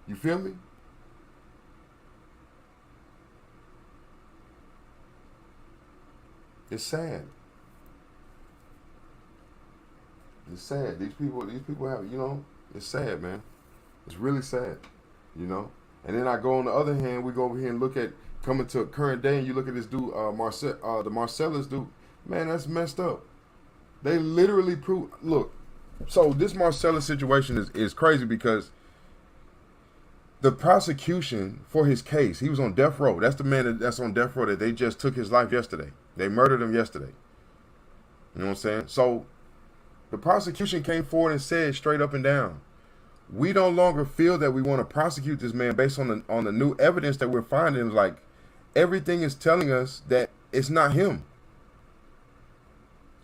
You feel me? It's sad. It's sad. These people have, you know, it's sad, man. It's really sad, you know. And then I go on the other hand, we go over here and look at coming to current day, and you look at this dude, the Marcellus dude. Man, that's messed up. They literally prove. Look, so this Marcellus situation is crazy because the prosecution for his case, he was on death row. That's the man that's on death row that they just took his life yesterday. They murdered him yesterday. You know what I'm saying? So the prosecution came forward and said straight up and down, we no longer feel that we want to prosecute this man based on the new evidence that we're finding. Like, everything is telling us that it's not him.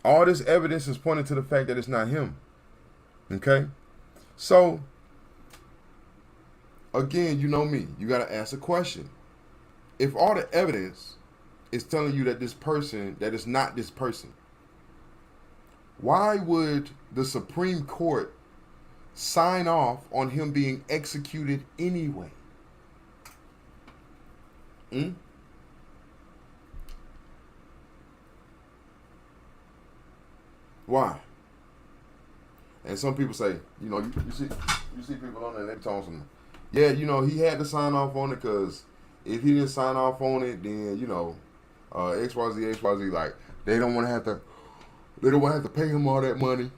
All this evidence is pointing to the fact that it's not him. Okay? So, again, you know me. You got to ask a question. If all the evidence is telling you that that is not this person, why would the Supreme Court sign off on him being executed anyway? Why? And some people say, you know, you see people on there, they talking some, yeah, you know, he had to sign off on it because if he didn't sign off on it, then, you know, XYZ, like, they don't want to have to pay him all that money.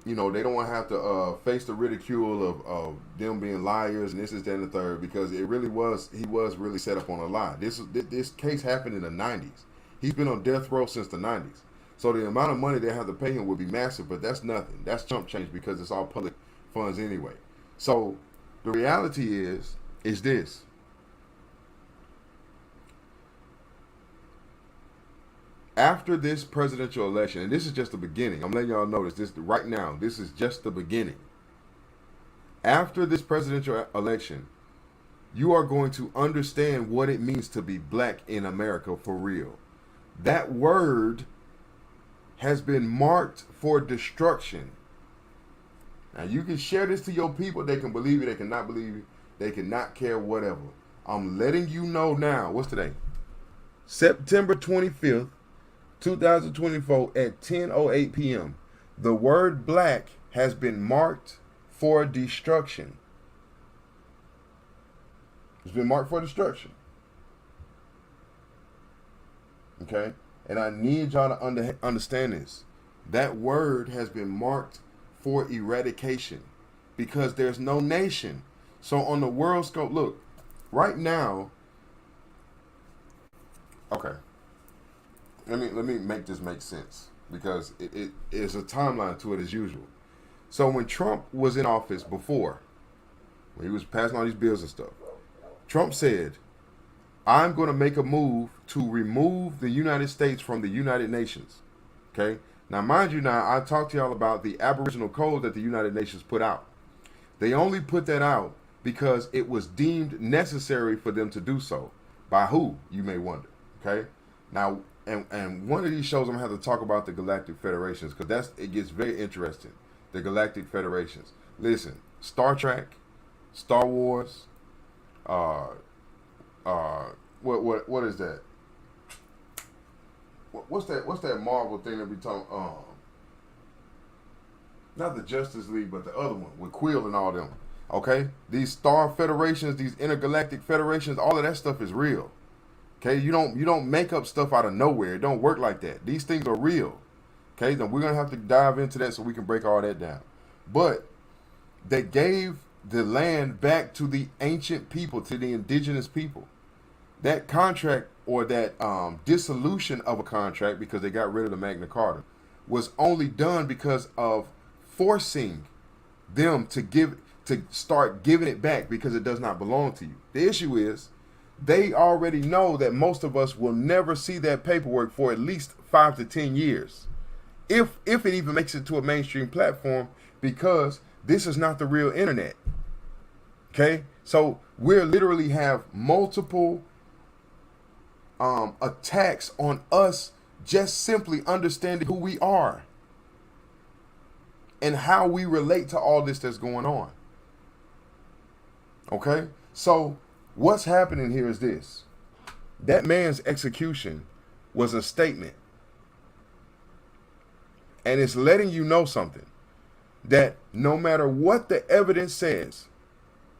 You know, they don't want to have to face the ridicule of them being liars and this, that, and the third, because he was really set up on a lie. This case happened in the 90s. He's been on death row since the 90s. So the amount of money they have to pay him would be massive, but that's nothing. That's chump change because it's all public funds anyway. So the reality is this. After this presidential election, and this is just the beginning, I'm letting y'all know this right now, this is just the beginning. After this presidential election, you are going to understand what it means to be black in America for real. That word has been marked for destruction. Now, you can share this to your people. They can believe it. They cannot believe it. They cannot care, whatever. I'm letting you know now. What's today? September 25th, 2024 at 10:08 p.m. The word black has been marked for destruction. It's been marked for destruction. Okay? And I need y'all to understand this. That word has been marked for eradication because there's no nation. So on the world scope, look, right now, okay, let me make this make sense because it is a timeline to it as usual. So when Trump was in office before, when he was passing all these bills and stuff, Trump said, I'm going to make a move to remove the United States from the United Nations. Okay? Now, mind you, I talked to y'all about the Aboriginal Code that the United Nations put out. They only put that out because it was deemed necessary for them to do so. By who, you may wonder. Okay? Now, and one of these shows I'm going to have to talk about the Galactic Federations because it gets very interesting. The Galactic Federations. Listen, Star Trek, Star Wars, what is that? What's that Marvel thing that we talking? not the Justice League, but the other one with Quill and all them. Okay, these star federations, these intergalactic federations, all of that stuff is real. Okay, you don't make up stuff out of nowhere. It don't work like that. These things are real. Okay, then we're gonna have to dive into that so we can break all that down. But they gave the land back to the ancient people, to the indigenous people. That contract or that dissolution of a contract, because they got rid of the Magna Carta, was only done because of forcing them to start giving it back because it does not belong to you. The issue is they already know that most of us will never see that paperwork for at least 5 to 10 years. If it even makes it to a mainstream platform, because this is not the real internet. Okay? So we literally have multiple attacks on us just simply understanding who we are and how we relate to all this that's going on. Okay? So what's happening here is this. That man's execution was a statement. And it's letting you know something. That no matter what the evidence says,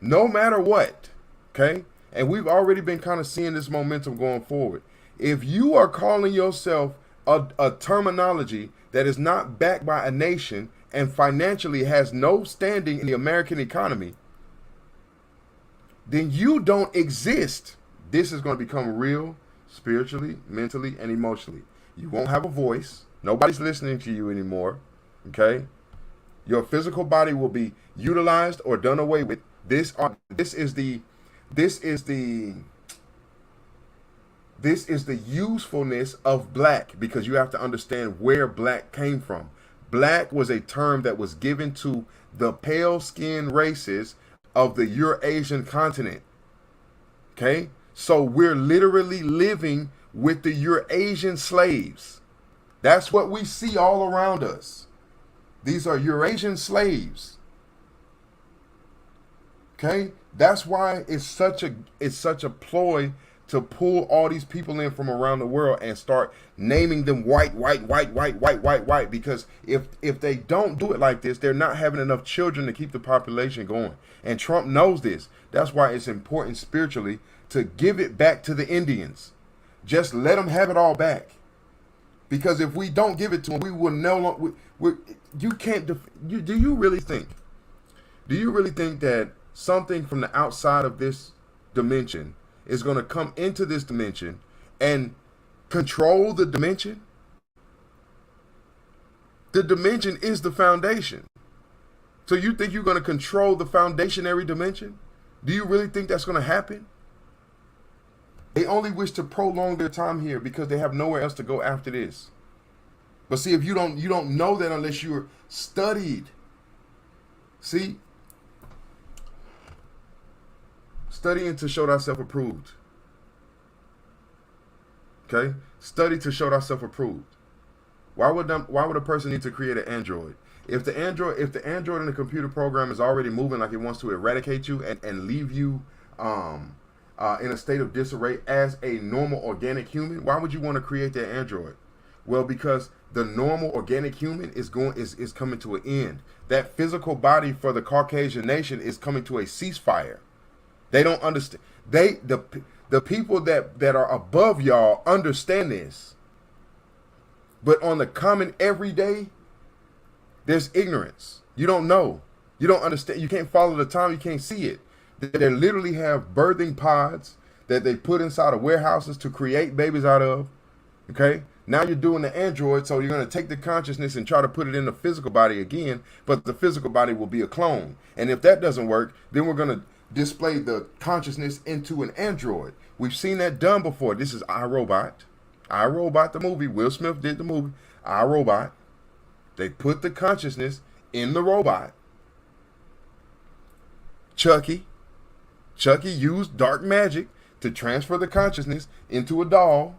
no matter what, okay? And we've already been kind of seeing this momentum going forward. If you are calling yourself a terminology that is not backed by a nation and financially has no standing in the American economy, then you don't exist. This is going to become real spiritually, mentally, and emotionally. You won't have a voice. Nobody's listening to you anymore. Okay? Your physical body will be utilized or done away with. This is the usefulness of black, because you have to understand where black came from. Black was a term that was given to the pale-skinned races of the Eurasian continent. Okay? So we're literally living with the Eurasian slaves. That's what we see all around us. These are Eurasian slaves. Okay? That's why it's such a ploy to pull all these people in from around the world and start naming them white, because if they don't do it like this, they're not having enough children to keep the population going. And Trump knows this. That's why it's important spiritually to give it back to the Indians. Just let them have it all back. Because if we don't give it to them, we will no longer. You can't. Do you really think that something from the outside of this dimension is going to come into this dimension and control the dimension? The dimension is the foundation. So you think you're going to control the foundationary dimension? Do you really think that's going to happen? They only wish to prolong their time here because they have nowhere else to go after this. But see, if you don't know that unless you're studied. See? Studying to show thyself approved. Okay? Study to show thyself approved. Why would a person need to create an android? If the android in the computer program is already moving like it wants to eradicate you and leave you in a state of disarray as a normal organic human, why would you want to create that android? Well, because the normal organic human is coming to an end. That physical body for the Caucasian nation is coming to a ceasefire. They don't understand. The people that are above y'all understand this. But on the common everyday, there's ignorance. You don't know. You don't understand. You can't follow the time. You can't see it. They literally have birthing pods that they put inside of warehouses to create babies out of. Okay? Now you're doing the android, so you're going to take the consciousness and try to put it in the physical body again, but the physical body will be a clone. And if that doesn't work, then we're going to display the consciousness into an android. We've seen that done before. This is iRobot. iRobot, the movie. Will Smith did the movie. iRobot. They put the consciousness in the robot. Chucky used dark magic to transfer the consciousness into a doll.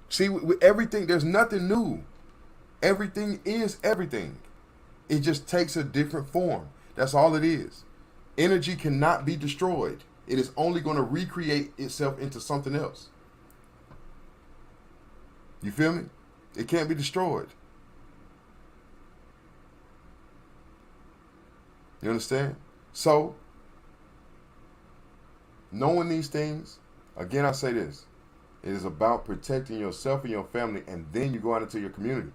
See, with everything, there's nothing new. Everything is everything. It just takes a different form. That's all it is. Energy cannot be destroyed. It is only going to recreate itself into something else. You feel me? It can't be destroyed. You understand? So, knowing these things, again, I say this. It is about protecting yourself and your family, and then you go out into your community.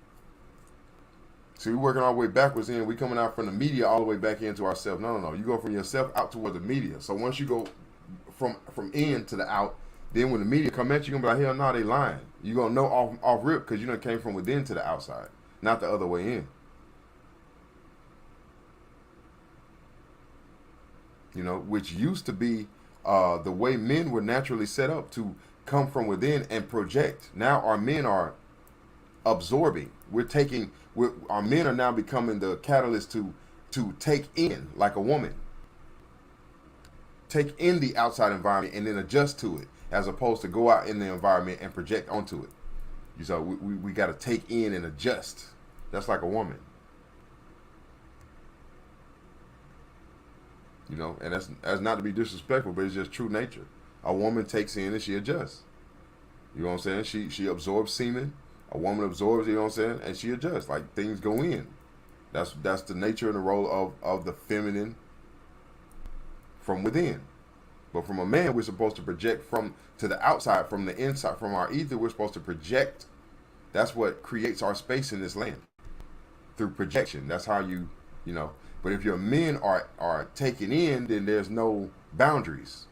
See, we're working our way backwards in. We coming out from the media all the way back into ourselves. No. You go from yourself out toward the media. So once you go from in to the out, then when the media come at you, you're going to be like, hell no, they lying. You're going to know off rip because you done came from within to the outside, not the other way in. You know, which used to be the way men were naturally set up to come from within and project. Now our men are absorbing. Our men are now becoming the catalyst to take in, like a woman, take in the outside environment and then adjust to it, as opposed to go out in the environment and project onto it. So we got to take in and adjust. That's like a woman. You know, and that's not to be disrespectful, but it's just true nature. A woman takes in and she adjusts. You know what I'm saying? She absorbs semen. A woman absorbs, you know what I'm saying, and she adjusts. Like, things go in. That's the nature and the role of the feminine from within. But from a man, we're supposed to project from to the outside, from the inside, from our ether. We're supposed to project. That's what creates our space in this land, through projection. That's how you know. But if your men are taken in, then there's no boundaries.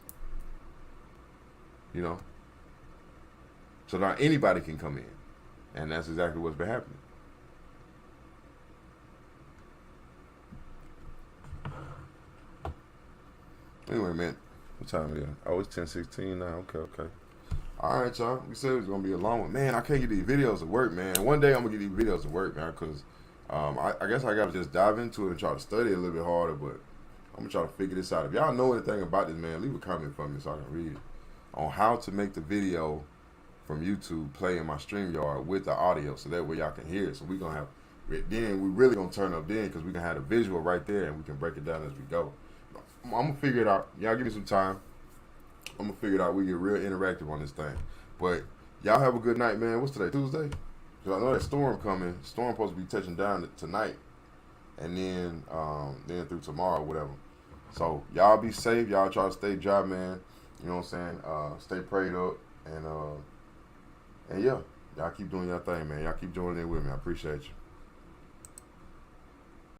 You know. So now anybody can come in. And that's exactly what's been happening. Anyway, man, what time is it? Oh, it's 10:16 now. Okay. All right, y'all. We said it was gonna be a long one. Man, I can't get these videos to work, man. One day I'm gonna get these videos to work, man, because I guess I gotta just dive into it and try to study a little bit harder. But I'm gonna try to figure this out. If y'all know anything about this, man, leave a comment for me so I can read it on how to make the video from YouTube play in my StreamYard with the audio, so that way y'all can hear it. So we gonna have, then we really gonna turn up then, because we gonna have the visual right there and we can break it down as we go. I'm gonna figure it out. Y'all give me some time. I'm gonna figure it out. We get real interactive on this thing. But y'all have a good night, man. What's today? Tuesday? Because I know that storm coming. Storm supposed to be touching down tonight, and then through tomorrow, whatever. So y'all be safe. Y'all try to stay dry, man. You know what I'm saying? Stay prayed up, and yeah, y'all keep doing your thing, man. Y'all keep joining in with me. I appreciate you.